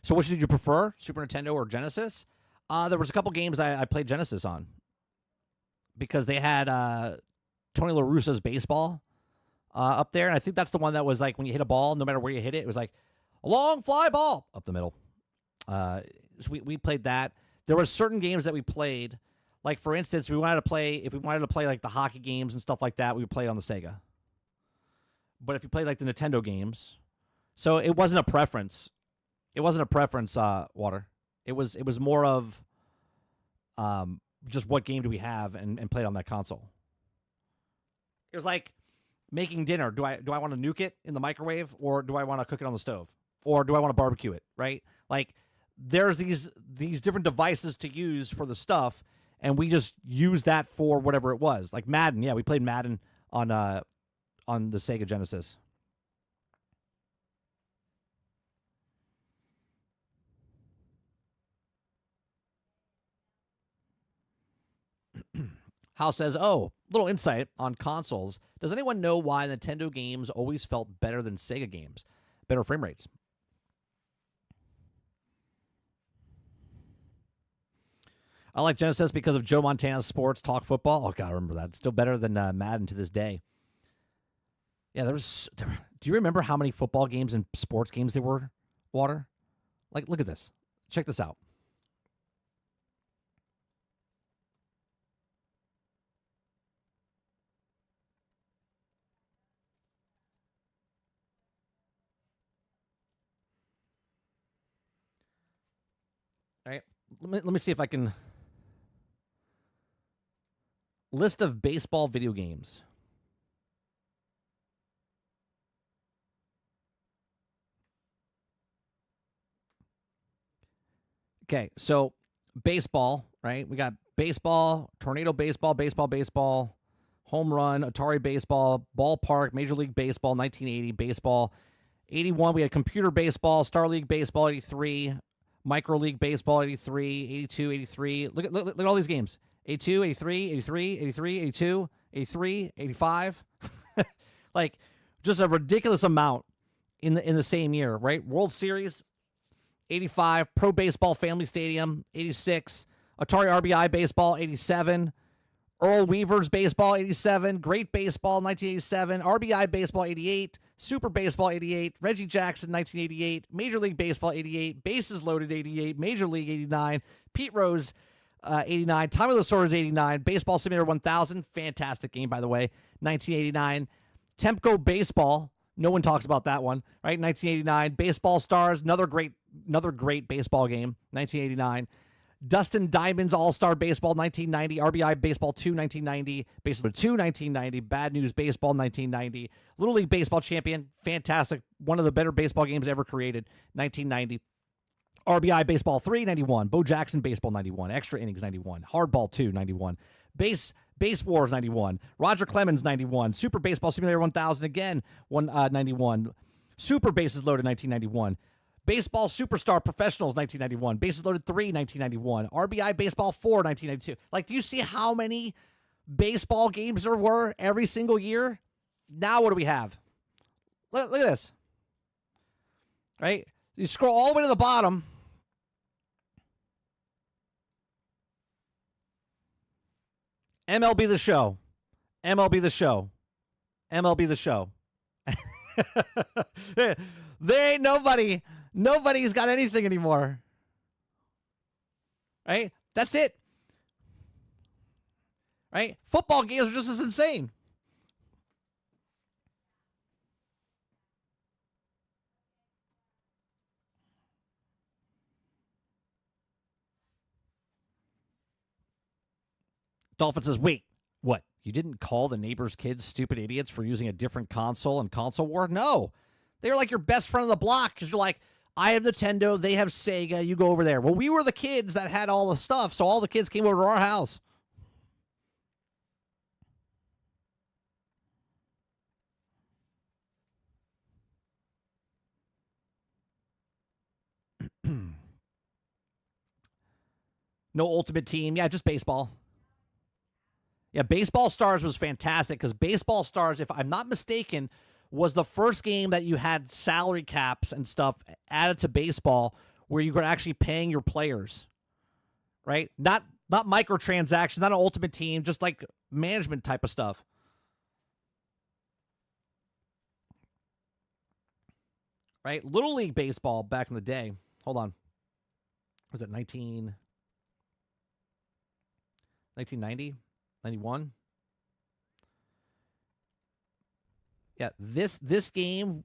So which did you prefer, Super Nintendo or Genesis? There was a couple games I played Genesis on because they had Tony La Russa's baseball up there, and I think that's the one that was like when you hit a ball, no matter where you hit it, it was like a long fly ball up the middle. So we played that. There were certain games that we played, like for instance, if we wanted to play like the hockey games and stuff like that, we would play on the Sega. But if you played like the Nintendo games, so it wasn't a preference. It wasn't a preference, Water. It was more of just what game do we have and play it on that console. It was like making dinner. Do I want to nuke it in the microwave or do I want to cook it on the stove? or do I want to barbecue it, right? Like there's these different devices to use for the stuff, and we just use that for whatever it was. Like Madden, yeah, we played Madden on the Sega Genesis. Hal says, "Oh, little insight on consoles. Does anyone know why Nintendo games always felt better than Sega games? Better frame rates." I like Genesis because of Joe Montana's sports talk football. Oh God, I remember that. It's still better than Madden to this day. Yeah, do you remember how many football games and sports games there were? Water, like look at this. Check this out. All right, let me see if I can list of baseball video games. Okay, so baseball, right? We got baseball, tornado baseball, baseball, home run, Atari baseball, ballpark, Major League Baseball, 1980 baseball, 81. We had computer baseball, Star League baseball, 83, micro league baseball, 83, 82, 83. Look at all these games. 82, 83, 83, 83, 82, 83, 85. Like just a ridiculous amount in the same year, right? World Series, 85, Pro Baseball Family Stadium, 86, Atari RBI Baseball, 87, Earl Weaver's Baseball, 87, Great Baseball, 1987, RBI Baseball, 88, Super Baseball, 88, Reggie Jackson, 1988, Major League Baseball, 88, Bases Loaded, 88, Major League, 89, Pete Rose, 89, Time of the Swords, 89, Baseball Simulator 1000, fantastic game, by the way, 1989, Temco Baseball, no one talks about that one, right? 1989, Baseball Stars, another great baseball game, 1989. Dustin Diamonds All-Star Baseball, 1990. RBI Baseball 2, 1990. Baseball 2, 1990. Bad News Baseball, 1990. Little League Baseball Champion, fantastic. One of the better baseball games ever created, 1990. RBI Baseball 3, 91. Bo Jackson Baseball, 91. Extra Innings, 91. Hardball 2, 91. Base Wars, 91. Roger Clemens, 91. Super Baseball Simulator 1000, again, 91. Super Bases Loaded, 1991. Baseball Superstar Professionals, 1991. Bases Loaded 3, 1991. RBI Baseball 4, 1992. Like, do you see how many baseball games there were every single year? Now what do we have? Look at this. Right? You scroll all the way to the bottom. MLB The Show. MLB The Show. MLB The Show. There ain't nobody's got anything anymore. Right? That's it. Right? Football games are just as insane. Dolphin says, wait, what? You didn't call the neighbor's kids stupid idiots for using a different console in console war? No. They're like your best friend on the block because you're like, I have Nintendo, they have Sega, you go over there. Well, we were the kids that had all the stuff, so all the kids came over to our house. No Ultimate Team. Yeah, just baseball. Yeah, Baseball Stars was fantastic because Baseball Stars, if I'm not mistaken, was the first game that you had salary caps and stuff added to baseball where you were actually paying your players, right? Not microtransactions, not an Ultimate Team, just like management type of stuff. Right? Little League Baseball back in the day. Hold on. Was it 1990? 91? Yeah, this game,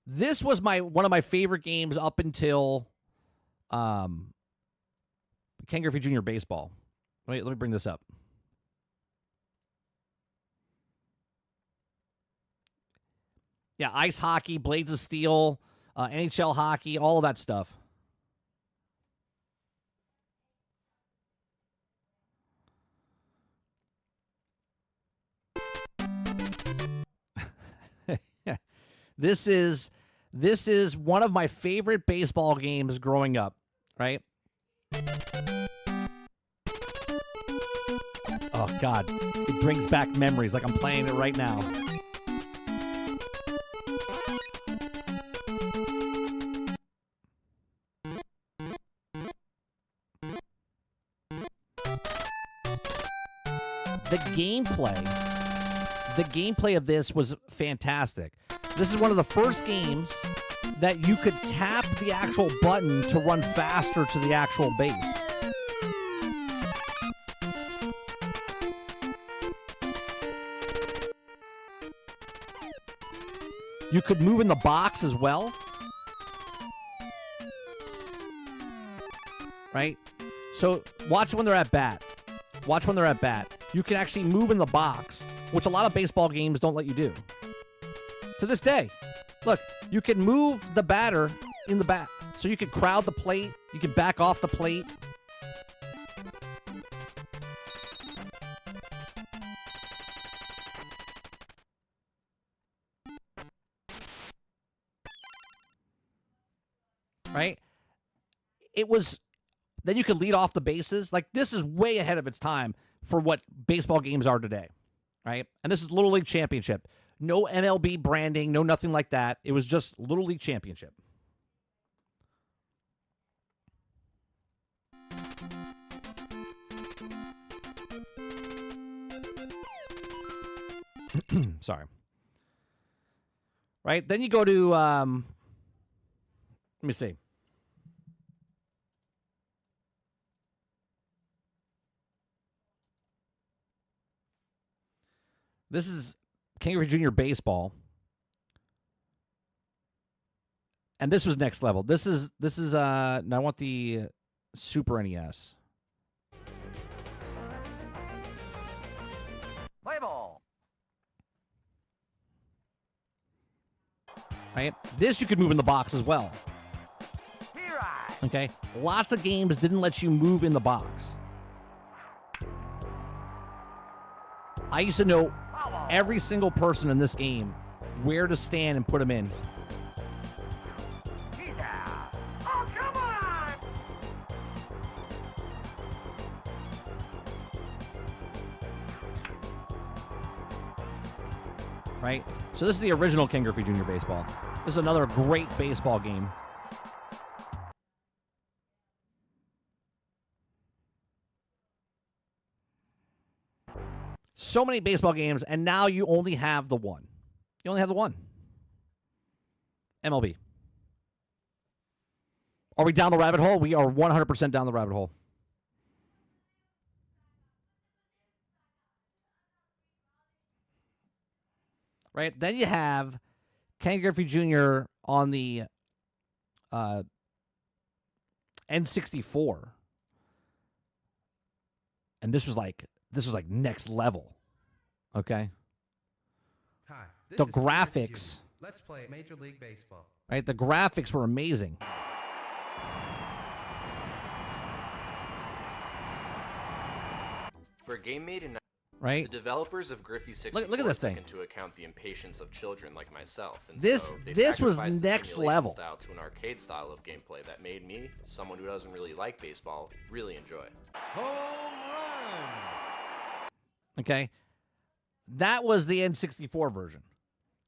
this was one of my favorite games up until Ken Griffey Jr. Baseball. Let me bring this up. Yeah, Ice Hockey, Blades of Steel, NHL hockey, all of that stuff. This is one of my favorite baseball games growing up, right? Oh God, it brings back memories like I'm playing it right now. The gameplay of this was fantastic. This is one of the first games that you could tap the actual button to run faster to the actual base. You could move in the box as well. Right? So watch when they're at bat. Watch when they're at bat. You can actually move in the box, which a lot of baseball games don't let you do. To this day, look, you can move the batter in the bat. So you can crowd the plate. You can back off the plate. Right? It was... Then you could lead off the bases. Like, this is way ahead of its time for what baseball games are today, right? And this is Little League Championship. No MLB branding, no nothing like that. It was just Little League Championship. Sorry. Right? Then you go to, let me see. This is King Griffey Jr. Baseball. And this was next level. This is now I want the Super NES. Play ball. Right? This you could move in the box as well. Okay? Lots of games didn't let you move in the box. I used to know every single person in this game where to stand and put them in. Oh, come on! Right? So this is the original King Griffey Jr. Baseball. This is another great baseball game. So many baseball games, and now you only have the one. You only have the one. MLB. Are we down the rabbit hole? We are 100% down the rabbit hole. Right? Then you have Ken Griffey Jr. on the N64. And this was like next level. Okay? Hi, the graphics. Let's play Major League Baseball. Right? The graphics were amazing. For a game made in right? The developers of Griffey 64 look at this thing. took into account the impatience of children like myself, and this so they was sacrificed the next simulation level style to an arcade style of gameplay that made me, someone who doesn't really like baseball, really enjoy. Okay, that was the N64 version,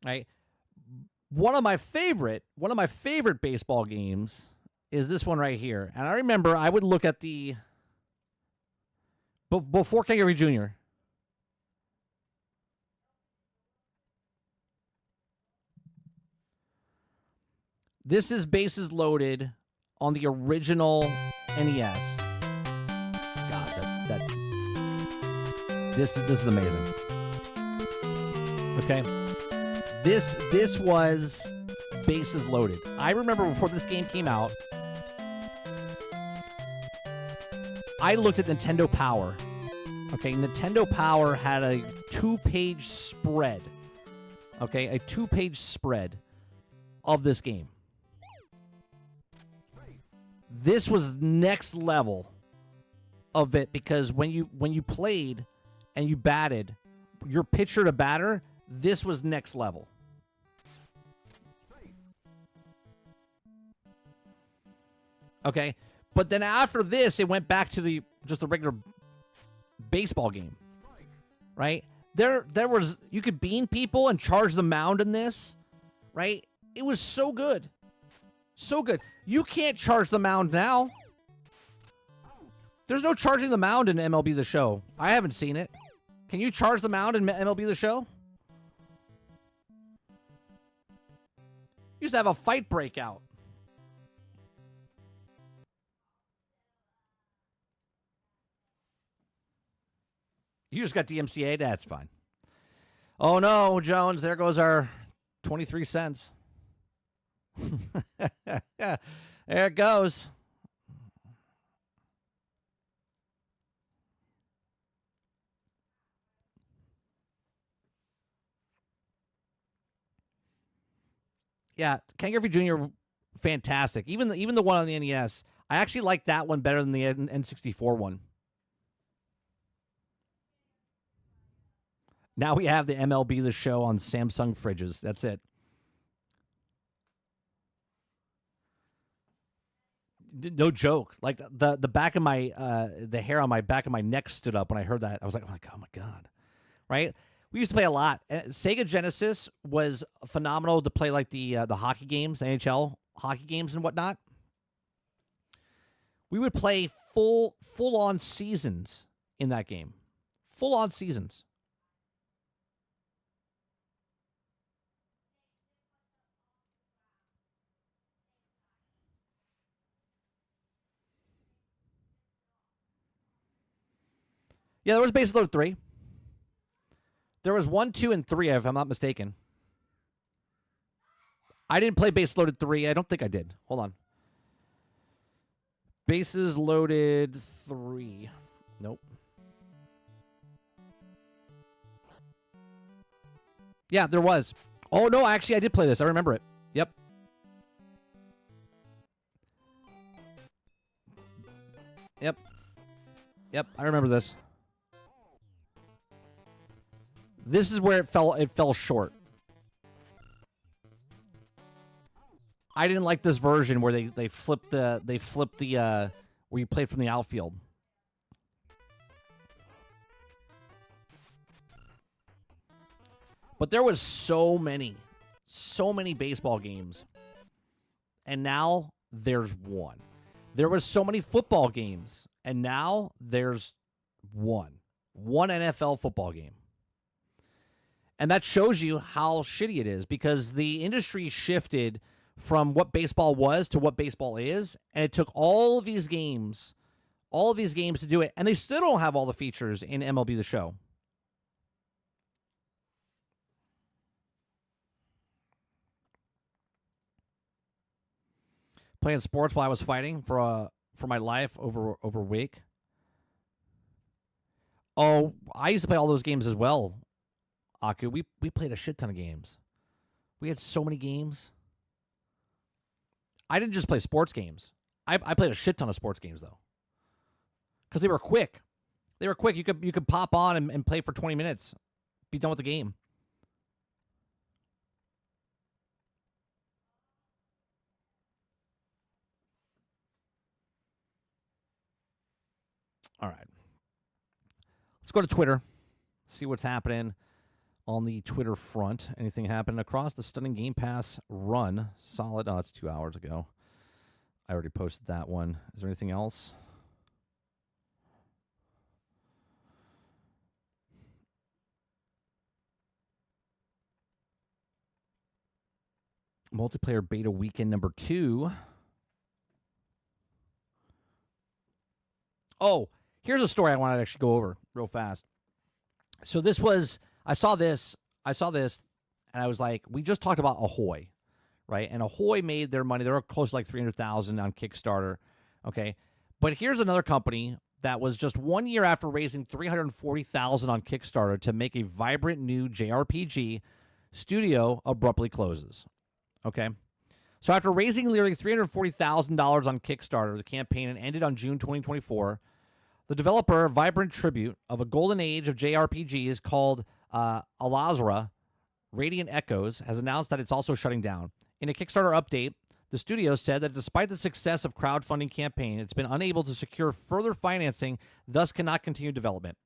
right? One of my favorite baseball games is this one right here, and I remember I would look at the before Ken Griffey Jr. This is bases loaded on the original NES. God, this is amazing. Okay, this was bases loaded. I remember before this game came out, I looked at Nintendo Power. Okay, Nintendo Power had a 2-page spread. Okay, a 2-page spread of this game. This was next level of it because when you played and you batted, your pitcher to batter, this was next level. Okay, but then after this, it went back to just the regular baseball game, right? There was, you could bean people and charge the mound in this, right? It was so good. So good. You can't charge the mound now. There's no charging the mound in MLB The Show. I haven't seen it. Can you charge the mound in MLB The Show? You used to have a fight break out. You just got DMCA? That's fine. Oh no, Jones, there goes our 23 cents. There it goes. Yeah, Ken Griffey Jr. fantastic. Even the one on the NES. I actually like that one better than the N64 one. Now we have the MLB The Show on Samsung fridges. That's it. No joke. Like the back of my the hair on my back of my neck stood up when I heard that. I was like, oh my god, right? We used to play a lot. Sega Genesis was phenomenal to play like the hockey games, NHL hockey games and whatnot. We would play full on seasons in that game, full on seasons. Yeah, there was Base Load 3. There was 1, 2, and 3, if I'm not mistaken. I didn't play Base Loaded 3. I don't think I did. Hold on. Bases Loaded 3. Nope. Yeah, there was. Oh, no, actually, I did play this. I remember it. Yep. Yep, I remember this. This is where it fell short. I didn't like this version where they flipped the where you played from the outfield. But there was so many baseball games. And now there's one. There was so many football games, and now there's one NFL football game. And that shows you how shitty it is because the industry shifted from what baseball was to what baseball is, and it took all of these games to do it, and they still don't have all the features in MLB The Show. Playing sports while I was fighting for my life over Wake. Oh, I used to play all those games as well. Aku, we played a shit ton of games. We had so many games. I didn't just play sports games. I played a shit ton of sports games though, because they were quick. They were quick. You could pop on and play for 20 minutes, be done with the game. All right, let's go to Twitter, see what's happening on the Twitter front. Anything happening across the stunning Game Pass run? Solid. Oh, it's 2 hours ago. I already posted that one. Is there anything else? Multiplayer beta weekend number 2. Oh, here's a story I wanted to actually go over real fast. So I saw this, and I was like, we just talked about Ahoy, right? And Ahoy made their money. They were close to like 300,000 on Kickstarter, okay? But here's another company that was just 1 year after raising 340,000 on Kickstarter to make a vibrant new JRPG, studio abruptly closes, okay? So after raising nearly $340,000 on Kickstarter, the campaign ended on June 2024. The developer, vibrant tribute of a golden age of JRPGs called Alazra, Radiant Echoes, has announced that it's also shutting down. In a Kickstarter update, the studio said that despite the success of crowdfunding campaign, it's been unable to secure further financing, thus cannot continue development.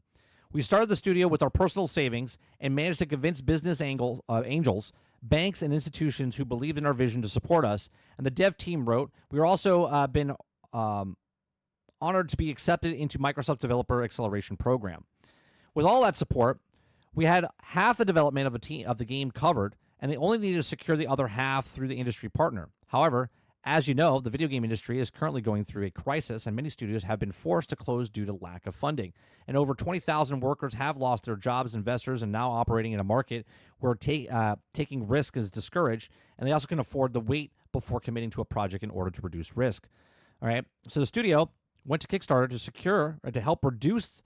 We started the studio with our personal savings and managed to convince business angels, banks, and institutions who believed in our vision to support us. And the dev team wrote, we are also been honored to be accepted into Microsoft Developer Acceleration Program. With all that support, we had half the development of the game covered, and they only needed to secure the other half through the industry partner. However, as you know, the video game industry is currently going through a crisis, and many studios have been forced to close due to lack of funding. And over 20,000 workers have lost their jobs, investors, and now operating in a market where taking risk is discouraged, and they also can afford the wait before committing to a project in order to reduce risk. All right, so the studio went to Kickstarter to secure or to help reduce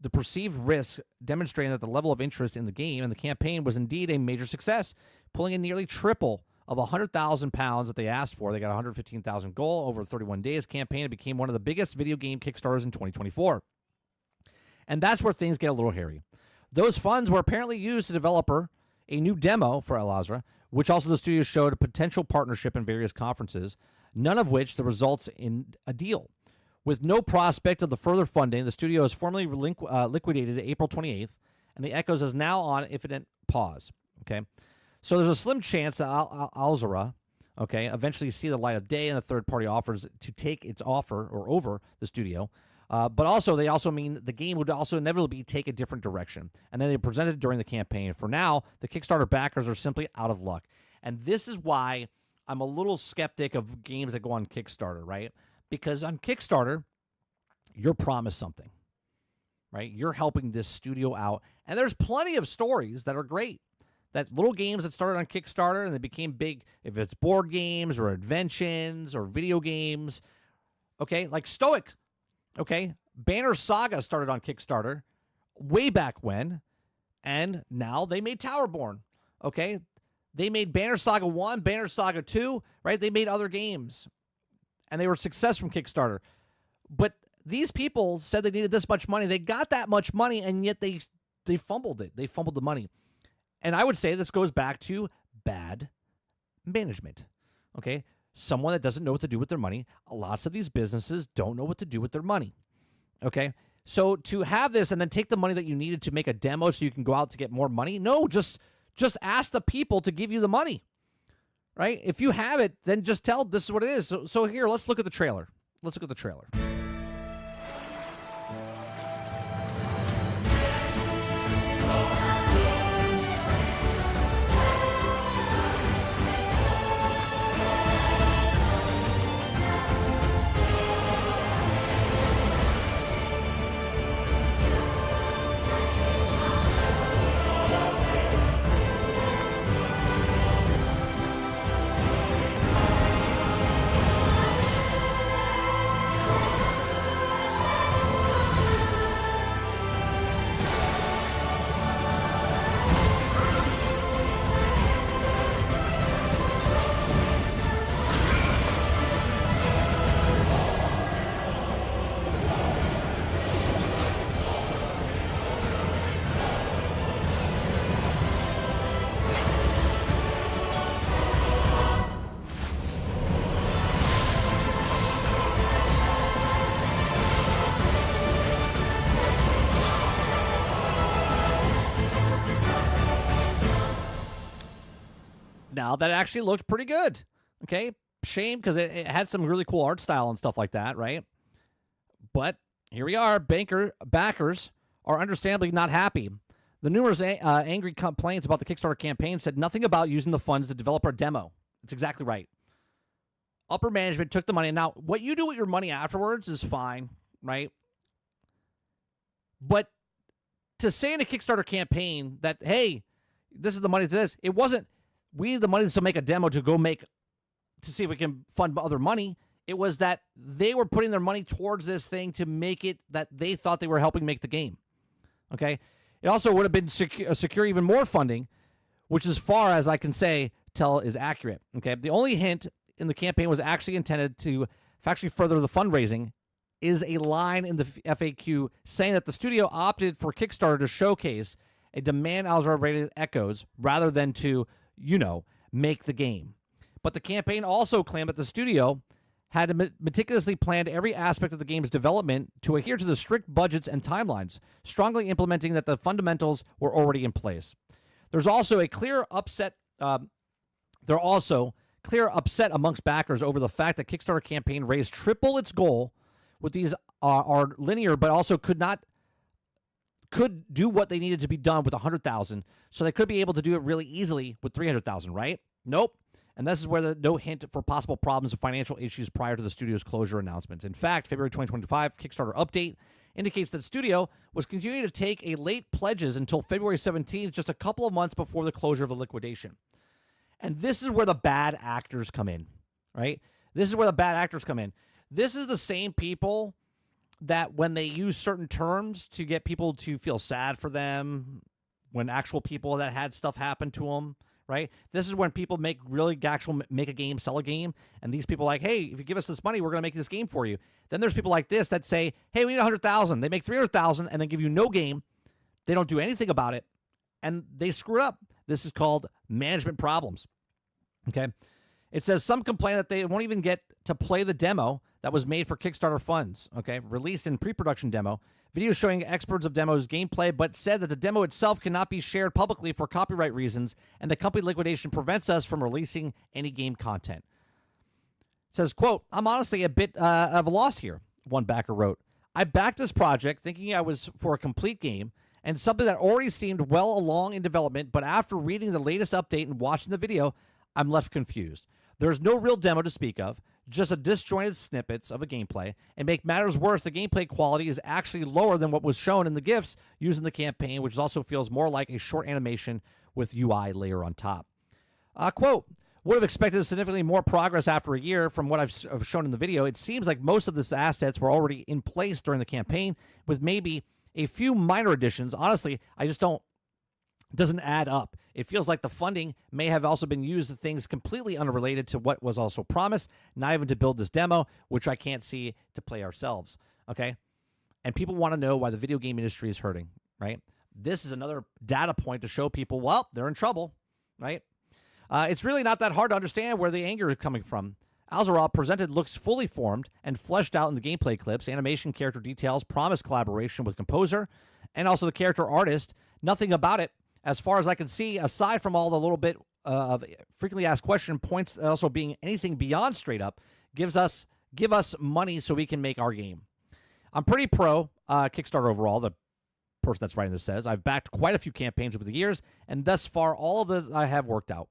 the perceived risk, demonstrating that the level of interest in the game and the campaign was indeed a major success, pulling in nearly triple of £100,000 that they asked for. They got a $115,000 goal over 31 days campaign. It became one of the biggest video game Kickstarters in 2024. And that's where things get a little hairy. Those funds were apparently used to develop a new demo for Alazra, which also the studio showed a potential partnership in various conferences, none of which the results in a deal. With no prospect of the further funding, the studio is formally liquidated April 28th, and the Echoes is now on infinite pause. Okay, so there's a slim chance that Alzara, eventually see the light of day, and the third party offers to take its offer or over the studio. But also, they also mean the game would also inevitably take a different direction, and then they presented during the campaign. For now, the Kickstarter backers are simply out of luck, and this is why I'm a little skeptic of games that go on Kickstarter, right? Because on Kickstarter, you're promised something, right? You're helping this studio out. And there's plenty of stories that are great. That little games that started on Kickstarter and they became big, if it's board games or inventions or video games, okay? Like Stoic, okay? Banner Saga started on Kickstarter way back when, and now they made Towerborn, okay? They made Banner Saga 1, Banner Saga 2, right? They made other games. And they were a success from Kickstarter. But these people said they needed this much money. They got that much money, and yet they fumbled it. They fumbled the money. And I would say this goes back to bad management. Okay? Someone that doesn't know what to do with their money. Lots of these businesses don't know what to do with their money. Okay? So to have this and then take the money that you needed to make a demo so you can go out to get more money, no, just ask the people to give you the money. Right? If you have it, then just tell this is what it is. So here, let's look at the trailer. Let's look at the trailer. Now that actually looked pretty good. Okay, shame because it had some really cool art style and stuff like that, right? But here we are. Backers are understandably not happy. The numerous angry complaints about the Kickstarter campaign said nothing about using the funds to develop our demo. It's exactly right. Upper management took the money. Now, what you do with your money afterwards is fine, right? But to say in a Kickstarter campaign that, hey, this is the money to this, it wasn't, we need the money to make a demo to go make, to see if we can fund other money. It was that they were putting their money towards this thing to make it that they thought they were helping make the game. Okay? It also would have been secure even more funding, which as far as I can say, tell is accurate. Okay? The only hint in the campaign was actually intended to actually further the fundraising is a line in the FAQ saying that the studio opted for Kickstarter to showcase a demand algorithm echoes rather than to, make the game. But the campaign also claimed that the studio had meticulously planned every aspect of the game's development to adhere to the strict budgets and timelines, strongly implementing that the fundamentals were already in place. There's also a clear upset. Clear upset amongst backers over the fact that Kickstarter campaign raised triple its goal. With these are linear, but also could do what they needed to be done with 100,000, so they could be able to do it really easily with 300,000, right? Nope. And this is where the no hint for possible problems of financial issues prior to the studio's closure announcements. In fact, February 2025 Kickstarter update indicates that studio was continuing to take a late pledges until February 17th, just a couple of months before the closure of the liquidation. And this is where the bad actors come in, right? This is where the bad actors come in. This is the same people that when they use certain terms to get people to feel sad for them, when actual people that had stuff happen to them, right? This is when people make a game, sell a game, and these people are like, hey, if you give us this money, we're going to make this game for you. Then there's people like this that say, hey, we need 100,000. They make 300,000 and then give you no game. They don't do anything about it, and they screw it up. This is called management problems, okay? It says some complain that they won't even get to play the demo that was made for Kickstarter funds, okay? Released in pre-production demo. Videos showing experts of demos gameplay, but said that the demo itself cannot be shared publicly for copyright reasons, and the company liquidation prevents us from releasing any game content. It says, quote, I'm honestly a bit of a loss here, one backer wrote. I backed this project thinking I was for a complete game, and something that already seemed well along in development, but after reading the latest update and watching the video, I'm left confused. There's no real demo to speak of, just a disjointed snippets of a gameplay, and make matters worse, the gameplay quality is actually lower than what was shown in the GIFs used in the campaign, which also feels more like a short animation with UI layer on top. Quote, would have expected significantly more progress after a year from what I've shown in the video. It seems like most of these assets were already in place during the campaign, with maybe a few minor additions. Honestly, doesn't add up. It feels like the funding may have also been used to things completely unrelated to what was also promised, not even to build this demo, which I can't see to play ourselves, okay? And people want to know why the video game industry is hurting, right? This is another data point to show people, well, they're in trouble, right? It's really not that hard to understand where the anger is coming from. Alzarov presented looks fully formed and fleshed out in the gameplay clips, animation, character details, promised collaboration with composer, and also the character artist. Nothing about it, as far as I can see, aside from all the little bit of frequently asked question points, also being anything beyond straight up, give us money so we can make our game. I'm pretty pro Kickstarter overall. The person that's writing this says, I've backed quite a few campaigns over the years, and thus far, all of this I have worked out.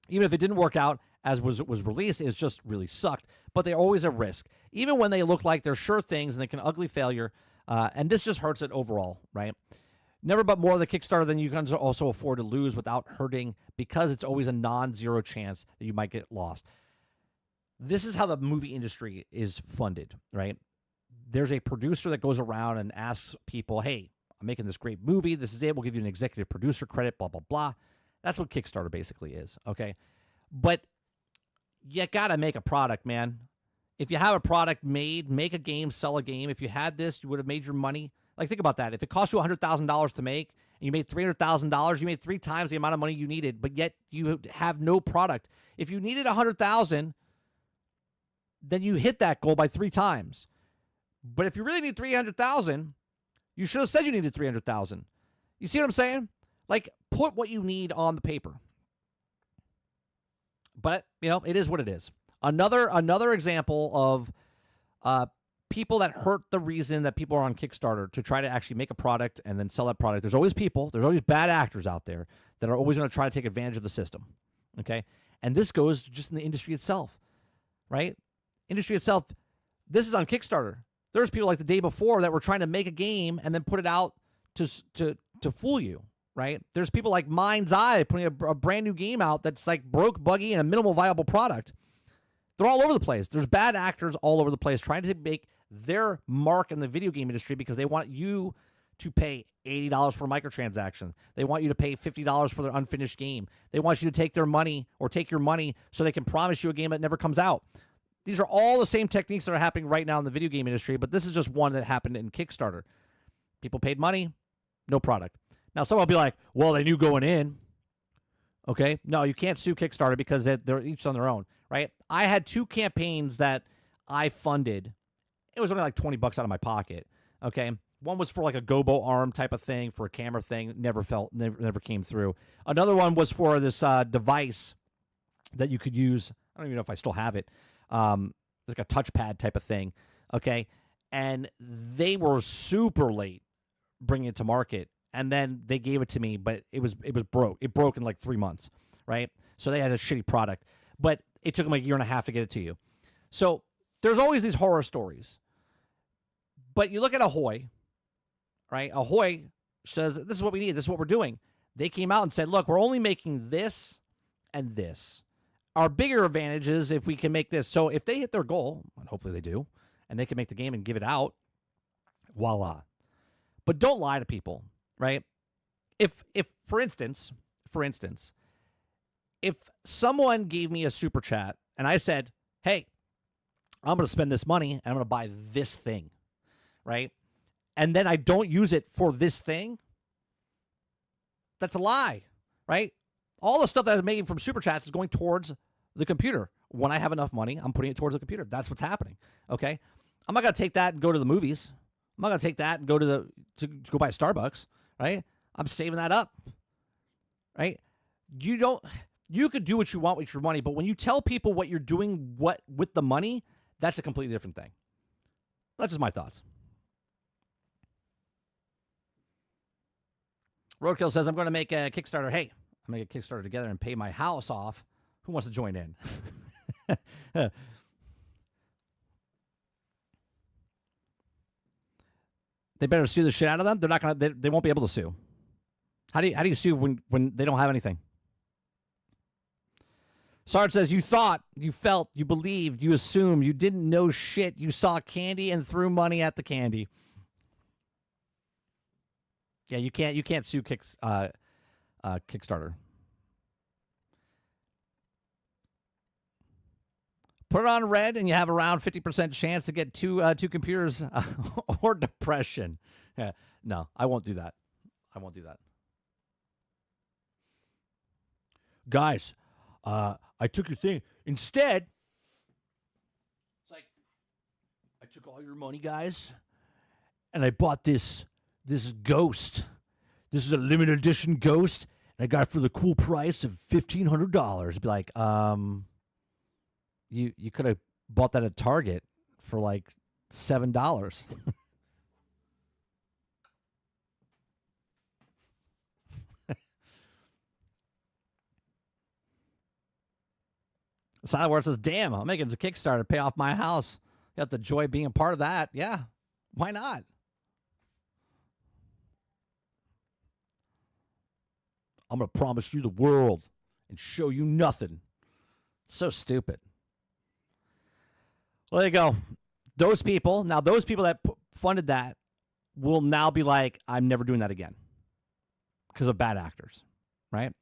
Even if it didn't work out as was released, it's just really sucked. But they're always a risk. Even when they look like they're sure things and they can ugly failure, and this just hurts it overall, right? Never but more of the Kickstarter than you can also afford to lose without hurting, because it's always a non-zero chance that you might get lost. This is how the movie industry is funded, right? There's a producer that goes around and asks people, hey, I'm making this great movie. This is it. We'll give you an executive producer credit, blah, blah, blah. That's what Kickstarter basically is, okay? But you got to make a product, man. If you have a product made, make a game, sell a game. If you had this, you would have made your money. Like, think about that. If it cost you $100,000 to make and you made $300,000, you made 3 times the amount of money you needed, but yet you have no product. If you needed $100,000, then you hit that goal by 3 times. But if you really need $300,000, you should have said you needed $300,000. You see what I'm saying? Like, put what you need on the paper. But, it is what it is. Another example of people that hurt the reason that people are on Kickstarter to try to actually make a product and then sell that product. There's always bad actors out there that are always going to try to take advantage of the system, okay? And this goes just in the industry itself, right? Industry itself, this is on Kickstarter. There's people like the day before that were trying to make a game and then put it out to fool you, right? There's people like Mind's Eye putting a brand new game out that's like broke, buggy, and a minimal viable product. They're all over the place. There's bad actors all over the place trying to make their mark in the video game industry because they want you to pay $80 for a microtransaction. They want you to pay $50 for their unfinished game. They want you to take their money or take your money so they can promise you a game that never comes out. These are all the same techniques that are happening right now in the video game industry, but this is just one that happened in Kickstarter. People paid money, no product. Now, someone will be like, well, they knew going in. Okay? No, you can't sue Kickstarter because they're each on their own, right? I had 2 campaigns that I funded. It was only like $20 out of my pocket, okay? One was for like a gobo arm type of thing, for a camera thing, never came through. Another one was for this device that you could use. I don't even know if I still have it. Like a touchpad type of thing, okay? And they were super late bringing it to market, and then they gave it to me, but it was broke. It broke in like 3 months, right? So they had a shitty product, but it took them like a year and a half to get it to you. So there's always these horror stories. But you look at Ahoy, right? Ahoy says, this is what we need. This is what we're doing. They came out and said, look, we're only making this and this. Our bigger advantage is if we can make this. So if they hit their goal, and hopefully they do, and they can make the game and give it out, voila. But don't lie to people, right? If for instance, if someone gave me a super chat and I said, hey, I'm going to spend this money and I'm going to buy this thing, right? And then I don't use it for this thing, that's a lie, right? All the stuff that I'm making from super chats is going towards the computer. When I have enough money, I'm putting it towards the computer. That's what's happening, okay? I'm not going to take that and go to the movies. I'm not going to take that and go to go buy Starbucks, right? I'm saving that up, right? You could do what you want with your money, but when you tell people what you're doing with the money, that's a completely different thing. That's just my thoughts. Roadkill says, I'm going to make a Kickstarter. Hey, I'm going to get Kickstarter together and pay my house off. Who wants to join in? They better sue the shit out of them. They're not going to. They won't be able to sue. How do you sue when they don't have anything? Sarge says, you thought, you felt, you believed, you assumed, you didn't know shit. You saw candy and threw money at the candy. Yeah, you can't sue Kickstarter. Put it on red, and you have around 50% chance to get two computers or depression. Yeah, no, I won't do that. I won't do that. Guys, I took your thing. Instead, it's like, I took all your money, guys, and I bought this ghost. This is a limited edition ghost, and I got it for the cool price of $1,500. It'd be like, you could have bought that at Target for like $7. Silent Word says, damn, I'm making a Kickstarter to pay off my house. You have the joy of being a part of that. Yeah, why not? I'm going to promise you the world and show you nothing. So stupid. Well, there you go. Those people that funded that will now be like, I'm never doing that again because of bad actors, right?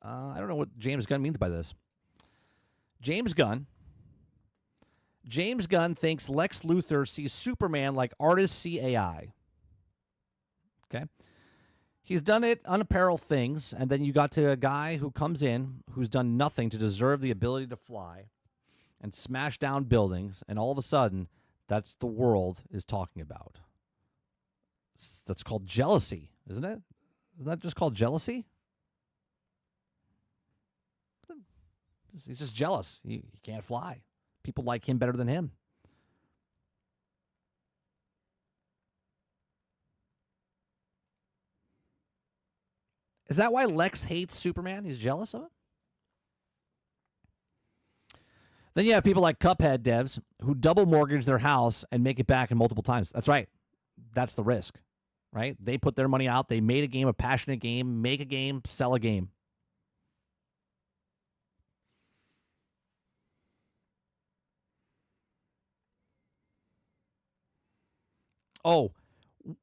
I don't know what James Gunn means by this. James Gunn thinks Lex Luthor sees Superman like artists see AI. Okay? He's done it unapparel things, and then you got to a guy who comes in who's done nothing to deserve the ability to fly and smash down buildings, and all of a sudden, that's the world is talking about. That's called jealousy, isn't it? Isn't that just called jealousy? He's just jealous. He can't fly. People like him better than him. Is that why Lex hates Superman? He's jealous of him? Then you have people like Cuphead devs who double mortgage their house and make it back in multiple times. That's right. That's the risk. right? They put their money out. They made a game, a passionate game, make a game, sell a game. Oh,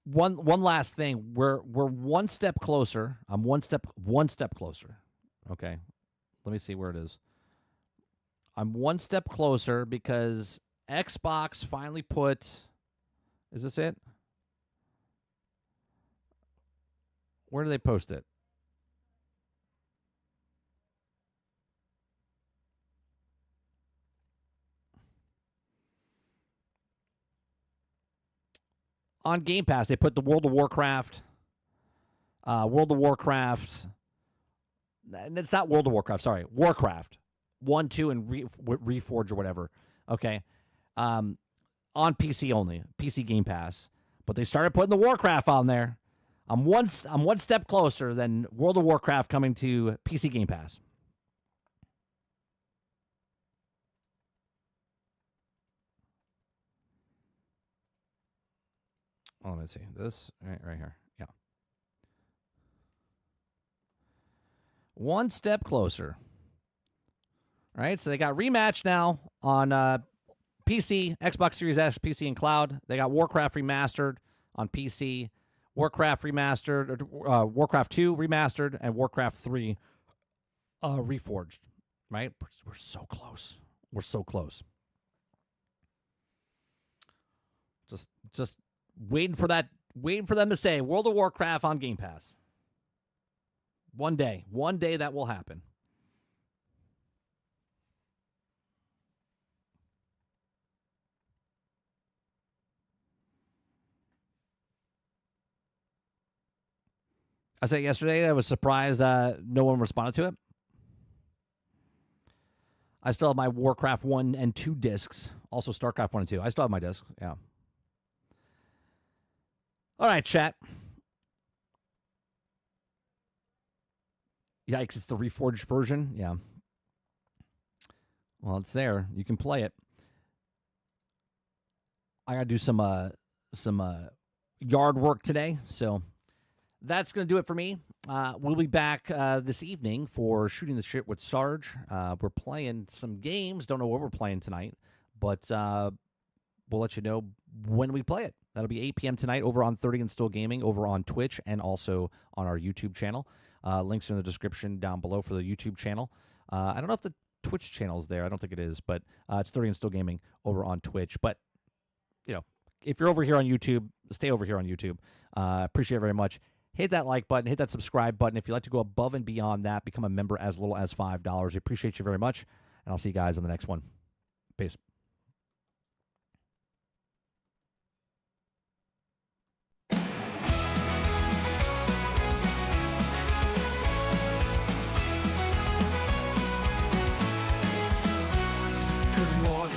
one last thing. We're one step closer. I'm one step closer. Okay. Let me see where it is. I'm one step closer because Xbox finally put. Is this it? Where do they post it? On Game Pass, they put the World of Warcraft. And it's not World of Warcraft. Sorry, Warcraft 1, 2, and Reforge or whatever. Okay, on PC only, PC Game Pass. But they started putting the Warcraft on there. I'm one step closer than World of Warcraft coming to PC Game Pass. Oh, let me see this right here. Yeah, one step closer. All right, so they got Rematch now on PC, Xbox Series S, PC, and cloud. They got Warcraft Remastered on PC, Warcraft Remastered, Warcraft 2 Remastered, and Warcraft 3 Reforged. Right, we're so close. We're so close. Just waiting for them to say World of Warcraft on Game Pass. One day that will happen. I said yesterday I was surprised no one responded to it. I still have my Warcraft 1 and 2 discs. Also StarCraft 1 and 2. I still have my discs. Yeah. All right, chat. Yikes, it's the Reforged version. Yeah. Well, it's there. You can play it. I got to do some yard work today, so that's going to do it for me. We'll be back this evening for Shooting the Shit with Sarge. We're playing some games. Don't know what we're playing tonight, but we'll let you know when we play it. That'll be 8 p.m. tonight over on 30 and Still Gaming, over on Twitch, and also on our YouTube channel. Links are in the description down below for the YouTube channel. I don't know if the Twitch channel is there. I don't think it is, but it's 30 and Still Gaming over on Twitch. But, you know, if you're over here on YouTube, stay over here on YouTube. Appreciate it very much. Hit that like button. Hit that subscribe button. If you'd like to go above and beyond that, become a member as little as $5. I appreciate you very much, and I'll see you guys on the next one. Peace.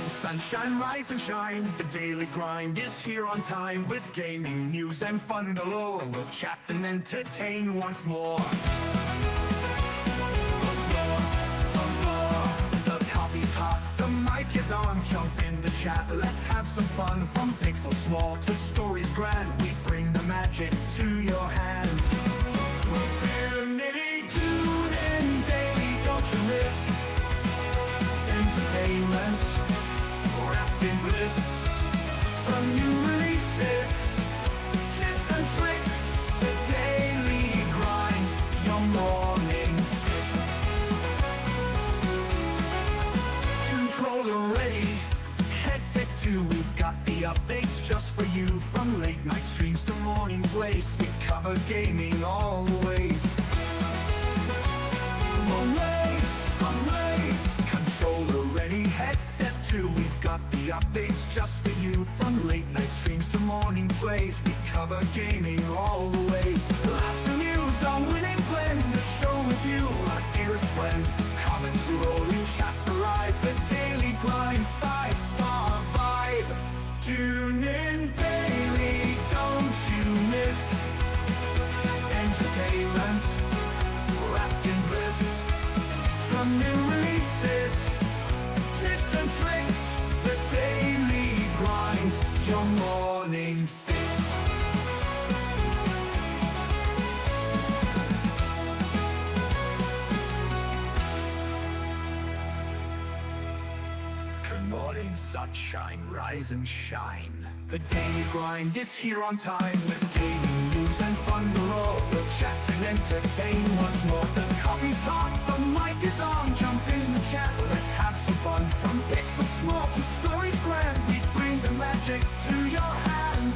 Sunshine, rise and shine. The daily grind is here on time with gaming news and fun galore. We'll chat and entertain once more. The coffee's hot, the mic is on. Jump in the chat, let's have some fun. From pixel small to stories grand, we bring the magic to your hand. We're nitty, tune in daily, don't you miss entertainment wrapped in bliss. From new releases, tips and tricks, the daily grind, your morning fix. Controller ready, headset too, we've got the updates just for you. From late night streams to morning plays, we cover gaming always. Controller ready, headset too, we've got the updates just for you. From late night streams to morning plays, we cover gaming always. Laughs and news on winning blend, the show with you, our dearest friend. Comments rolling, chats arrive, the daily grind, 5-star vibe. Tune in daily, don't you miss entertainment wrapped in bliss. From new releases, tips and tricks, the daily grind, your morning fix. morning sunshine, rise and shine. The daily grind is here on time with gaming news and fun galore. We'll chat and entertain once more. The coffee's hot, the mic is on. Jump in the chat, let's have some fun. From pixels small to stories grand, we bring the magic to your hand.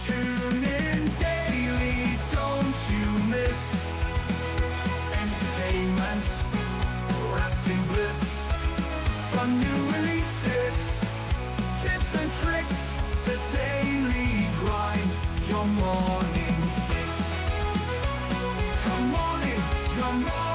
Tune in daily, don't you miss entertainment wrapped in bliss. From new releases, tips and tricks, the daily grind, your morning fix. Come on in, your morning